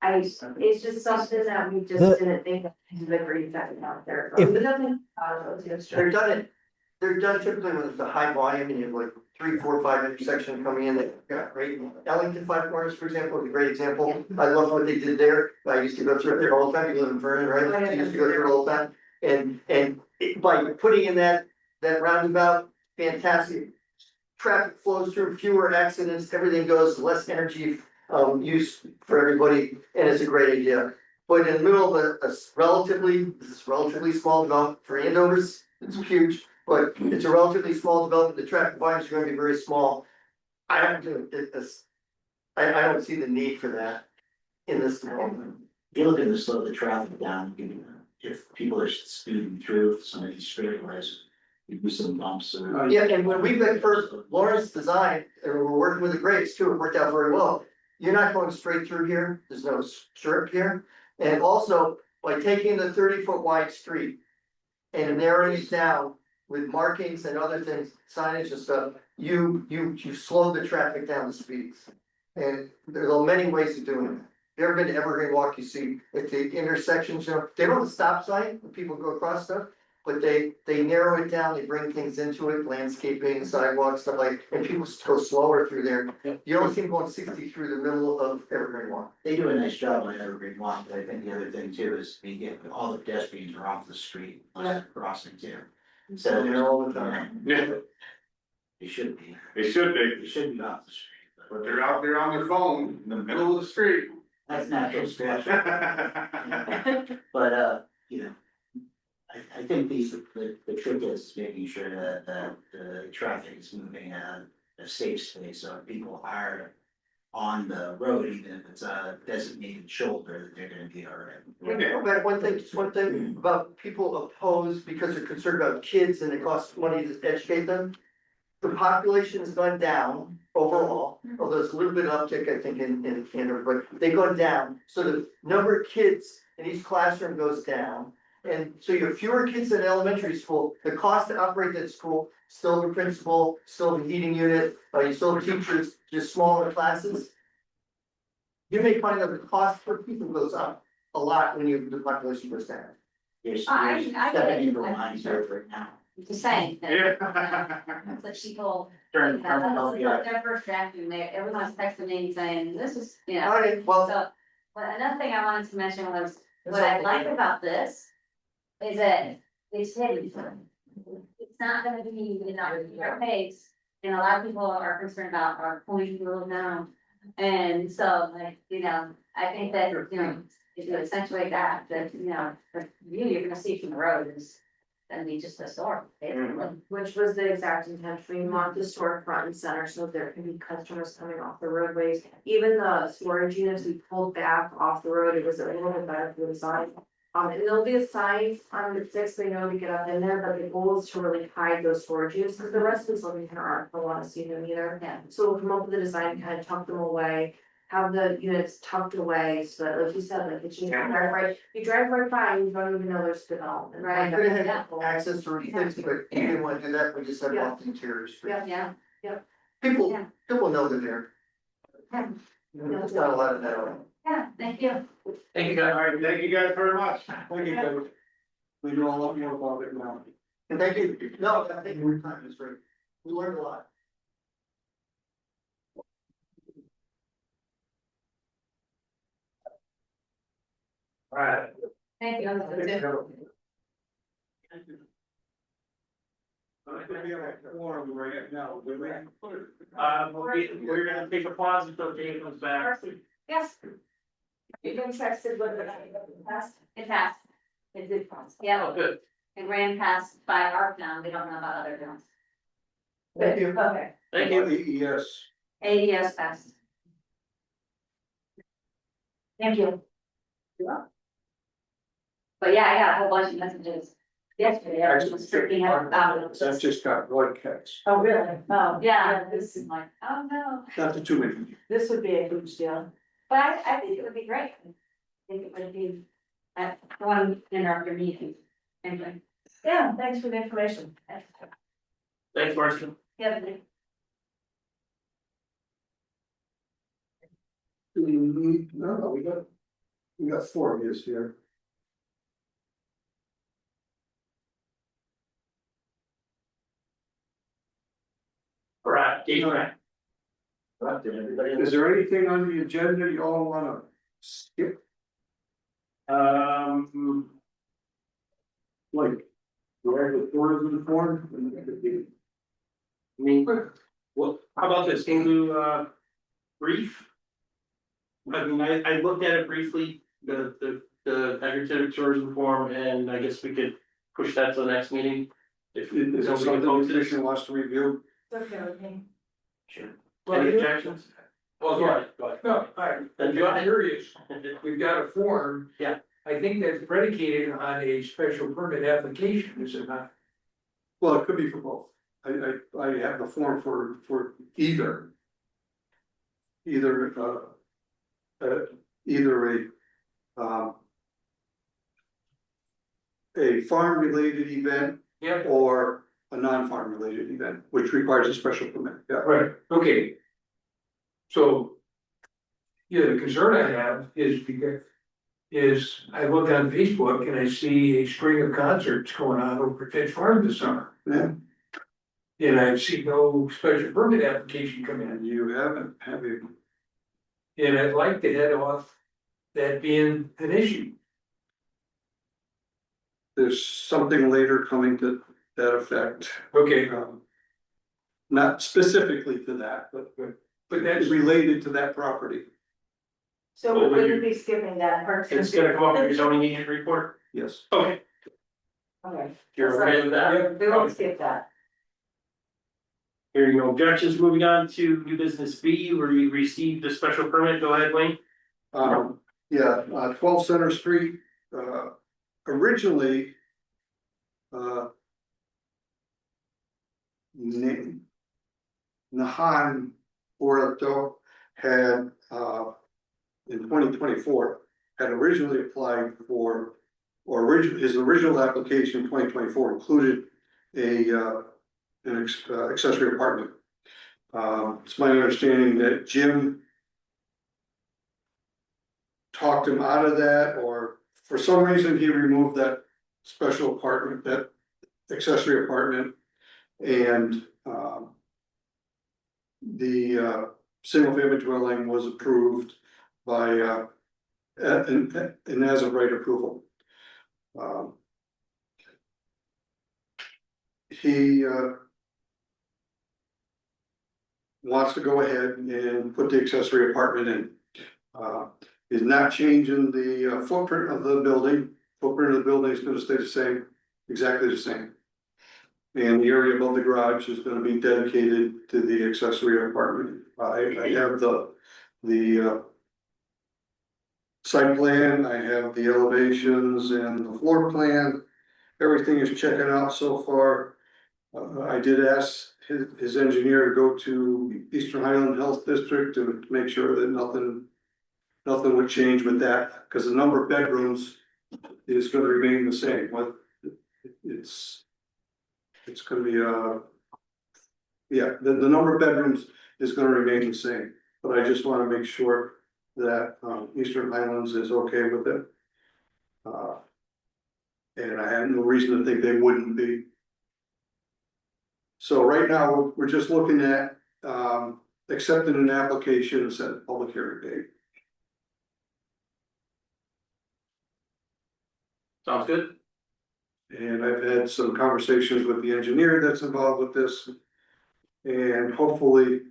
it's just something that we just The- didn't think of the great effect out there. But we definitely thought it was They're done typically when it's a high volume and you have like 3, 4, 5 intersection coming in, that got great. Ellington Five Corners, for example, is a great example. I love what they did there. I used to go through it there all the time. You live in Vernon, right? So I used to go through it all the time. By putting in that roundabout, fantastic. Traffic flows through, fewer accidents, everything goes, less energy use for everybody, and it's a great idea. But in the middle of this relatively small development for Andover's, it's huge, but it's a relatively small development, the traffic volumes are gonna be very small. I don't see the need for that in this development. You're looking to slow the traffic down, if people are speeding through some of these straightaways, you do some bumps or. Yeah, and when we did first Lawrence design, and we're working with the grades too, it worked out very well. You're not going straight through here, there's no strip here, and also by taking the 30-foot wide street. And narrowing it down with markings and other things, signage and stuff, you slow the traffic down the speeds. And there's many ways of doing it. If you ever been to Evergreen Walk, you see at the intersections, they don't have a stop sign when people go across stuff. But they narrow it down, they bring things into it, landscaping, sidewalks, stuff like, and people go slower through there. You don't see them going 60 through the middle of Evergreen Walk. They do a nice job on Evergreen Walk, but I think the other thing too is we get all the pedestrians are off the street, crossing too. So They're all the time. Yeah, they should be, they should be, they should be off the street. but they're out there on their phone in the middle of the street. That's natural special, but I think the trick is making sure that the traffic is moving at a safe space, so if people are on the road, even if it's a designated shoulder, they're gonna be all right. But one thing about people opposed because they're concerned about kids and it costs money to educate them. The population has gone down overall, although it's a little bit uptick, I think, in Canada, but they've gone down. So the number of kids in each classroom goes down. And so you have fewer kids in elementary school, the cost to operate that school, still the principal, still the heating unit, you still have teachers, just smaller classes. You may find that the cost per pupil goes up a lot when the population goes down. There's I get it. 70 lines there right now. Just saying. that, Yeah. But people, During that's yeah. their first reaction, everyone's texting me saying, this is, you know. Alright, well, So, but another thing I wanted to mention was, what I like about this is that it's hidden. It's not gonna be, your face, and a lot of people are concerned about our point rule now. And so, like, I think that, if you accentuate that, the view you're gonna see from the road is gonna be just historic, basically. Which was the exact intention, we want the store front and center, so there can be customers coming off the roadways. Even the storage units we pulled back off the road, it was a little bit better for the sign. And there'll be a sign on the 6th, they know to get up in there, but the goal is to really hide those storage units, because the rest of the living here aren't, don't wanna see them either. Yeah. So we'll come up with a design, kind of tuck them away, have the units tucked away, so that, like you said, like, it's, you drive right by, you don't even know there's development. I Right. could have Yeah. access to things, but we didn't wanna do that, we just have off the interior street. Yeah. Yeah, People Yeah. know they're there. Yeah. There's not a lot of that around. yeah, thank you. Thank you, guys. Alright, thank you guys very much. Thank you, Kevin. We know a lot more about it now. And thank you, no, I think your time is great, we learned a lot. Alright. Thank you. We're gonna take a pause until Dave comes back. Yes. You can text it with the past. It passed. It did pass. Yeah, Oh, good. it ran past by our town, we don't know about other towns. Thank you. Okay. Thank you. Yes. AES passed. Thank you. But yeah, I got a whole bunch of messages yesterday, I was just freaking out about it. That's just got broadcast, Oh, really? Oh, Yeah, this is like, oh no, not the too many. This would be a huge deal. but I think it would be great. I think it would be, one interrupt your meeting. Anyway. Yeah, thanks for the information. Thanks, Marcia. Yeah. No, we got 4 of yous here. All right, Dave, all right. Is there anything on the agenda you all wanna skip? Like, where the tourism form? I mean, well, how about this, can you do, brief? I mean, I looked at it briefly, the agritourism form, and I guess we could push that to the next meeting. If Is there nobody something the opposes. commission wants to review? It's okay with me. Sure. Well, Any yeah. objections? Well, go ahead, go ahead. No, I'm Then go ahead. curious, we've got a form. Yeah. I think that's predicated on a special permit application, is it not? Well, it could be for both. I have the form for either. Either a farm related event Yeah. or a non-farm related event, which requires a special permit, yeah. Right, okay. So. Yeah, the concern I have is I look on Facebook and I see a string of concerts going on over at Finch Farm this summer. Yeah, And I see no special permit application come in, and you haven't, have you? and I'd like to head off that being an issue. There's something later coming to that effect. Okay, Not specifically to that, but that's, related to that property, So Well, we would wouldn't be skipping that part. It's gonna come up in your zoning agent report? yes. Okay. Okay, You're okay with that? we won't skip that. Hearing no objections, moving on to new business B, where we received a special permit, go ahead, Wayne. 12 Center Street, originally. Nahan Orto had, in 2024, had originally applied for, his original application in 2024 included an accessory apartment. It's my understanding that Jim talked him out of that, or for some reason he removed that special apartment, that accessory apartment. And the single family dwelling was approved by an as of right approval. He wants to go ahead and put the accessory apartment in. Is not changing the footprint of the building. Footprint of the building is gonna stay the same, exactly the same. And the area above the garage is gonna be dedicated to the accessory apartment. I have the site plan, I have the elevations and the floor plan. Everything is checking out so far. I did ask his engineer to go to Eastern Highland Health District to make sure that nothing would change with that, because the number of bedrooms is gonna remain the same. What it's gonna be, the number of bedrooms is gonna remain the same, but I just wanna make sure that, Eastern Highlands is okay with it. And I have no reason to think they wouldn't be. So right now, we're just looking at, accepting an application and set a public hearing date. Sounds good. And I've had some conversations with the engineer that's involved with this. And hopefully.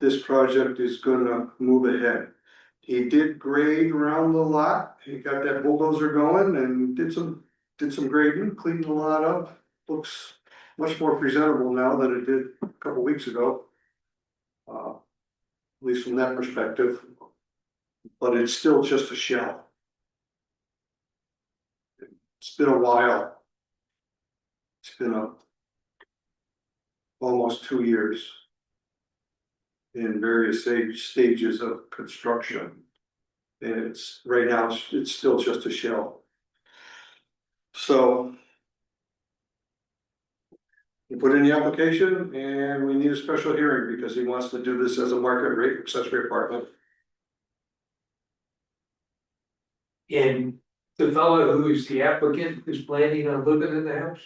This project is gonna move ahead. He did grade around the lot, he got that bulldozer going and did some grading, cleaned the lot up. Looks much more presentable now than it did a couple weeks ago. At least from that perspective. But it's still just a shell. It's been a while It's been almost 2 years. In various stages of construction. And it's, right now, it's still just a shell. So. We put in the application and we need a special hearing because he wants to do this as a market rate accessory apartment. And the fellow who is the applicant is planning on living in the house?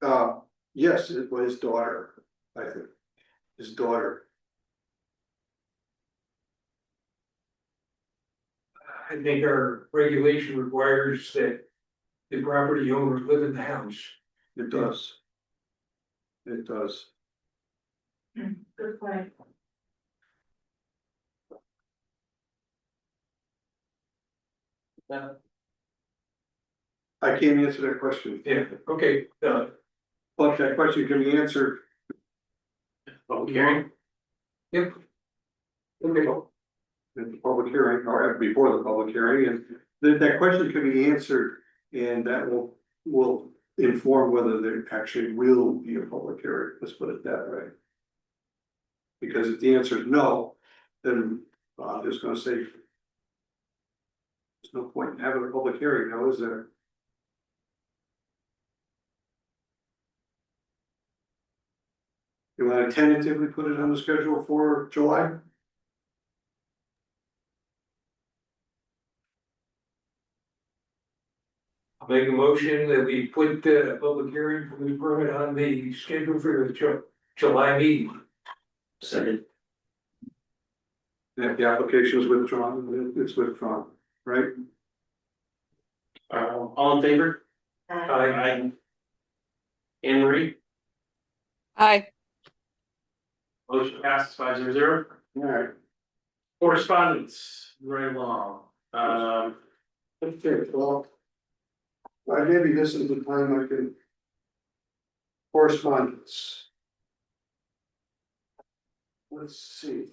Oh, yes, it was his daughter, I think, his daughter. I think our regulation requires that the property owner live in the house. It does. It does. Good point. I can't answer that question. Yeah, okay, But that question can be answered. Public hearing. yep. Okay, At the public hearing, or before the public hearing, and that question can be answered, and that will inform whether there actually will be a public hearing, let's put it that way. Because if the answer is no, then I'm just gonna say. There's no point in having a public hearing now, is there? You wanna tentatively put it on the schedule for July? I'll make a motion that we put the public hearing for the permit on the schedule for the July meeting. Second. If the application is withdrawn, it's withdrawn, right? All in favor? Aye. Anne Marie, Aye. motion passes 5-0. Alright. Correspondence, right along. Okay, well. Maybe this is the time I can. Correspondence. Let's see.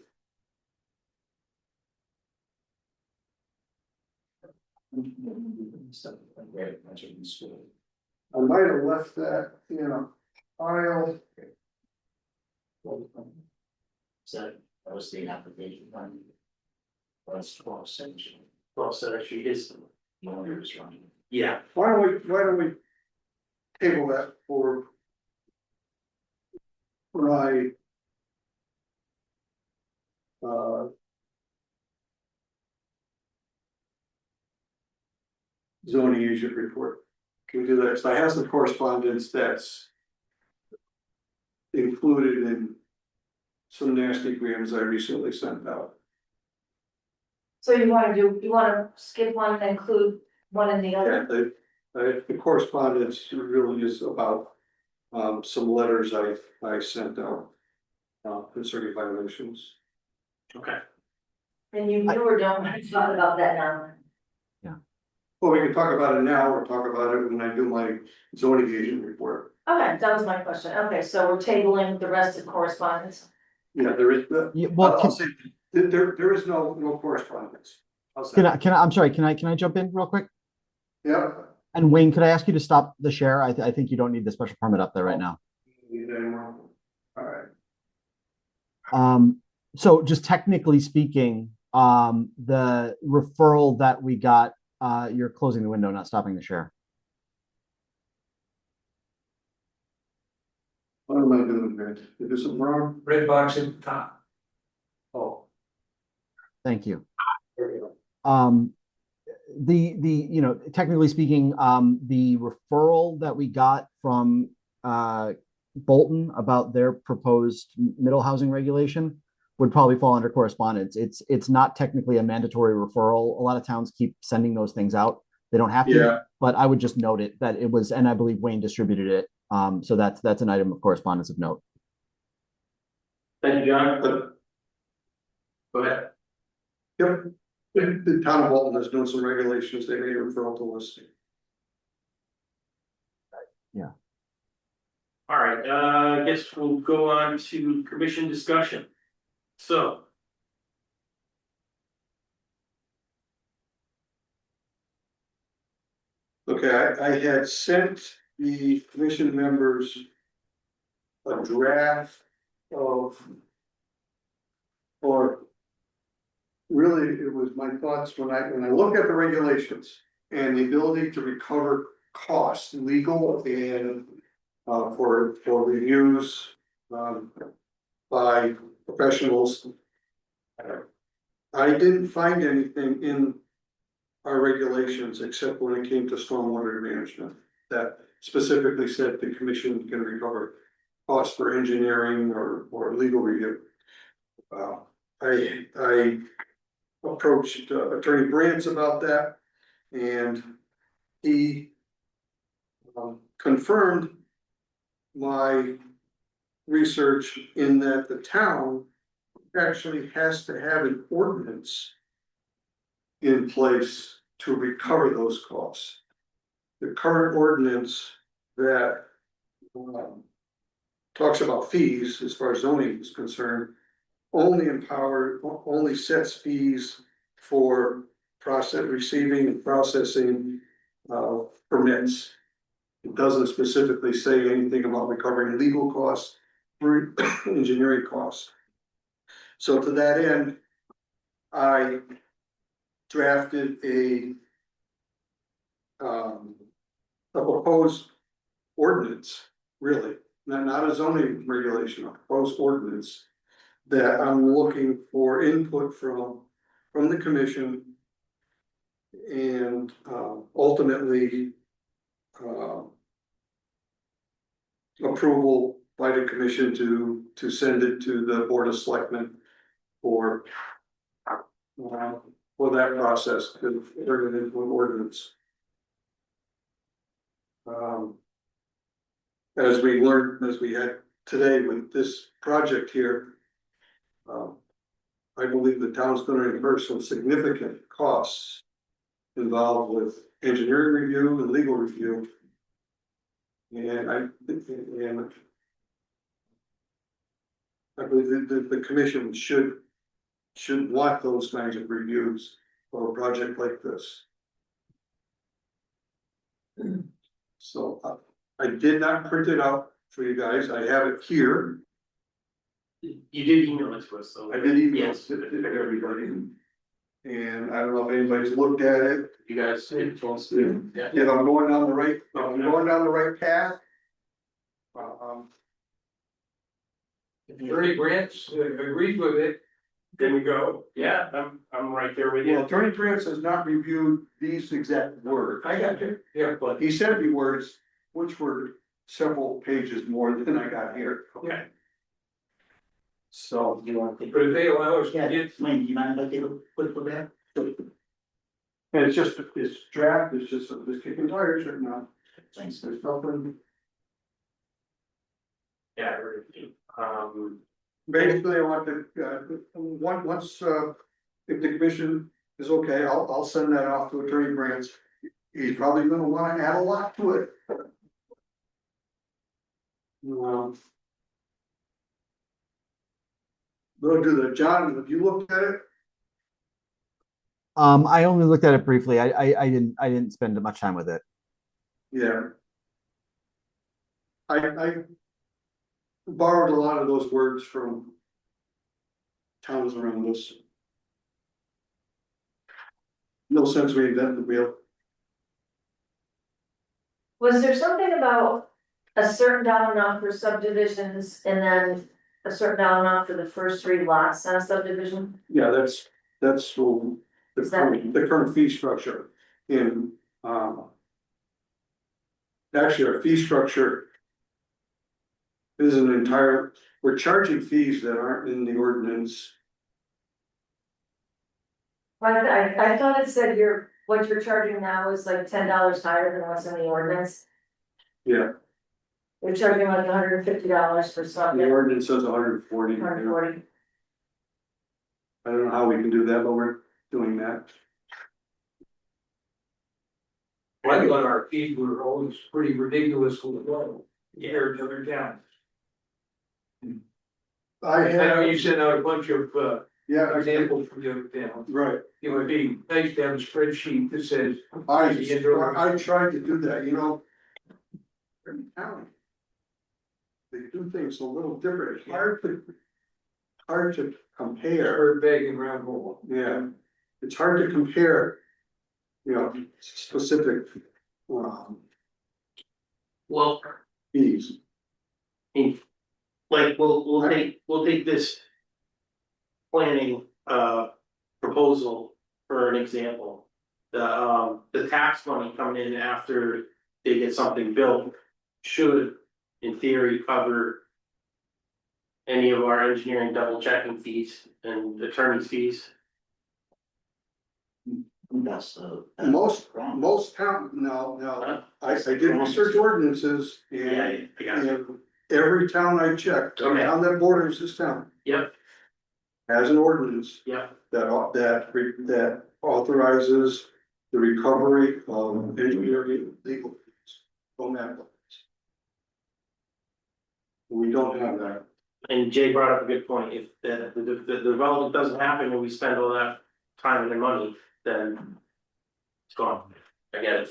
I might have left that in a file. So that was the application. Was 12 section. Well, so actually is, Lawyers running. yeah, Why don't we table that for. My. Zoning agent report. Can we do that? So I have some correspondence that's. Included in. Some nasty grams I recently sent out. So you wanna skip one and include one in the other? Yeah, the correspondence really is about, some letters I sent out. Concerning violations. okay. And you or don't want to talk about that now? Well, we can talk about it now or talk about it when I do my zoning agent report. Okay, that was my question. Okay, so we're tabling the rest of correspondence. Yeah, there is, Yeah, well, I'll say, there is no correspondence. How's that? I'm sorry, can I jump in real quick? Yeah. And Wayne, could I ask you to stop the share? I think you don't need the special permit up there right now. Alright. So just technically speaking, the referral that we got, you're closing the window, not stopping the share. What am I doing here? Is this something wrong? Red box at the top. Oh. Thank you. There we go. Technically speaking, the referral that we got from Bolton about their proposed middle housing regulation would probably fall under correspondence. It's not technically a mandatory referral. A lot of towns keep sending those things out. They don't have to, Yeah. but I would just note it that it was, and I believe Wayne distributed it. So that's an item of correspondence of note. Thank you, John. Go ahead. Yep, the town of Bolton is doing some regulations, they made a referral to us. Yeah. All right, I guess we'll go on to commission discussion. So. Okay, I had sent the commission members a draft of, or really, it was my thoughts when I look at the regulations and the ability to recover costs, legal and for reviews by professionals. I didn't find anything in our regulations except when it came to stormwater management that specifically said the commission can recover costs for engineering or legal review. I approached Attorney Brands about that, and he confirmed my research in that the town actually has to have an ordinance in place to recover those costs. The current ordinance that talks about fees as far as zoning is concerned only sets fees for receiving and processing permits. It doesn't specifically say anything about recovering legal costs or engineering costs. So to that end, I drafted a proposed ordinance, really, not a zoning regulation, a proposed ordinance that I'm looking for input from the commission and ultimately approval by the commission to send it to the Board of Selectmen for that process to turn it into an ordinance. As we learned, as we had today with this project here, I believe the town's gonna incur some significant costs involved with engineering review and legal review. And I believe that the commission should want those kinds of reviews for a project like this. So I did not print it out for you guys. I have it here. You did email it to us, so. I did email Yes. it to everybody. And I don't know if anybody's looked at it. You guys. Yeah. If I'm going down the right path. Attorney Grants agrees with it, then we go. Yeah, I'm right there with you. Well, Attorney Prince has not reviewed these exact words. I got you, yeah, But he sent me words which were several pages more than I got here. Okay. So. You want to? but if they allow us to Yeah, get, Wayne, do you mind if I take a quick look at it? And it's just, it's draft, it's just kicking tires right now. Thanks. There's nothing. Yeah. Basically, I want to, once, if the commission is okay, I'll send that off to Attorney Brands. He's probably gonna wanna add a lot to it. Go do the, John, have you looked at it? I only looked at it briefly. I didn't spend much time with it. Yeah. I borrowed a lot of those words from towns around us. No sense reinventing the wheel. Was there something about a certain dollar amount for subdivisions and then a certain dollar amount for the first 3 lots on a subdivision? Yeah, that's the Is that- current fee structure in, actually, our fee structure is an entire, we're charging fees that aren't in the ordinance. I thought it said what you're charging now is like $10 higher than what's in the ordinance. Yeah, You're charging like $150 for the something, ordinance says 140. $140. I don't know how we can do that, but we're doing that. I thought our fees were always pretty ridiculously low compared to other towns. I I know have, you sent out a bunch of Yeah, example from the other town. right. It would be nice to have a spreadsheet that says. I tried to do that, you know. Every town. They do things a little different, it's hard to compare, Bird bag and round hole. yeah, it's hard to compare. You know, specific, Well, fees. like, we'll take this planning, proposal for an example. The tax money coming in after they get something built should, in theory, cover any of our engineering double checking fees and attorney's fees. That's Most town, no, I did research ordinances Yeah, and. I got you. And every town I checked, every Okay. town that borders this town Yep, has an ordinance yep, that authorizes the recovery of engineering legal fees from that. We don't have that. and Jay brought up a good point, if the development doesn't happen and we spend all that time and money, then it's gone, I get it.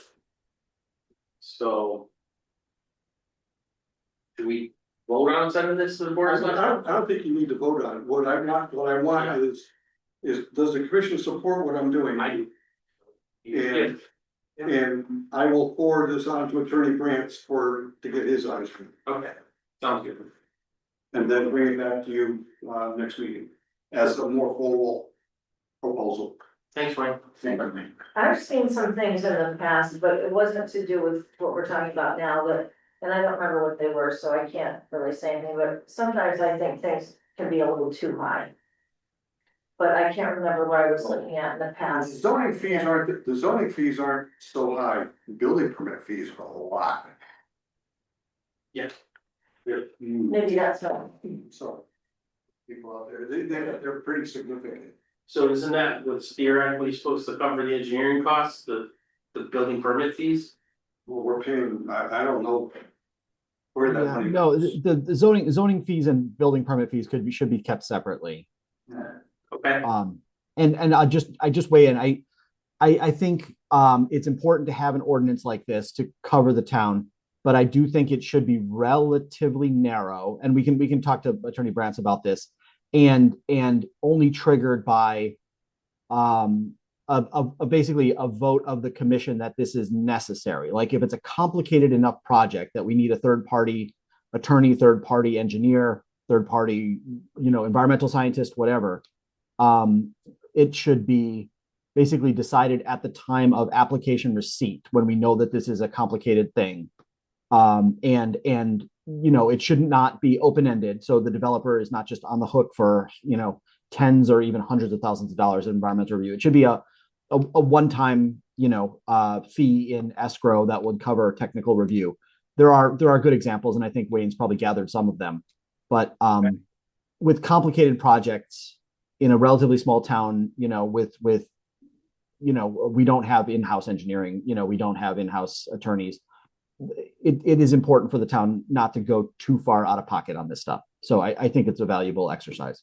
So. Do we vote on sending this to the board? I don't think you need to vote on it. What I want is, does the commission support what I'm doing? I do. And, and I will forward this on to Attorney Grants to get his eyes on it. Okay, sounds good. And then bring it back to you, next meeting as a more formal proposal. Thanks, Wayne. Thank you. I've seen some things in the past, but it wasn't to do with what we're talking about now, but, and I don't remember what they were, so I can't really say anything, but sometimes I think things can be a little too high. But I can't remember what I was looking at in the The past. zoning fees aren't so high, the building permit fees are a lot. Yeah. Maybe that's what. So. People out there, they're pretty significant. So isn't that what's theoretically supposed to cover the engineering costs, the building permit fees? Well, we're paying, I don't know. Where that Yeah, money no, goes. the zoning fees and building permit fees should be kept separately. Okay, And I just weigh in, I think, it's important to have an ordinance like this to cover the town. But I do think it should be relatively narrow, and we can talk to Attorney Brantz about this, and only triggered by basically a vote of the commission that this is necessary. Like if it's a complicated enough project that we need a third party attorney, third party engineer, third party, environmental scientist, whatever, it should be basically decided at the time of application receipt when we know that this is a complicated thing. It should not be open-ended, so the developer is not just on the hook for tens or even hundreds of thousands of dollars in environmental review. It should be a one-time fee in escrow that would cover technical review. There are good examples, and I think Wayne's probably gathered some of them. But with complicated projects in a relatively small town, with we don't have in-house engineering, we don't have in-house attorneys. It is important for the town not to go too far out of pocket on this stuff. So I think it's a valuable exercise.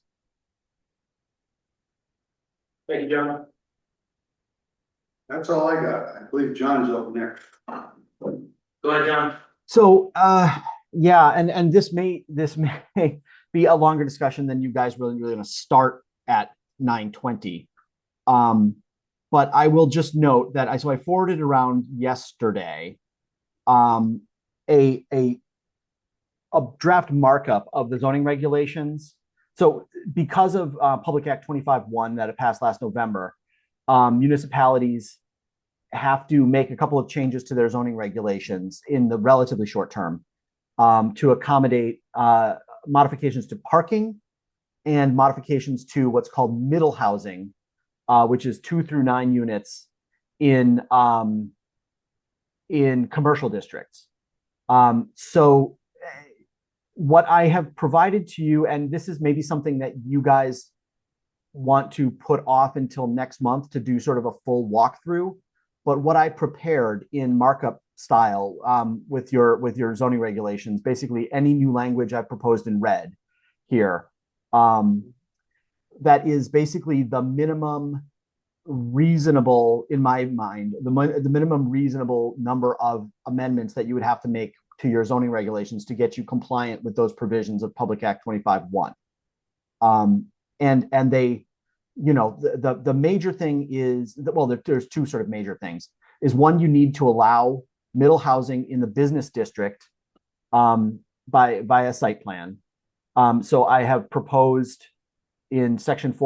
thank you, John. That's all I got. I believe John's up next. Go ahead, John. So yeah, and this may be a longer discussion than you guys really gonna start at 9:20. But I will just note that I forwarded around yesterday a draft markup of the zoning regulations. So because of Public Act 25-1 that it passed last November, municipalities have to make a couple of changes to their zoning regulations in the relatively short term to accommodate modifications to parking and modifications to what's called middle housing, which is 2 through 9 units in commercial districts. So what I have provided to you, and this is maybe something that you guys want to put off until next month to do sort of a full walkthrough, but what I prepared in markup style with your zoning regulations, basically any new language I've proposed in red here. that is basically the minimum reasonable, in my mind, the minimum reasonable number of amendments that you would have to make to your zoning regulations to get you compliant with those provisions of Public Act 25-1. And they, the major thing is, well, there's two sort of major things. Is one, you need to allow middle housing in the business district by a site plan. So I have proposed in section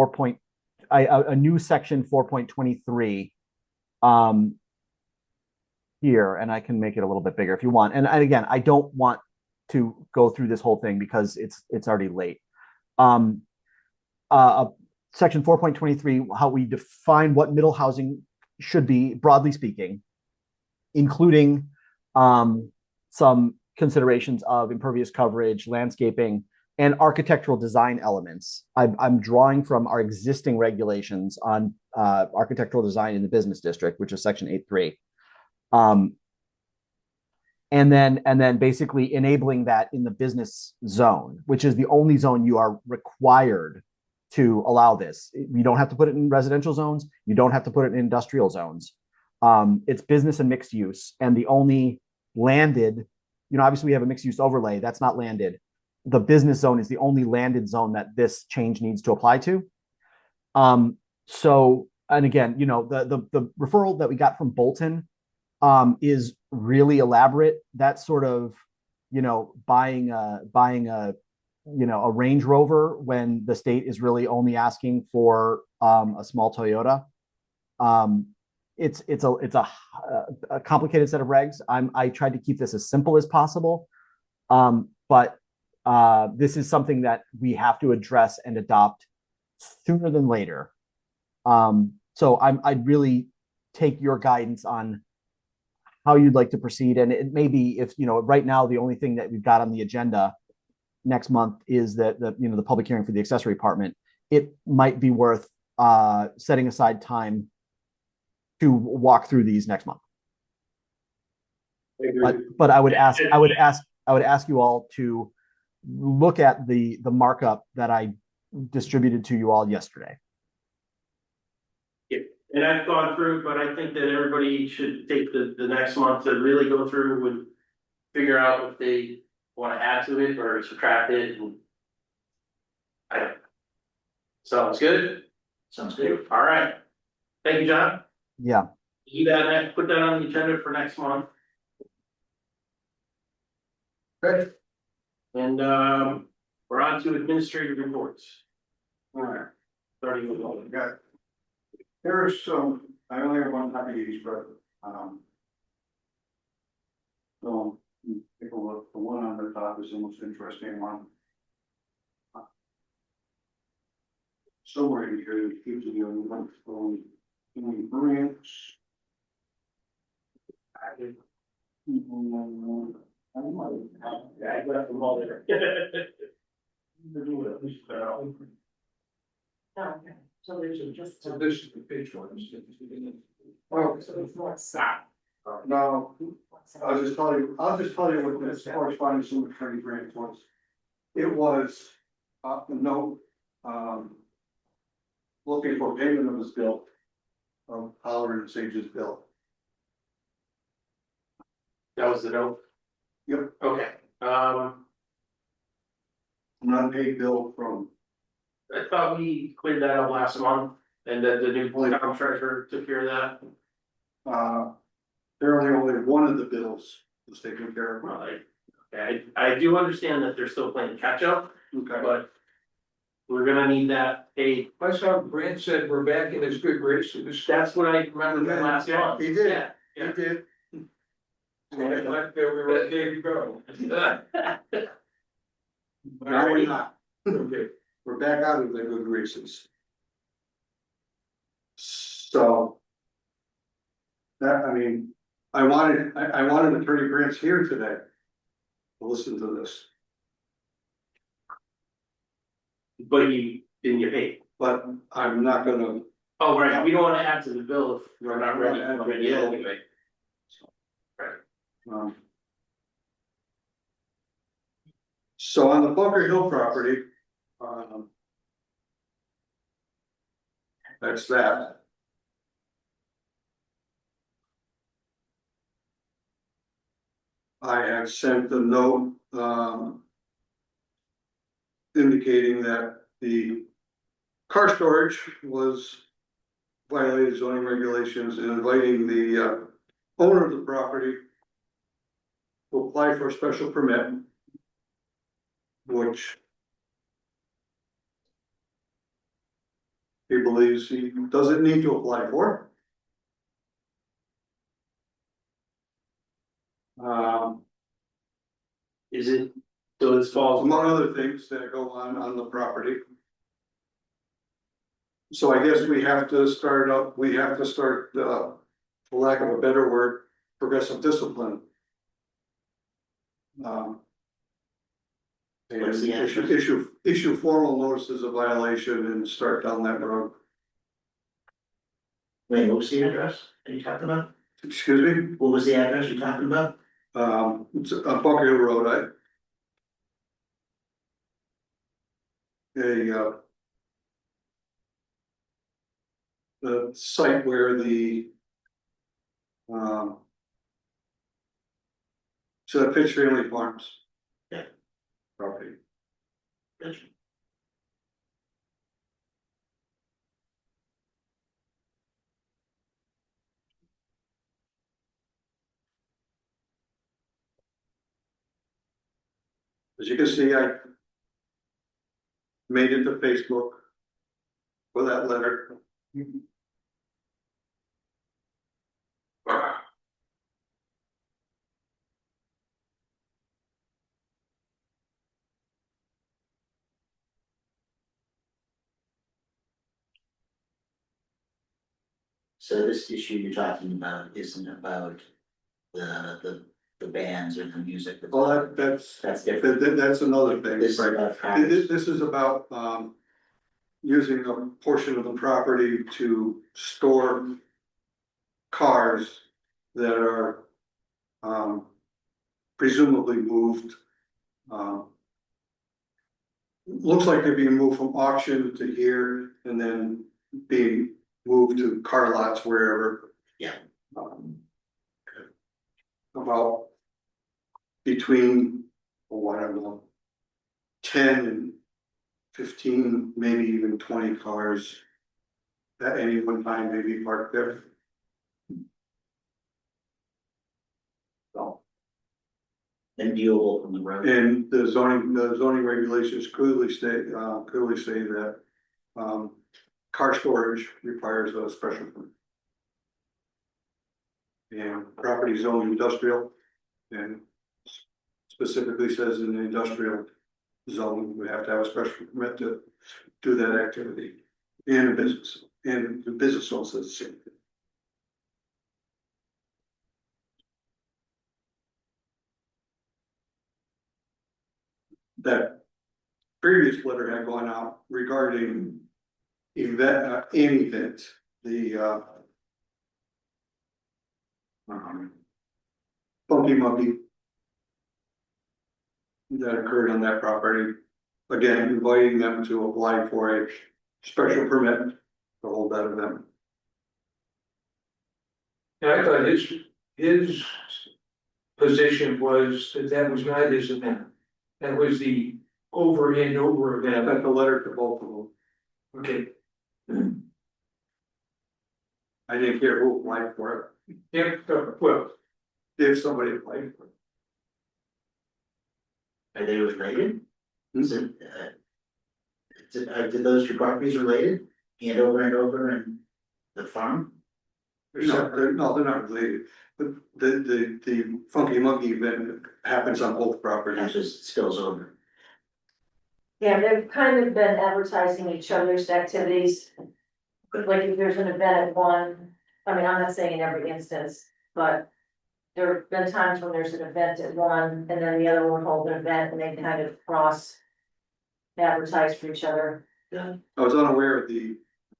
a new section 4.23 here, and I can make it a little bit bigger if you want. And again, I don't want to go through this whole thing because it's already late. Section 4.23, how we define what middle housing should be, broadly speaking, including some considerations of impervious coverage, landscaping, and architectural design elements. I'm drawing from our existing regulations on architectural design in the business district, which is section 8.3. And then basically enabling that in the business zone, which is the only zone you are required to allow this. You don't have to put it in residential zones. You don't have to put it in industrial zones. It's business and mixed use. And the only landed, obviously we have a mixed use overlay, that's not landed. The business zone is the only landed zone that this change needs to apply to. So, and again, the referral that we got from Bolton is really elaborate. That's sort of, buying a Range Rover when the state is really only asking for a small Toyota. It's a complicated set of regs. I tried to keep this as simple as possible, but this is something that we have to address and adopt sooner than later. So I'd really take your guidance on how you'd like to proceed. And it may be, if right now the only thing that we've got on the agenda next month is that the public hearing for the accessory apartment. It might be worth setting aside time to walk through these next month. But I would ask you all to look at the markup that I distributed to you all yesterday. Yeah, and I've gone through, but I think that everybody should take the next month to really go through and figure out if they want to add to it or subtract it. Sounds good? Sounds good. All right. Thank you, John. Yeah. Do that, put that on the agenda for next month. Good. And we're on to administrative reports. All right. Starting with all. Got. There's some, I only have one copy of each, but so take a look. The one on the top is the most interesting one. Somewhere in here, it gives you a link from grants. I left them all there. Okay, so there's just. So this is the page one. Oh, so it's more sad. No, I'll just tell you what this correspondence from the attorney grant was. It was, a note, looking for payment of his bill, Holler and Sage's bill. That was the note? Yep. Okay, Unpaid bill from, I thought we cleared that up last month and that the new town treasurer took care of that. apparently only one of the bills was taken care of. Well, I do understand that they're still playing catch up, Okay. but we're gonna need that paid. I saw Brent said we're back in his good graces. That's what I remember from last Yeah, month. he did. Yeah, He yeah. did. And like that we were okay to go. No, we're not. Okay. We're back out of the good graces. So. That, I wanted Attorney Grants here today. To listen to this, But you didn't get paid. but I'm not gonna, Oh, right, we don't wanna add to the bill if we're not ready yet anyway. So on the Bunker Hill property, that's that. I have sent a note, indicating that the car storage was violated zoning regulations and inviting the, owner of the property to apply for a special permit, which he believes he doesn't need to apply for. Is it, so this falls Among other things that go on the property. So I guess we have to start, for lack of a better word, progressive discipline. And What's the address? issue formal notices of violation and start down that road. Wait, what was the address that you talking about? Excuse me, What was the address you're talking about? it's a Bunker Hill Road, the site where the, so that Pitch Family Farms. Yeah. Property. Gotcha. As you can see, I made it to Facebook for that letter. So this issue you're talking about isn't about the bands or the music. Well, that's different. that's another thing. This is right? about cars. This is about, using a portion of the property to store cars that are, presumably moved. Looks like they're being moved from auction to here and then being moved to car lots wherever. Yeah. About between, oh, I don't know, 10 and 15, maybe even 20 cars at any one time may be parked there. So, And viewable from the road. and the zoning regulations clearly say that, car storage requires a special permit. And property zone industrial, and specifically says in the industrial zone, we have to have a special permit to do that activity. And a business, and the business also says the same thing. That previous letter had gone out regarding an event, the, Funky Monkey that occurred on that property. Again, inviting them to apply for a special permit to hold that event. And I thought his position was that was not his event. That was the over and over I event. sent the letter to both of them. Okay, I didn't care who applied for yeah, well, it, if somebody applied for it. Are they related? Hmm? Is it, did those two properties related? Andover and over and the farm? No, they're not related, but the Funky Monkey event happens on both That properties. just spills over. Yeah, they've kind of been advertising each other's activities. Like if there's an event at one, I mean, I'm not saying in every instance, but. There have been times when there's an event at one and then the other one hold an event and they kind of cross. Advertise for each other. I was unaware of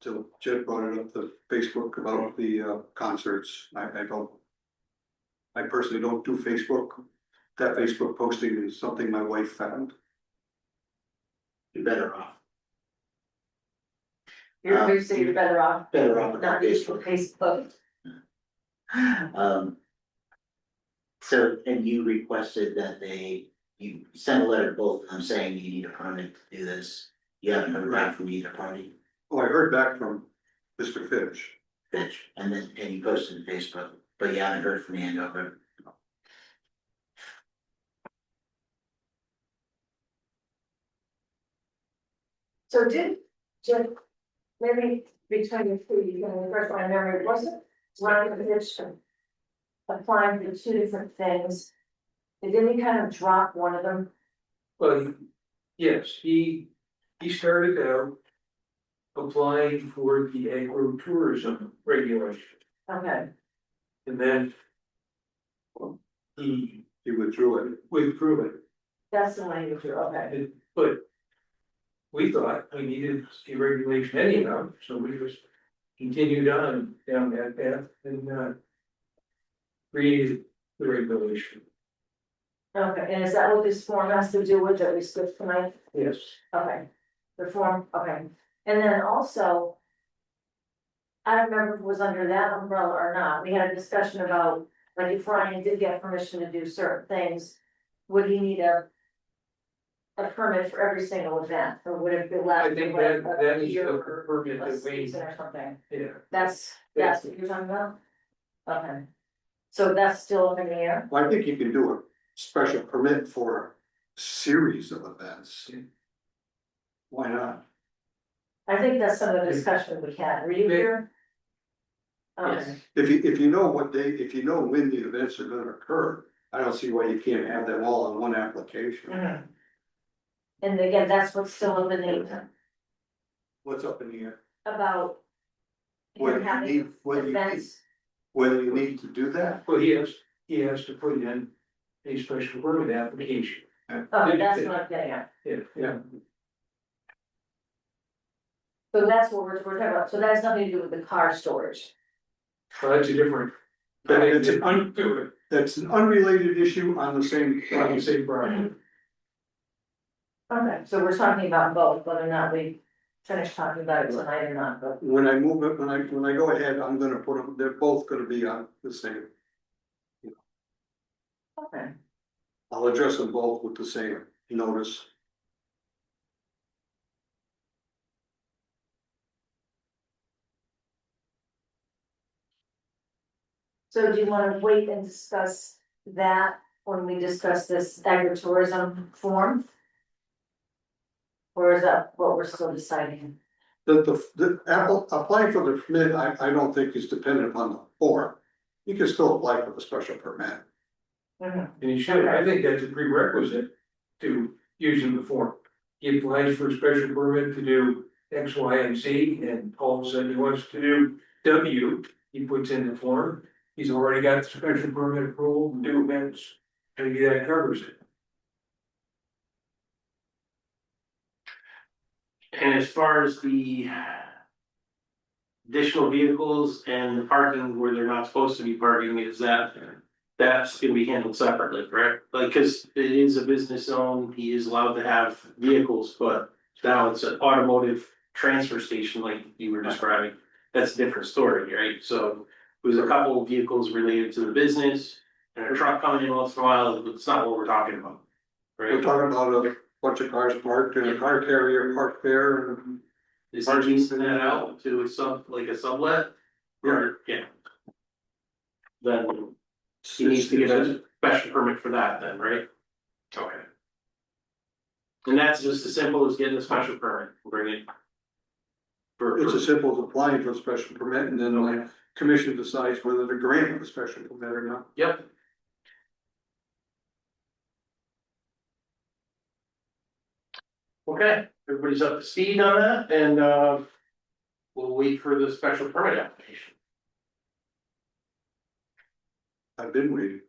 till Jed brought it up to Facebook about the concerts. I personally don't do Facebook. That Facebook posting is something my wife found. You're better off. You're saying you're better off. Better off with Not using Facebook. So, and you requested that you sent a letter to both of them saying you need a permit to do this. You haven't heard back from either party, Oh, I heard back from Mr. Fitch. Fitch, and you posted to Facebook, but you haven't heard from Andover. So just maybe between the two, you can refresh my memory, wasn't Ryan Fitch applying for two different things? And didn't he kind of drop one of them? Well, yes, he started out applying for the agro-tourism regulation, Okay, and then he He withdrew it. withdrew it. that's the language, okay. But we thought we needed the regulation anyhow, so we just continued on down that path and created the regulation. Okay, and is that what this form has to do with that we skipped tonight? Yes. Okay, the form, okay, and then also. I don't remember if it was under that umbrella or not, we had a discussion about, like, if Ryan did get permission to do certain things, would he need a permit for every single event, or would it be less? I think that is the permit A that we, season or something, yeah. that's what you're talking about? Okay, so that's still up in the air? Well, I think you can do a special permit for a series of events. Why not? I think that's some of the discussion we had, were you here? Okay. If you know what day, if you know when the events are gonna occur, I don't see why you can't have them all in one application. Mhm. And again, that's what's still up in the air, What's up in the air? about. Whether him you having need, events. whether you need to do that. Well, he has to put in a special permit application. Oh, that's what I'm getting at. Yeah. So that's what we're talking about, so that has nothing to do with the car storage. Well, that's a different. That's an unrelated issue on the same. On the same project. Okay, so we're talking about both, whether or not we finish talking about it tonight or not, but. When I move it, when I go ahead, I'm gonna put them, they're both gonna be on the same. Okay. I'll address them both with the same notice. So do you wanna wait and discuss that when we discuss this agritourism form? Or is that what we're still deciding? The applying for the permit, I don't think is dependent upon the form. You can still apply for the special permit. Mhm. And he should, I think that's a prerequisite to using the form. He applies for a special permit to do X, Y, and Z, and all of a sudden he wants to do W, he puts in the form. He's already got the special permit approval, to do events, maybe that covers it. And as far as the additional vehicles and the parking where they're not supposed to be parking, that's gonna be handled separately, correct? Like, cause it is a business zone, he is allowed to have vehicles, but now it's an automotive transfer station like you were describing. That's a different story, right? So there's a couple of vehicles related to the business and a truck coming in once in a while, it's not what we're talking about. We're Right? talking about a bunch of cars parked and a car carrier parked there and. Is he leasing that out to like a sublet? Or, yeah. Then he needs to get a special permit for that then, right? Okay. And that's just as simple as getting a special permit, bring it. It's as simple as applying for a special permit and then the commission decides whether to grant a special permit or not. Yep. Okay, everybody's up to speed on that and we'll wait for the special permit application. I've been waiting.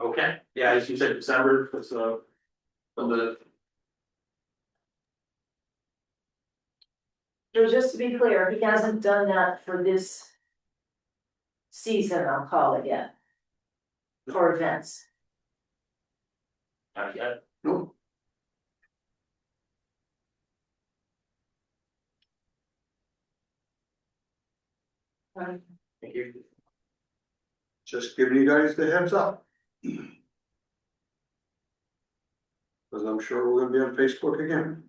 Okay, yeah, as you said, December, so the So just to be clear, he hasn't done that for this season, I'll call it yet. For events. not yet. No, Thank you. Just giving you guys the heads up. Cause I'm sure we're gonna be on Facebook again.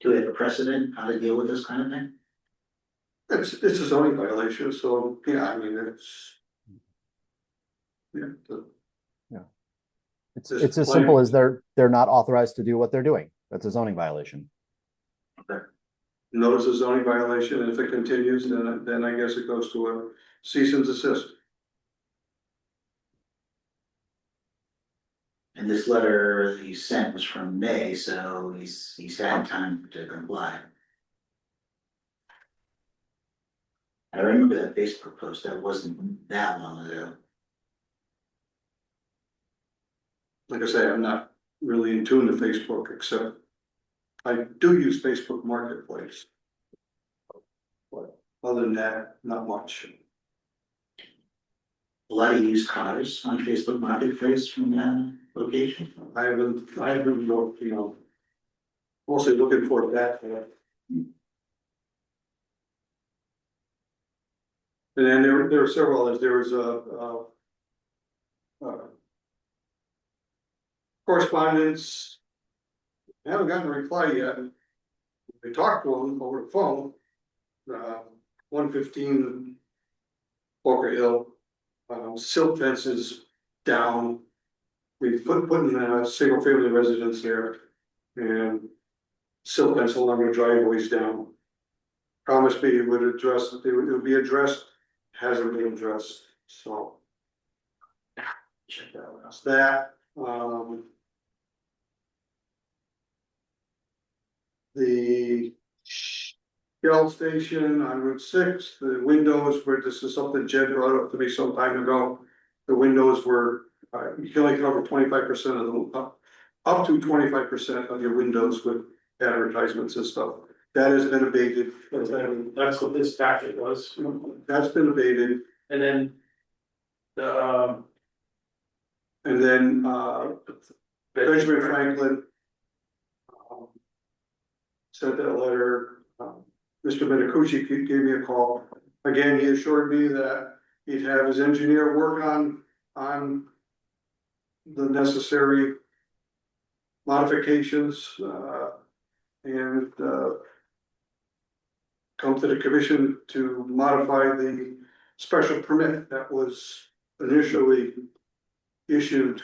Do we have a precedent how to deal with this kind of thing? It's a zoning violation, so, yeah, I mean, it's. Yeah, It's There's it's as plenty- simple as they're not authorized to do what they're doing. That's a zoning violation. notice a zoning violation, and if it continues, then I guess it goes to a cease and desist. And this letter he sent was from May, so he's had time to comply. I remember that Facebook post, that wasn't that long ago. Like I say, I'm not really in tune to Facebook, except I do use Facebook Marketplace. But other than that, not much. A lot of used cars on Facebook Marketplace from that location. I haven't looked, mostly looking for that. And then there were several others. There was correspondence. I haven't gotten a reply yet. We talked to them over the phone. 115 Walker Hill, silt fences down. We putting a single family residence there, and silt fence along the driveways down. Promised me it would address, it would be addressed, hasn't been addressed, so. Check that out. That's that, the Shell station on Route 6, the windows were, this is something Jed brought up to me some time ago. The windows were, you can only cover 25% of them, up to 25% of your windows with advertisements and stuff. That has been abated. That's what this packet was. That's been abated. And then the, And then, Benjamin Franklin sent that letter. Mr. Metacucci gave me a call. Again, he assured me that he'd have his engineer work on the necessary modifications, and come to the commission to modify the special permit that was initially issued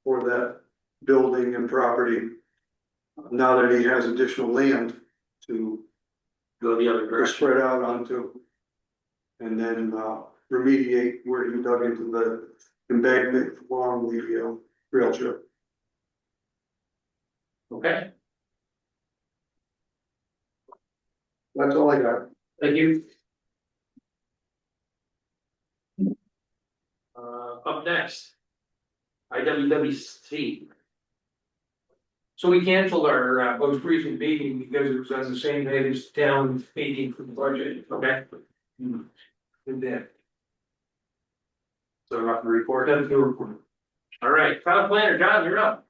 for that building and property. Now that he has additional land to go the other direction. spread out onto. And then remediate where he dug into the embankment along the rail trail. Okay, That's all I got. thank you. Up next. IWWC. So we canceled our most recent meeting because it was on the same day as the town meeting for the budget. Okay, Did that. so nothing to report. That's the report. All right, town planner, John, you're up.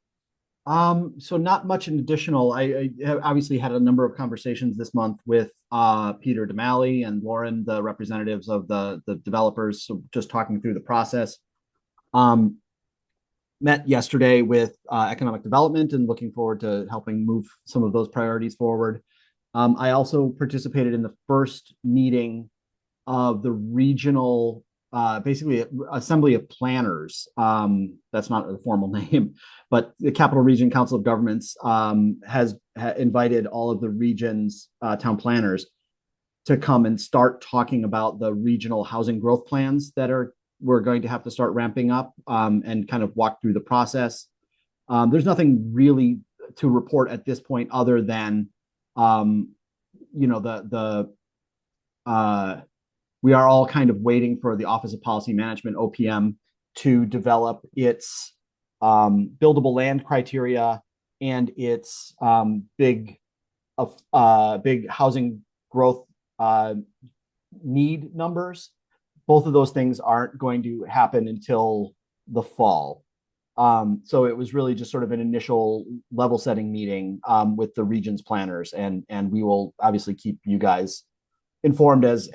So not much in additional. I have obviously had a number of conversations this month with Peter DeMalley and Lauren, the representatives of the developers, so just talking through the process. Met yesterday with economic development and looking forward to helping move some of those priorities forward. I also participated in the first meeting of the regional, basically assembly of planners. That's not a formal name, but the Capital Region Council of Governments has invited all of the region's town planners to come and start talking about the regional housing growth plans that we're going to have to start ramping up, and kind of walk through the process. There's nothing really to report at this point other than, we are all kind of waiting for the Office of Policy Management, OPM, to develop its buildable land criteria and its big housing growth need numbers. Both of those things aren't going to happen until the fall. So it was really just sort of an initial level setting meeting with the region's planners, and we will obviously keep you guys informed as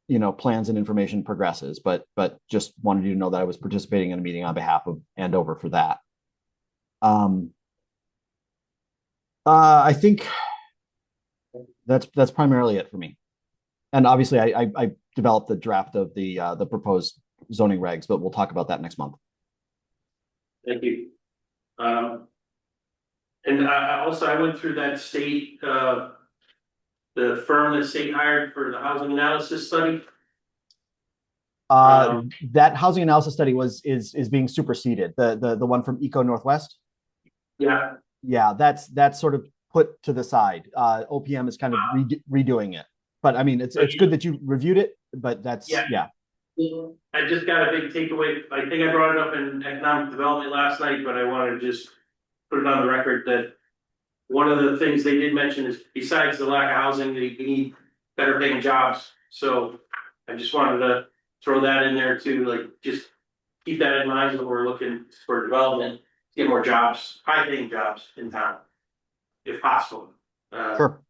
you know plans and information progresses. But just wanted you to know that I was participating in a meeting on behalf of Andover for that. I think that's primarily it for me. And obviously, I developed the draft of the proposed zoning regs, but we'll talk about that next month. Thank you. And I went through that state, the firm that state hired for the housing analysis study. That housing analysis study is being superseded. The one from Eco Northwest. Yeah. Yeah, that's sort of put to the side. OPM is kind of redoing it. But I mean, it's good that you reviewed it, but that's yeah. I just got a big takeaway. I think I brought it up in economic development last night, but I want to just put it on the record that one of the things they did mention is besides the lack of housing, they need better paying jobs. So I just wanted to throw that in there too, like just keep that in mind when we're looking for development, get more jobs, high paying jobs in town, if possible. Sure.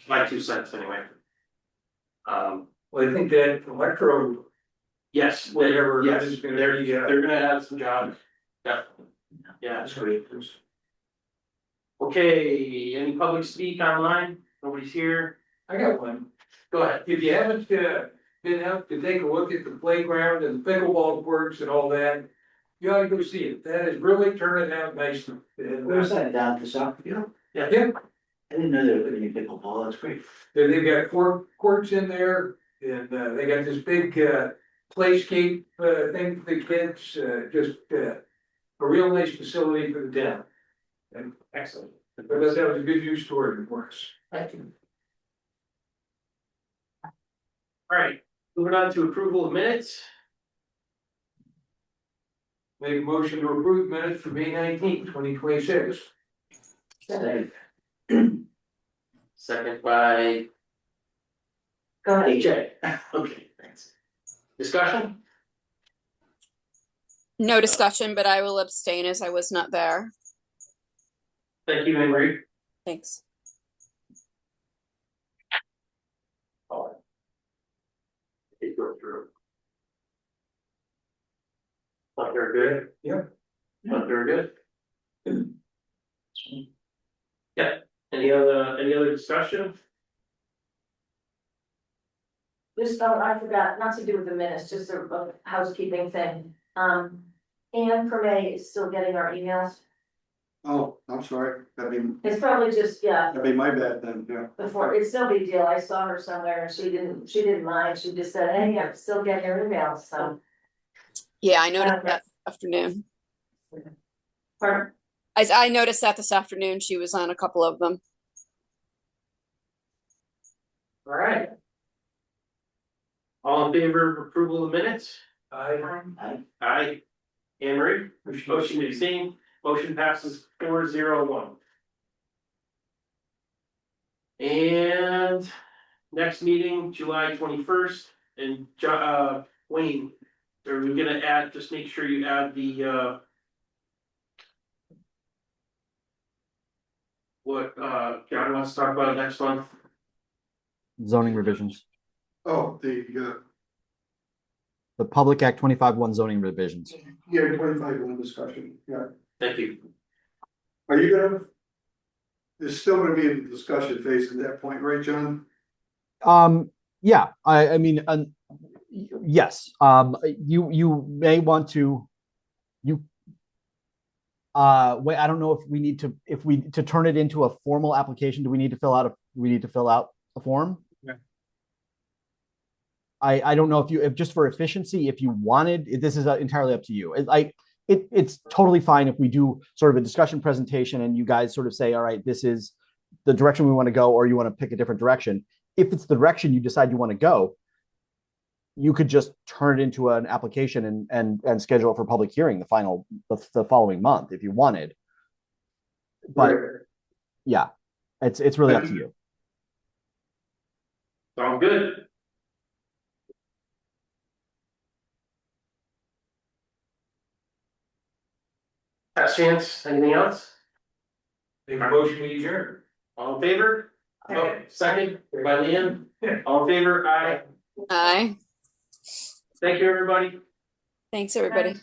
My 2 cents anyway. Well, I think that electro, Yes, whatever, yes, is gonna they're be, they're gonna have some jobs. Definitely. Yeah, that's great. Okay, any public speak online? Nobody's here. I got one. Go ahead. If you haven't been out to take a look at the playground and the pickleball courts and all that, you ought to go see it. That is really turning out nicely. And, Where's that, down to Southfield? Yeah, I didn't know they were putting in pickleball, that's great. they've got 4 courts in there, and they got this big playscape thing for the kids, just a real nice facility for the town. And Excellent. that was a good news story for us. Thank you. All right, moving on to approval of minutes. Make a motion to approve minutes for May 19th, 2026. Second by Go ahead. AJ. Okay, thanks. Discussion? No discussion, but I will abstain as I was not there. Thank you, Henry. Thanks. All right. Take go through. Not very good. Yeah. Not very good. Yeah, any other discussion? Just, I forgot, not to do with the minutes, just a housekeeping thing. Anne Permay is still getting our emails. Oh, I'm sorry, It's probably just, yeah, that'd be my bad then, yeah. before, it's no big deal. I saw her somewhere and she didn't mind. She just said, hey, I'm still getting your emails, so. Yeah, I noticed that this afternoon. Pardon? I noticed that this afternoon she was on a couple of them. All right. All in favor of approval of minutes? Aye. Anne Marie? Motion to abstain. Motion passes 4-0-1. And next meeting, July 21st, and Wayne, are we gonna add, just make sure you add the what John wants to talk about next month? Zoning revisions. Oh, The Public Act 25-1 zoning revisions. yeah, 25-1 discussion, yeah. Thank you. Are you gonna? It's still gonna be in the discussion phase at that point, right, John? Yeah, I mean, yes, you may want to, wait, I don't know if we need to turn it into a formal application, do we need to fill out a form? Yeah. I don't know if just for efficiency, if you wanted, this is entirely up to you. It's totally fine if we do sort of a discussion presentation and you guys sort of say, all right, this is the direction we want to go, or you want to pick a different direction. If it's the direction you decide you want to go, you could just turn it into an application and schedule it for public hearing the following month if you wanted. But yeah, it's really up to you. Sound good? Last chance, anything else? Make a motion to adjourn. All in favor? Oh, second, by Liam, all in favor, aye. Aye. Thank you, everybody. Thanks, everybody.